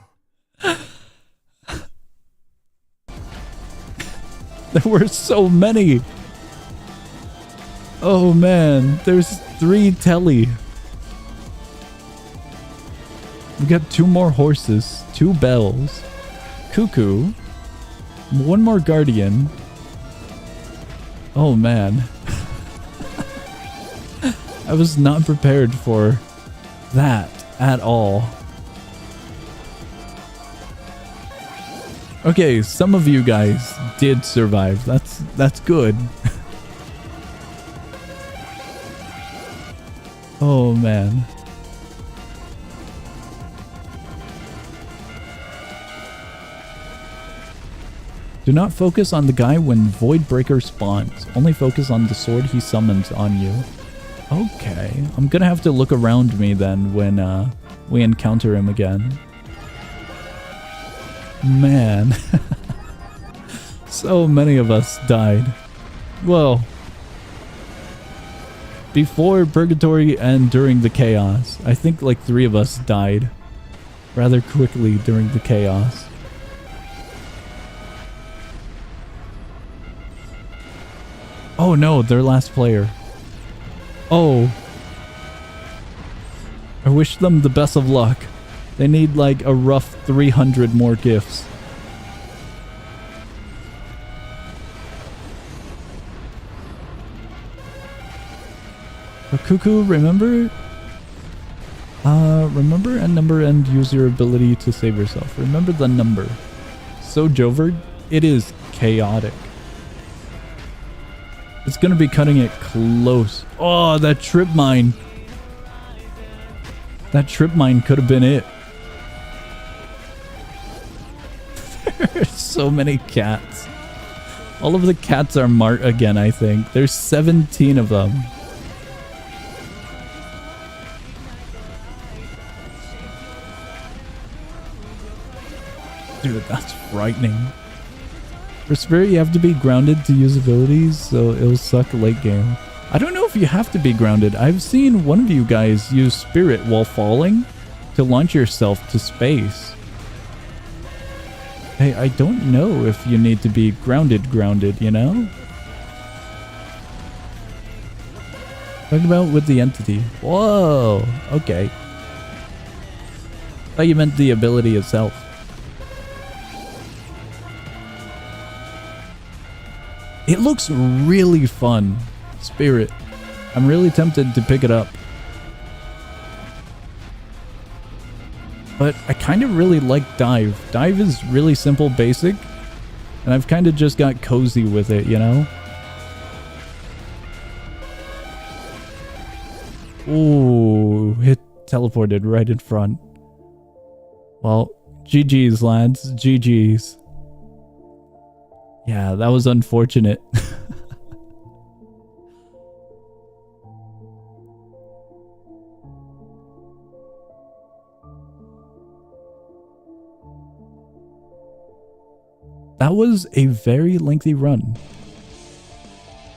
There were so many. Oh man, there's 3 telly. We got 2 more horses, 2 bells, cuckoo, 1 more guardian. Oh man. I was not prepared for that at all. Okay, some of you guys did survive. That's good. Oh man. Do not focus on the guy when Voidbreaker spawns. Only focus on the sword he summons on you. Okay. I'm gonna have to look around me then when we encounter him again. Man. So many of us died. Whoa. before Purgatory and during the chaos. I think like 3 of us died rather quickly during the chaos. Oh no, their last player. Oh. I wish them the best of luck. They need like a rough 300 more gifts. So Cuckoo, remember? Remember a number and use your ability to save yourself. Remember the number. So Joverd, it is chaotic. It's gonna be cutting it close. Oh, that trip mine. That trip mine could have been it. There's so many cats. All of the cats are Mart again, I think. There's 17 of them. Dude, that's frightening. For Spirit, you have to be grounded to use abilities, so it'll suck late game. I don't know if you have to be grounded. I've seen one of you guys use Spirit while falling to launch yourself to space. Hey, I don't know if you need to be grounded, you know? Talking about with the entity. Whoa, okay. I thought you meant the ability itself. It looks really fun, Spirit. I'm really tempted to pick it up. But I kind of really like Dive. Dive is really simple, basic. And I've kind of just got cozy with it, you know? Ooh, it teleported right in front. Well, GG's, lads. GG's. Yeah, that was unfortunate. That was a very lengthy run.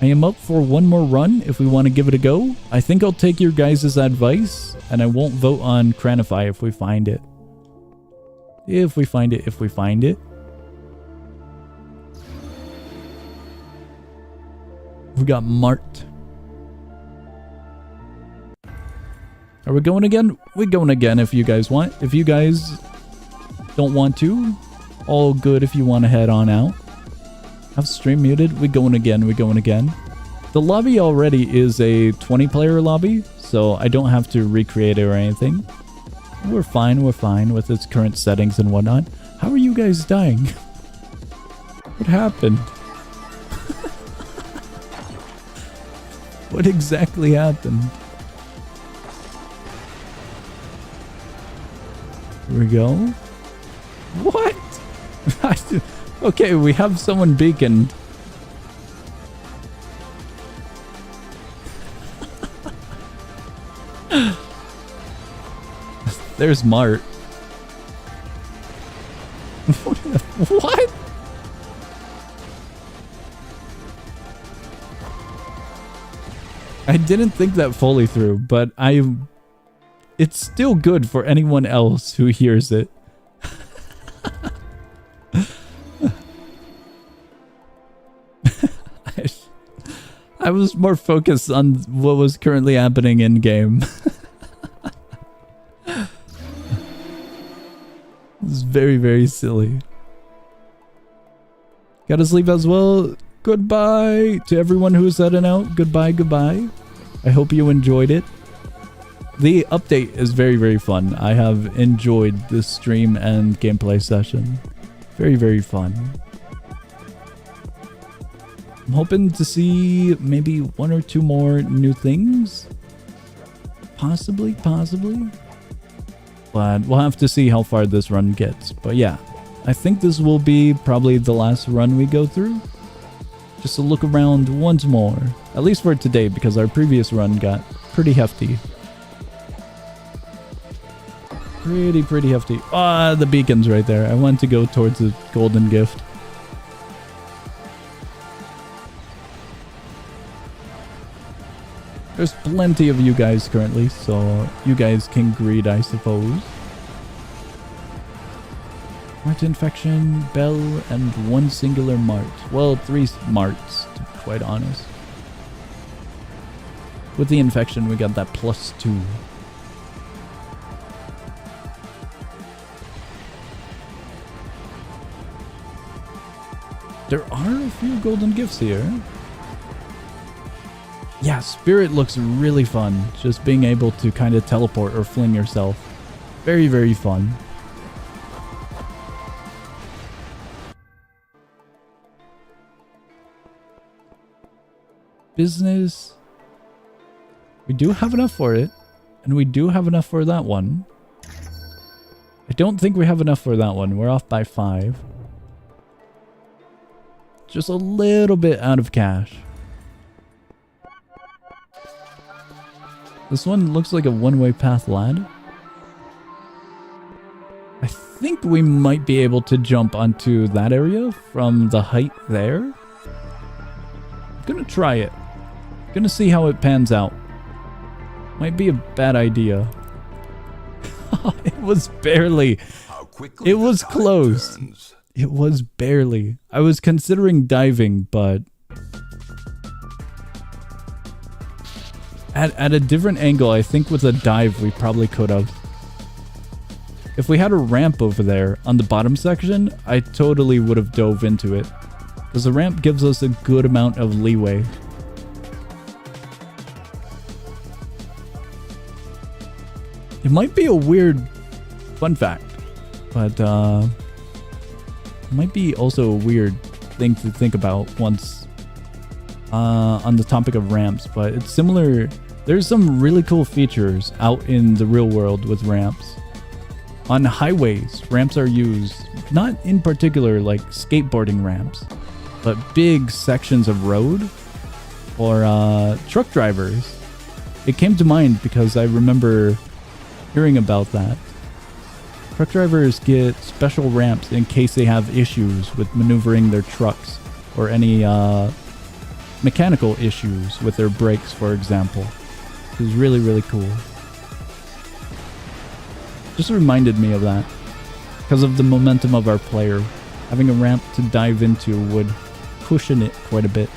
I am up for one more run if we want to give it a go. I think I'll take your guys' advice, and I won't vote on Cranify if we find it. If we find it. We got Mart. Are we going again? We're going again if you guys want. If you guys don't want to, all good if you want to head on out. Have stream muted. We're going again. The lobby already is a 20-player lobby, so I don't have to recreate it or anything. We're fine with its current settings and whatnot. How are you guys dying? What happened? What exactly happened? Here we go. What? Okay, we have someone beaconed. There's Mart. What? I didn't think that fully through, but it's still good for anyone else who hears it. I was more focused on what was currently happening in game. It's very, very silly. Gotta sleep as well. Goodbye to everyone who's heading out. Goodbye. I hope you enjoyed it. The update is very, very fun. I have enjoyed this stream and gameplay session. Very, very fun. I'm hoping to see maybe 1 or 2 more new things. Possibly. But we'll have to see how far this run gets. But yeah, I think this will be probably the last run we go through. Just to look around once more. At least for today, because our previous run got pretty hefty. Pretty hefty. Ah, the beacon's right there. I want to go towards the golden gift. There's plenty of you guys currently, so you guys can greet, I suppose. Mart infection, bell, and one singular mart. Well, 3 marts, to be quite honest. With the infection, we got that +2. There are a few golden gifts here. Yeah, Spirit looks really fun. Just being able to kind of teleport or fling yourself. Very, very fun. Business. We do have enough for it. And we do have enough for that one. I don't think we have enough for that one. We're off by 5. Just a little bit out of cash. This one looks like a one-way path, lad. I think we might be able to jump onto that area from the height there. I'm gonna try it. Gonna see how it pans out. Might be a bad idea. It was barely. It was close. It was barely. I was considering diving, but at a different angle, I think with a dive we probably could have. If we had a ramp over there on the bottom section, I totally would have dove into it. Because the ramp gives us a good amount of leeway. It might be a weird fun fact, but it might be also a weird thing to think about once on the topic of ramps, but it's similar. There's some really cool features out in the real world with ramps. On highways, ramps are used, not in particular like skateboarding ramps, but big sections of road or truck drivers. It came to mind because I remember hearing about that. Truck drivers get special ramps in case they have issues with maneuvering their trucks or any mechanical issues with their brakes, for example. It was really, really cool. Just reminded me of that. Because of the momentum of our player, having a ramp to dive into would cushion it quite a bit.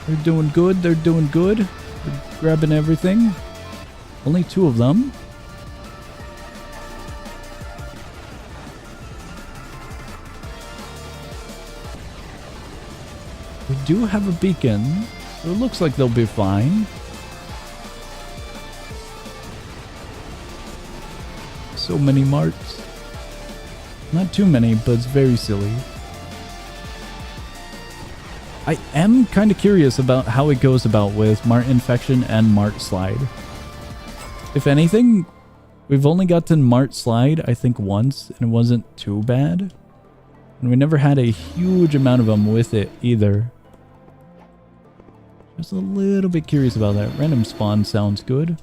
They're doing good, they're doing good. They're grabbing everything. Only 2 of them. We do have a beacon, so it looks like they'll be fine. So many marts. Not too many, but it's very silly. I am kind of curious about how it goes about with Mart Infection and Mart Slide. If anything, we've only gotten Mart Slide, I think, once, and it wasn't too bad. And we never had a huge amount of them with it either. Just a little bit curious about that. Random spawn sounds good.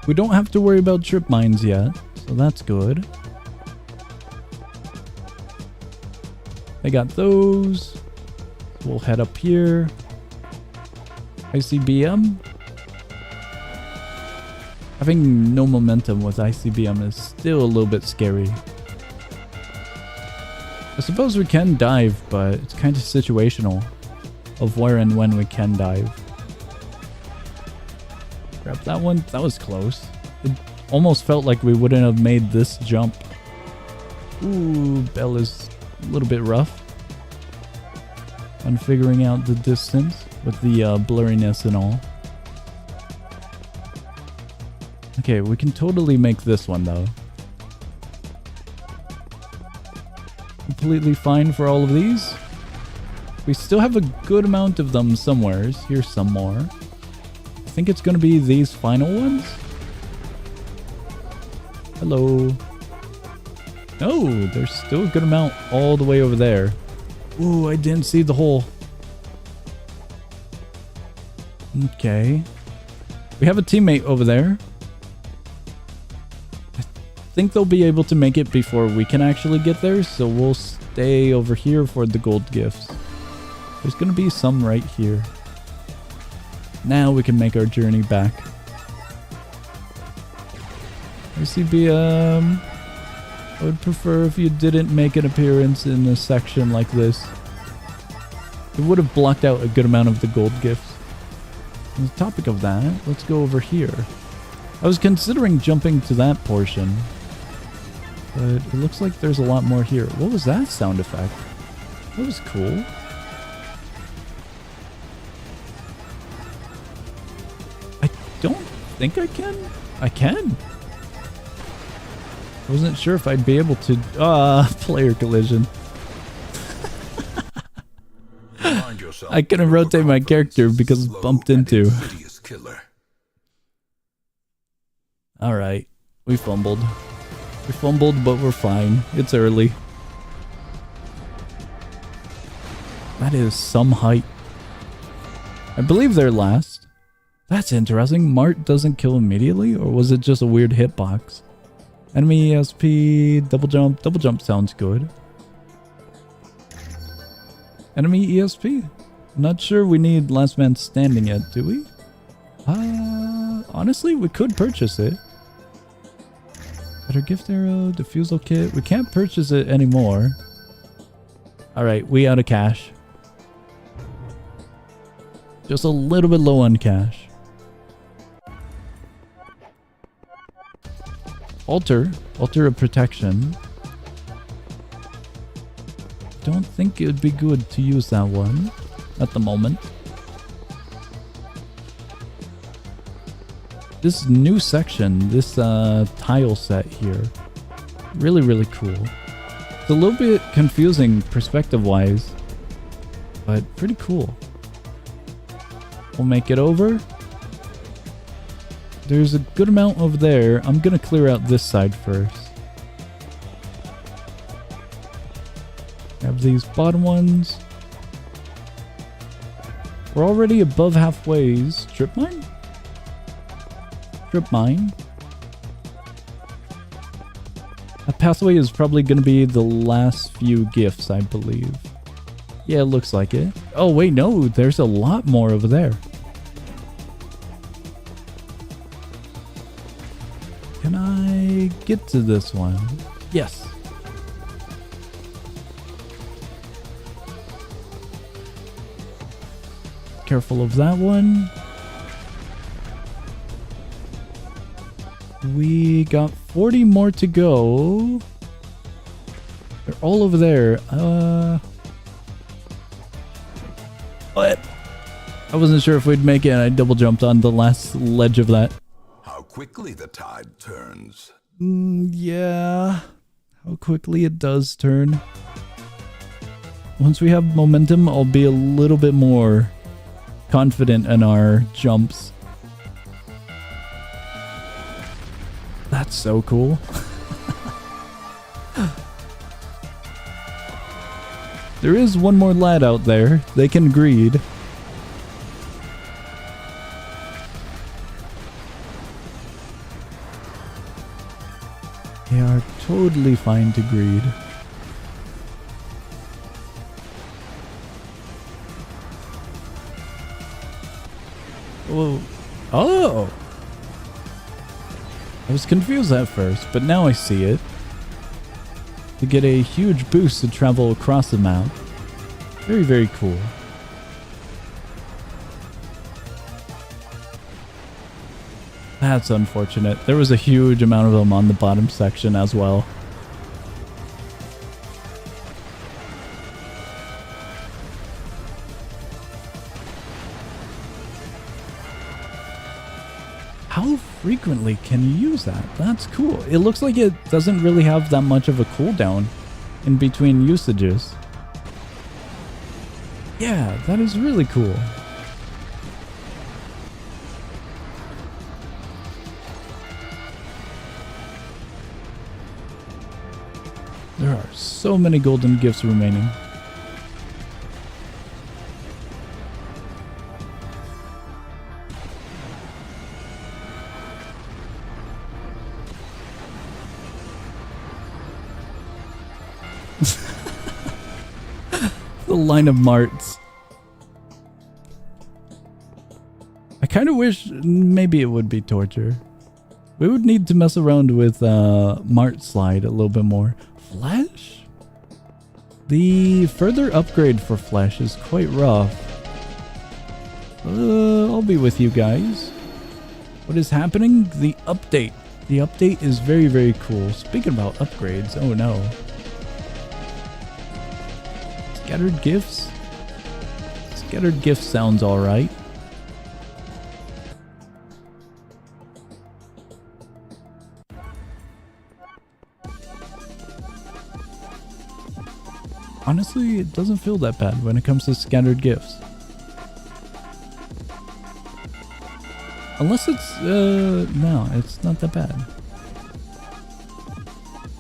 We don't have to worry about trip mines yet, so that's good. I got those. We'll head up here. ICBM. Having no momentum with ICBM is still a little bit scary. I suppose we can dive, but it's kind of situational of where and when we can dive. Grab that one. That was close. It almost felt like we wouldn't have made this jump. Ooh, Bell is a little bit rough on figuring out the distance with the blurriness and all. Okay, we can totally make this one though. Completely fine for all of these. We still have a good amount of them somewhere. Here's some more. I think it's gonna be these final ones. Hello. No, there's still a good amount all the way over there. Ooh, I didn't see the hole. Okay. We have a teammate over there. I think they'll be able to make it before we can actually get there, so we'll stay over here for the gold gifts. There's gonna be some right here. Now we can make our journey back. ICBM, I would prefer if you didn't make an appearance in a section like this. It would have blocked out a good amount of the gold gifts. On the topic of that, let's go over here. I was considering jumping to that portion, but it looks like there's a lot more here. What was that sound effect? That was cool. I don't think I can. I can. I wasn't sure if I'd be able to... player collision. I couldn't rotate my character because it's bumped into. Alright, we fumbled. We fumbled, but we're fine. It's early. That is some height. I believe they're last. That's interesting. Mart doesn't kill immediately, or was it just a weird hitbox? Enemy ESP, double jump. Double jump sounds good. Enemy ESP? Not sure we need last man standing yet, do we? Honestly, we could purchase it. Better gift arrow, defusal kit. We can't purchase it anymore. Alright, we out of cash. Just a little bit low on cash. Altar of protection. Don't think it would be good to use that one at the moment. This new section, this tile set here, really cool. It's a little bit confusing perspective wise, but pretty cool. We'll make it over. There's a good amount over there. I'm gonna clear out this side first. Have these bottom ones. We're already above halfway. Strip mine? Strip mine. That pathway is probably gonna be the last few gifts, I believe. Yeah, it looks like it. Oh wait, no, there's a lot more over there. Can I get to this one? Yes. Careful of that one. We got 40 more to go. They're all over there. What? I wasn't sure if we'd make it, and I double jumped on the last ledge of that. How quickly the tide turns. Yeah. How quickly it does turn. Once we have momentum, I'll be a little bit more confident in our jumps. That's so cool. There is one more lad out there. They can greed. They are totally fine to greed. Whoa. Oh! I was confused at first, but now I see it. To get a huge boost to travel across the map. Very cool. That's unfortunate. There was a huge amount of them on the bottom section as well. How frequently can you use that? That's cool. It looks like it doesn't really have that much of a cooldown in between usages. Yeah, that is really cool. There are so many golden gifts remaining. The line of marts. I kind of wish maybe it would be torture. We would need to mess around with Mart Slide a little bit more. Flesh? The further upgrade for Flesh is quite rough. I'll be with you guys. What is happening? The update. The update is very, very cool. Speaking about upgrades, oh no. Scattered gifts? Scattered gifts sounds alright. Honestly, it doesn't feel that bad when it comes to scattered gifts. Unless it's, no, it's not that bad.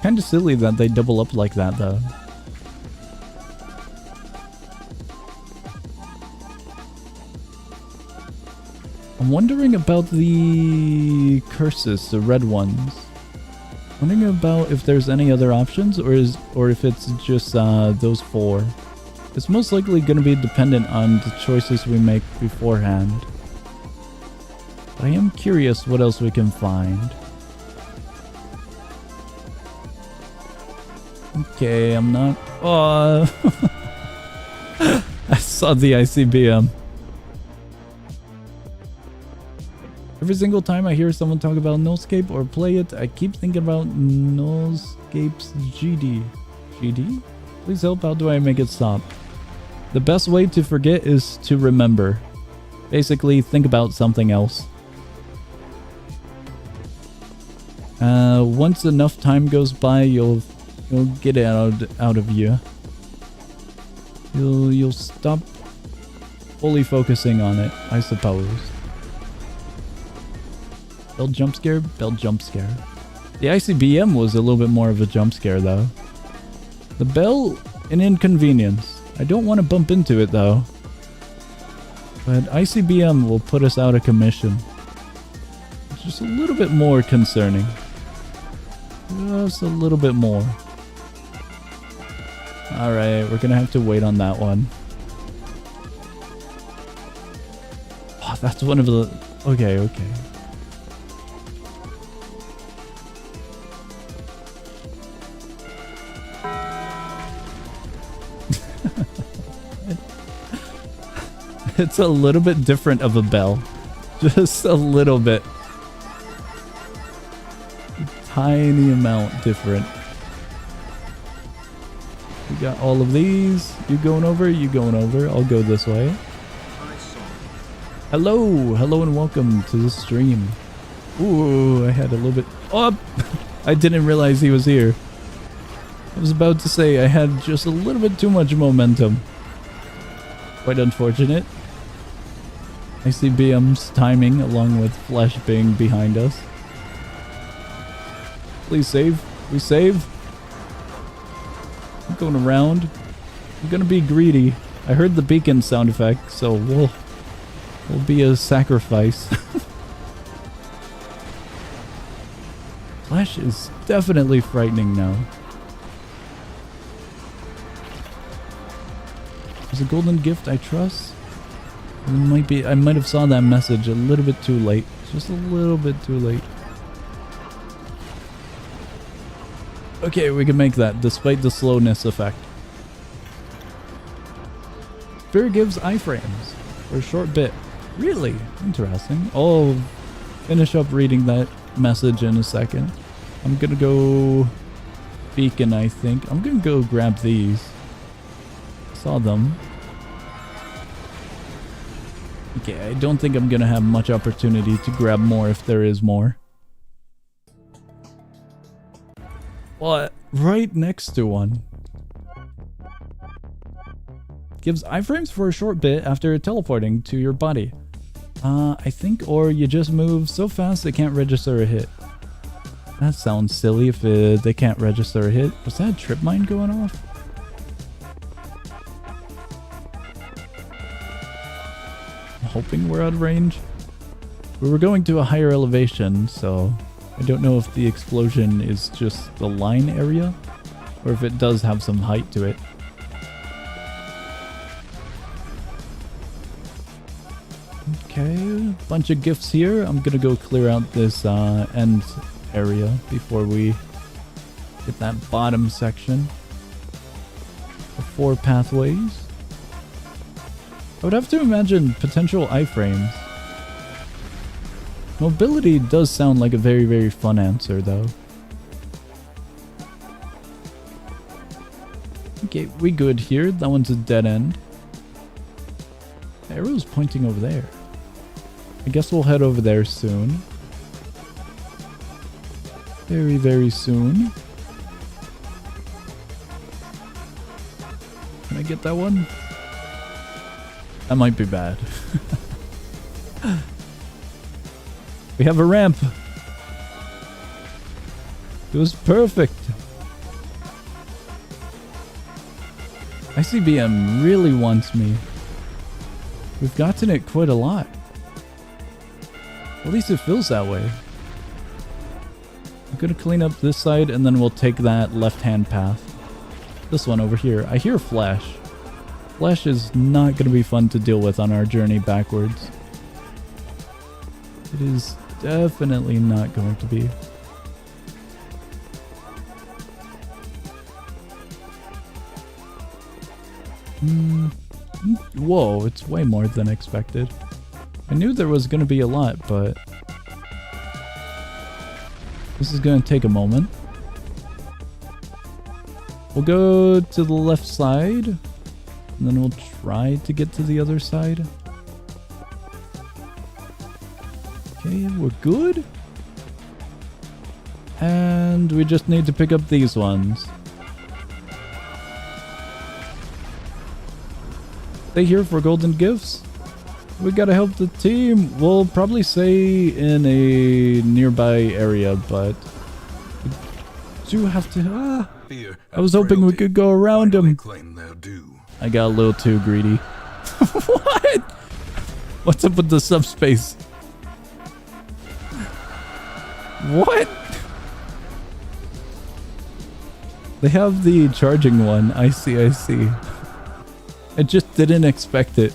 Kinda silly that they double up like that, though. I'm wondering about the curses, the red ones. Wondering about if there's any other options, or if it's just those 4. It's most likely going to be dependent on the choices we make beforehand. But I am curious what else we can find. Okay, I'm not... Oh! I saw the ICBM. Every single time I hear someone talk about Nullscape or play it, I keep thinking about Nullscape's GD. GD? Please help, how do I make it stop? The best way to forget is to remember. Basically, think about something else. Once enough time goes by, you'll get it out of you. You'll stop fully focusing on it, I suppose. Bell jump scare? Bell jump scare. The ICBM was a little bit more of a jump scare though. The bell, an inconvenience. I don't want to bump into it though. But ICBM will put us out of commission. It's just a little bit more concerning. Just a little bit more. Alright, we're gonna have to wait on that one. Oh, that's one of the... Okay, okay. It's a little bit different of a bell. Just a little bit. A tiny amount different. We got all of these. You going over? You going over? I'll go this way. Hello! Hello and welcome to the stream. Ooh, I had a little bit... Oh! I didn't realize he was here. I was about to say I had just a little bit too much momentum. Quite unfortunate. I see BM's timing along with Flesh being behind us. Please save. We save. I'm going around. I'm gonna be greedy. I heard the beacon sound effect, so we'll be a sacrifice. Flesh is definitely frightening now. There's a golden gift, I trust. It might be. I might have saw that message a little bit too late. Just a little bit too late. Okay, we can make that despite the slowness effect. Fear gives iframes for a short bit. Really interesting. I'll finish up reading that message in a second. I'm gonna go beacon. I think I'm gonna go grab these. Saw them. Okay, I don't think I'm gonna have much opportunity to grab more if there is more. What? Right next to one. Gives iframes for a short bit after teleporting to your body. I think, or you just move so fast they can't register a hit. That sounds silly if they can't register a hit. Was that a trip mine going off? Hoping we're out of range. We were going to a higher elevation, so I don't know if the explosion is just the line area or if it does have some height to it. bunch of gifts here. I'm gonna go clear out this end area before we get that bottom section. The 4 pathways. I would have to imagine potential iframes. Mobility does sound like a very, very fun answer, though. Okay, we good here. That one's a dead end. The arrow's pointing over there. I guess we'll head over there soon. Very, very soon. Can I get that one? That might be bad. We have a ramp. It was perfect. ICBM really wants me. We've gotten it quite a lot. At least it feels that way. I'm gonna clean up this side and then we'll take that left-hand path. This one over here. I hear Flash. Flash is not gonna be fun to deal with on our journey backwards. It is definitely not going to be. Whoa, it's way more than expected. I knew there was going to be a lot, but this is going to take a moment. We'll go to the left side, and then we'll try to get to the other side. Okay, we're good. And we just need to pick up these ones. Stay here for golden gifts. We gotta help the team. We'll probably say in a nearby area, but we do have to. I was hoping we could go around him. I got a little too greedy. What? What's up with the subspace? What? They have the charging one. I see. I just didn't expect it.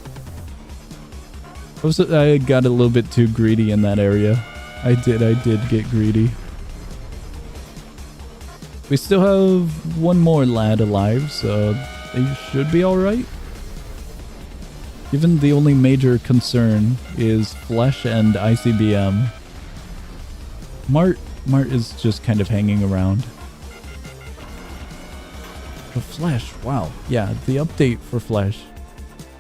I got a little bit too greedy in that area. I did get greedy. We still have one more lad alive, so they should be alright. Given the only major concern is Flesh and ICBM. Mart is just kind of hanging around. The Flesh, wow. Yeah, the update for Flesh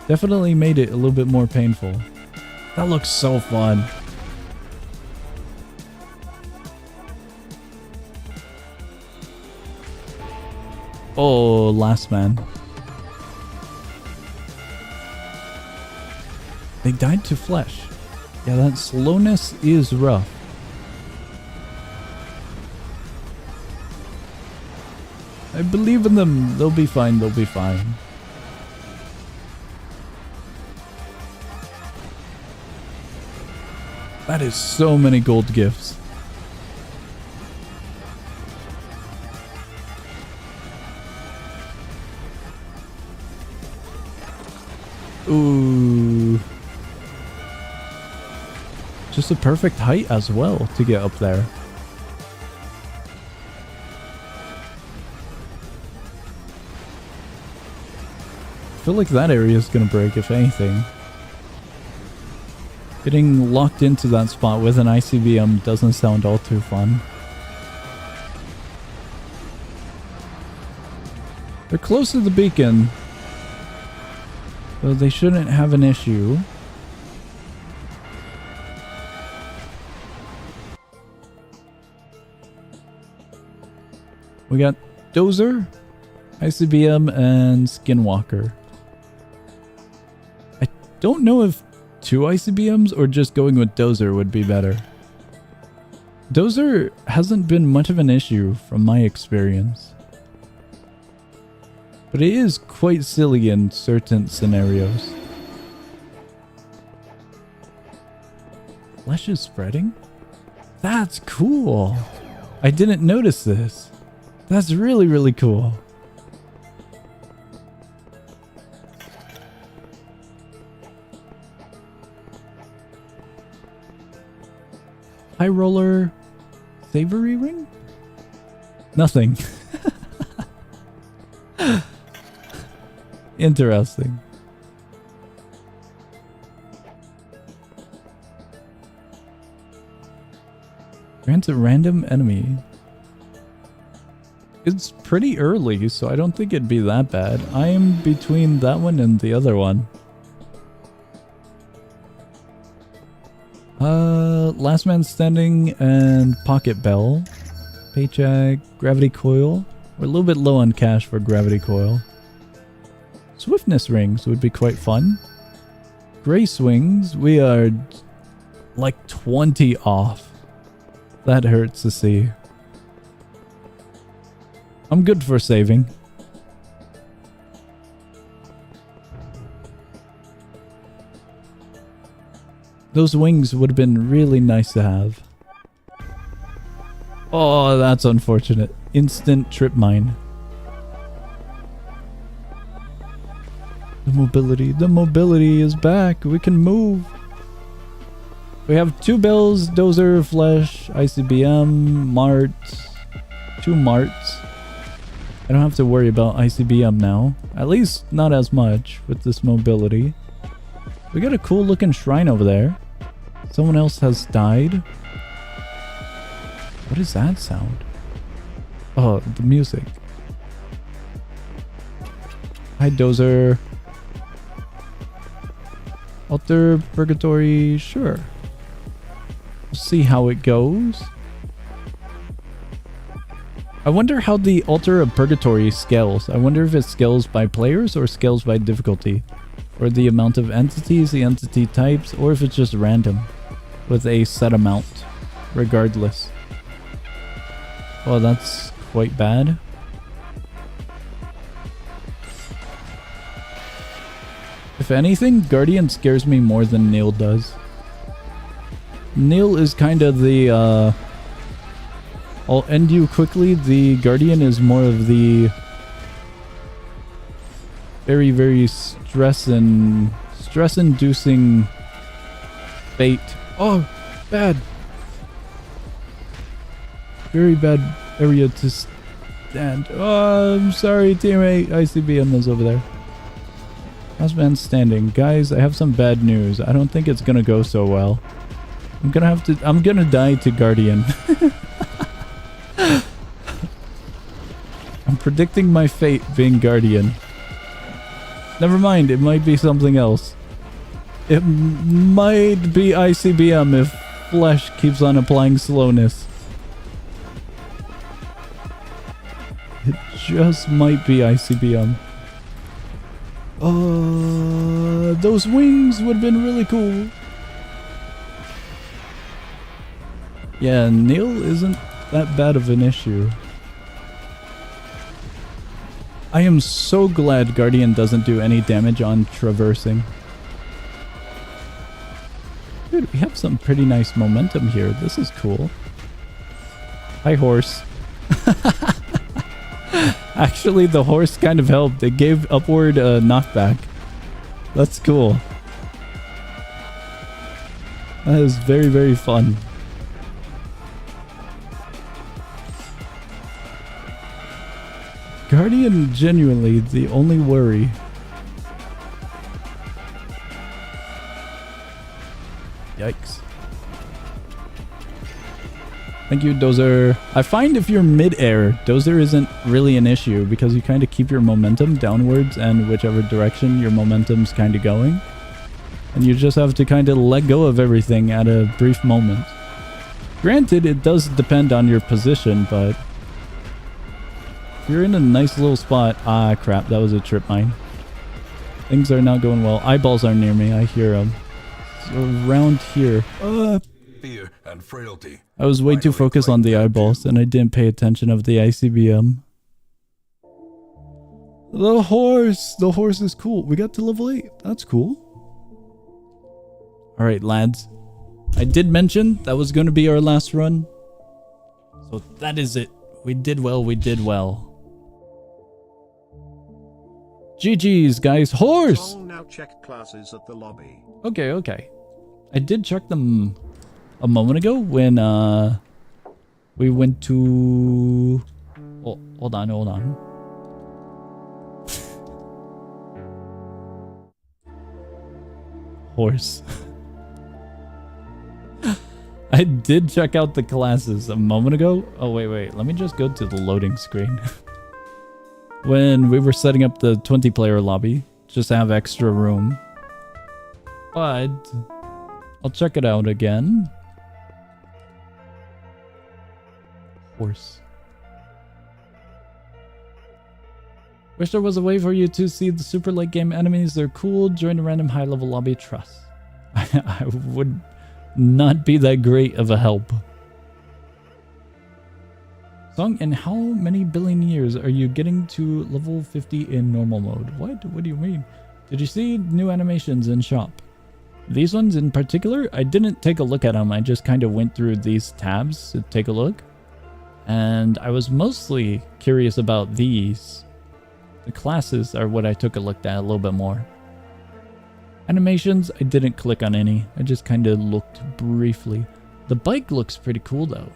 definitely made it a little bit more painful. That looks so fun. Oh, last man. They died to Flesh. Yeah, that slowness is rough. I believe in them. They'll be fine. They'll be fine. That is so many gold gifts. Ooh. Just a perfect height as well to get up there. I feel like that area is gonna break if anything. Getting locked into that spot with an ICBM doesn't sound all too fun. They're close to the beacon, so they shouldn't have an issue. We got Dozer, ICBM, and Skinwalker. I don't know if 2 ICBMs or just going with Dozer would be better. Dozer hasn't been much of an issue from my experience, but it is quite silly in certain scenarios. Flesh is spreading? That's cool. I didn't notice this. That's really, really cool. High roller savory ring? Nothing. Interesting. Grants a random enemy. It's pretty early, so I don't think it'd be that bad. I am between that one and the other one. Last Man Standing and Pocket Bell. Paycheck, Gravity Coil. We're a little bit low on cash for Gravity Coil. Swiftness Rings would be quite fun. Grace Wings, we are like 20 off. That hurts to see. I'm good for saving. Those wings would have been really nice to have. Oh, that's unfortunate. Instant trip mine. The mobility is back. We can move. We have 2 bells, dozer, flesh, ICBM, mart, 2 marts. I don't have to worry about ICBM now. At least not as much with this mobility. We got a cool looking shrine over there. Someone else has died. What is that sound? Oh, the music. Hi, dozer. Altar, purgatory, sure. We'll see how it goes. I wonder how the Altar of Purgatory scales. I wonder if it scales by players or scales by difficulty. Or the amount of entities, the entity types, or if it's just random. With a set amount. Regardless. Well, that's quite bad. If anything, Guardian scares me more than Neil does. Neil is kind of the, I'll end you quickly. The Guardian is more of the very, very stress-inducing fate. Oh, bad. Very bad area to stand. Oh, I'm sorry, teammate. ICBM is over there. Last Man Standing. Guys, I have some bad news. I don't think it's gonna go so well. I'm gonna die to Guardian. I'm predicting my fate being Guardian. Never mind, it might be something else. It might be ICBM if Flesh keeps on applying slowness. It just might be ICBM. Those wings would have been really cool. Yeah, Neil isn't that bad of an issue. I am so glad Guardian doesn't do any damage on traversing. Dude, we have some pretty nice momentum here. This is cool. Hi, horse. Actually, the horse kind of helped. It gave upward knockback. That's cool. That is very, very fun. Guardian, genuinely, the only worry. Yikes. Thank you, Dozer. I find if you're mid-air, Dozer isn't really an issue because you kind of keep your momentum downwards and whichever direction your momentum's kind of going. And you just have to kind of let go of everything at a brief moment. Granted, it does depend on your position, but if you're in a nice little spot... Ah, crap, that was a trip mine. Things are not going well. Eyeballs are near me, I hear them. So around here. Fear and frailty. I was way too focused on the eyeballs and I didn't pay attention of the ICBM. The horse! The horse is cool. We got to level 8. That's cool. Alright, lads. I did mention that was going to be our last run. So that is it. We did well, we did well. GG's, guys. Horse! Now check classes at the lobby. Okay, okay. I did check them a moment ago when we went to... Oh, hold on. Horse. I did check out the classes a moment ago. Oh, wait. Let me just go to the loading screen. When we were setting up the 20-player lobby, just to have extra room. But I'll check it out again. Horse. Wish there was a way for you to see the super late game enemies. They're cool. Join a random high level lobby. Trust. I would not be that great of a help. Song, in how many billion years are you getting to level 50 in normal mode? What? What do you mean? Did you see new animations in shop? These ones in particular, I didn't take a look at them. I just kind of went through these tabs to take a look. And I was mostly curious about these. The classes are what I took a look at a little bit more. Animations, I didn't click on any. I just kind of looked briefly. The bike looks pretty cool though.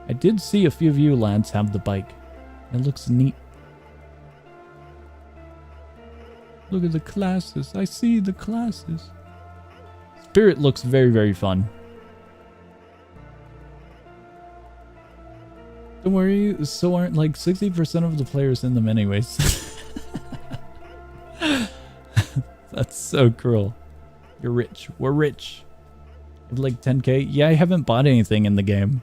I did see a few of you lads have the bike. It looks neat. Look at the classes. I see the classes. Spirit looks very, very fun. Don't worry, so aren't like 60% of the players in them anyways. That's so cruel. You're rich. We're rich. You have like 10k? Yeah, I haven't bought anything in the game.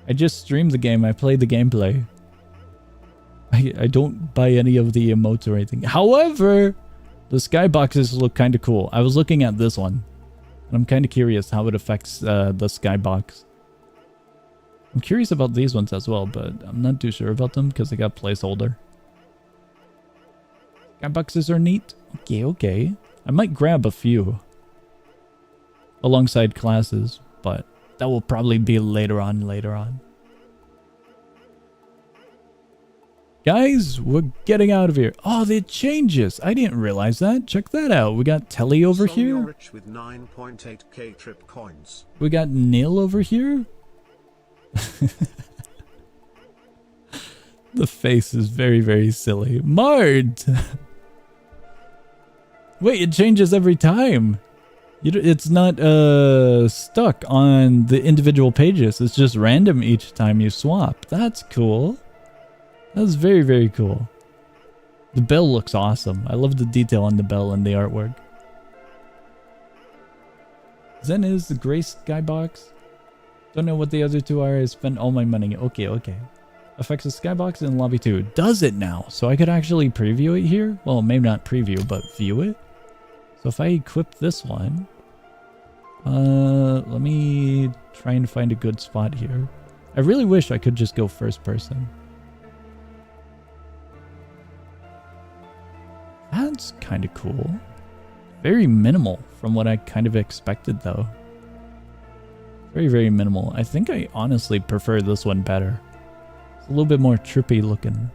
I just stream the game. I play the gameplay. I don't buy any of the emotes or anything. However, the skyboxes look kind of cool. I was looking at this one. And I'm kind of curious how it affects the skybox. I'm curious about these ones as well, but I'm not too sure about them because they got placeholder. Skyboxes are neat. Okay. I might grab a few alongside classes, but that will probably be later on. Guys, we're getting out of here. Oh, they changes. I didn't realize that. Check that out. We got Telly over here. Rich with 9.8k trip coins. We got Neil over here. The face is very, very silly. Mart! Wait, it changes every time. It's not stuck on the individual pages. It's just random each time you swap. That's cool. That's very, very cool. The bell looks awesome. I love the detail on the bell and the artwork. Zen is the gray skybox. Don't know what the other two are. I spent all my money. Okay. Affects the skybox in lobby 2. Does it now? So I could actually preview it here? Well, maybe not preview, but view it. So if I equip this one, let me try and find a good spot here. I really wish I could just go first person. That's kind of cool. Very minimal from what I kind of expected though. Very, very minimal. I think I honestly prefer this one better. It's a little bit more trippy looking.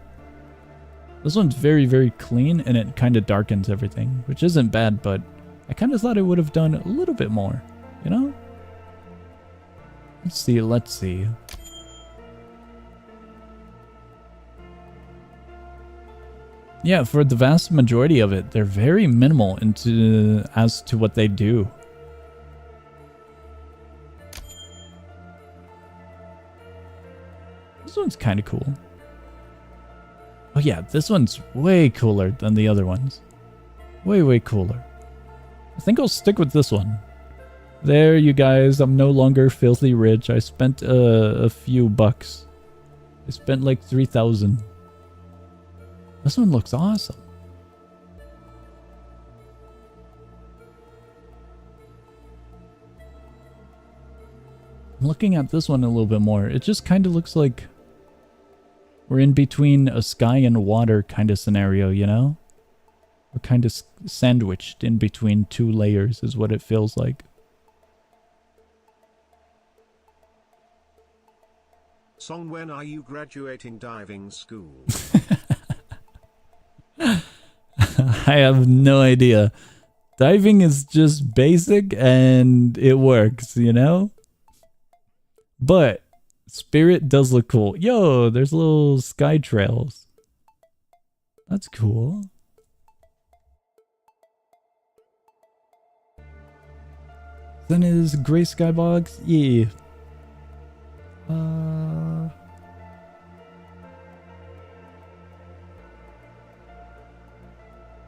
This one's very, very clean and it kind of darkens everything, which isn't bad, but I kind of thought I would have done a little bit more, you know? Let's see. Yeah, for the vast majority of it, they're very minimal as to what they do. This one's kind of cool. Oh yeah, this one's way cooler than the other ones. Way, way cooler. I think I'll stick with this one. There, you guys, I'm no longer filthy rich. I spent a few bucks. I spent like 3,000. This one looks awesome. I'm looking at this one a little bit more. It just kind of looks like we're in between a sky and water kind of scenario, you know? We're kind of sandwiched in between two layers is what it feels like. Song, when are you graduating diving school? I have no idea. Diving is just basic and it works, you know? But Spirit does look cool. Yo, there's little sky trails. That's cool. Then is Gray Skybox. Yeah.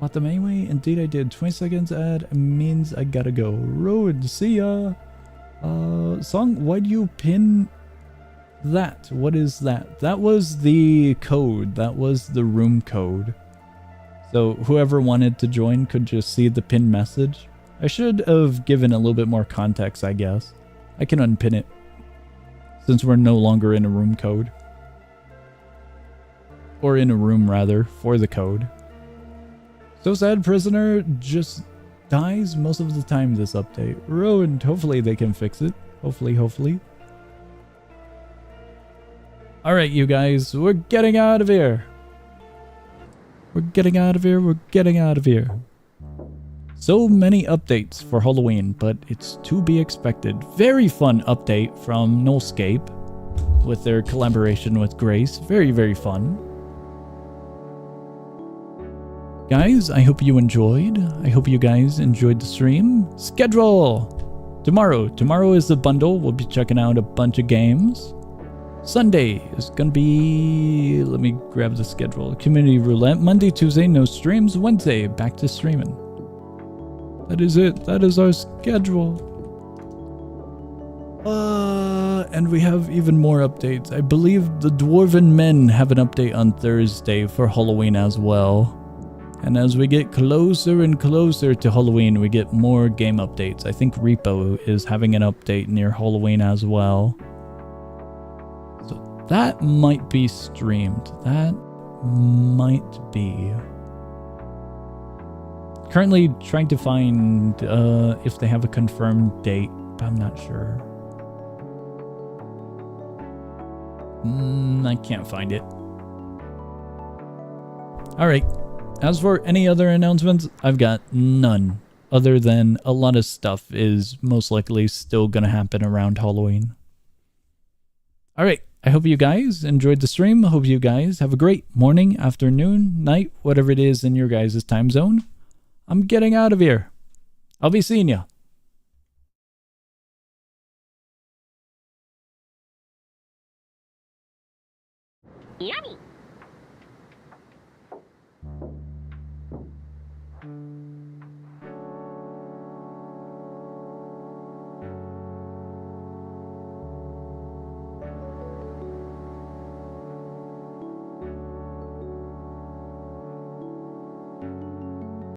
Bought them anyway? Indeed I did. 20 seconds ad means I gotta go. Road, see ya. Song, why do you pin that? What is that? That was the code. That was the room code. So whoever wanted to join could just see the pin message. I should have given a little bit more context, I guess. I can unpin it, since we're no longer in a room code. Or in a room, rather, for the code. So sad, prisoner just dies most of the time this update. Ruined. Hopefully they can fix it. Hopefully. Alright, you guys, we're getting out of here. We're getting out of here. So many updates for Halloween, but it's to be expected. Very fun update from Nullscape with their collaboration with Grace. Very, very fun. Guys, I hope you enjoyed. I hope you guys enjoyed the stream. Schedule! Tomorrow is the bundle. We'll be checking out a bunch of games. Sunday is gonna be... Let me grab the schedule. Community Roulette. Monday, Tuesday, no streams. Wednesday, back to streaming. That is it. That is our schedule. And we have even more updates. I believe the Dwarven Men have an update on Thursday for Halloween as well. And as we get closer and closer to Halloween, we get more game updates. I think Repo is having an update near Halloween as well. So that might be streamed. That might be. Currently trying to find if they have a confirmed date, but I'm not sure. I can't find it. Alright. As for any other announcements, I've got none. Other than a lot of stuff is most likely still gonna happen around Halloween. Alright, I hope you guys enjoyed the stream. I hope you guys have a great morning, afternoon, night, whatever it is in your guys' time zone. I'm getting out of here. I'll be seeing ya. Yummy!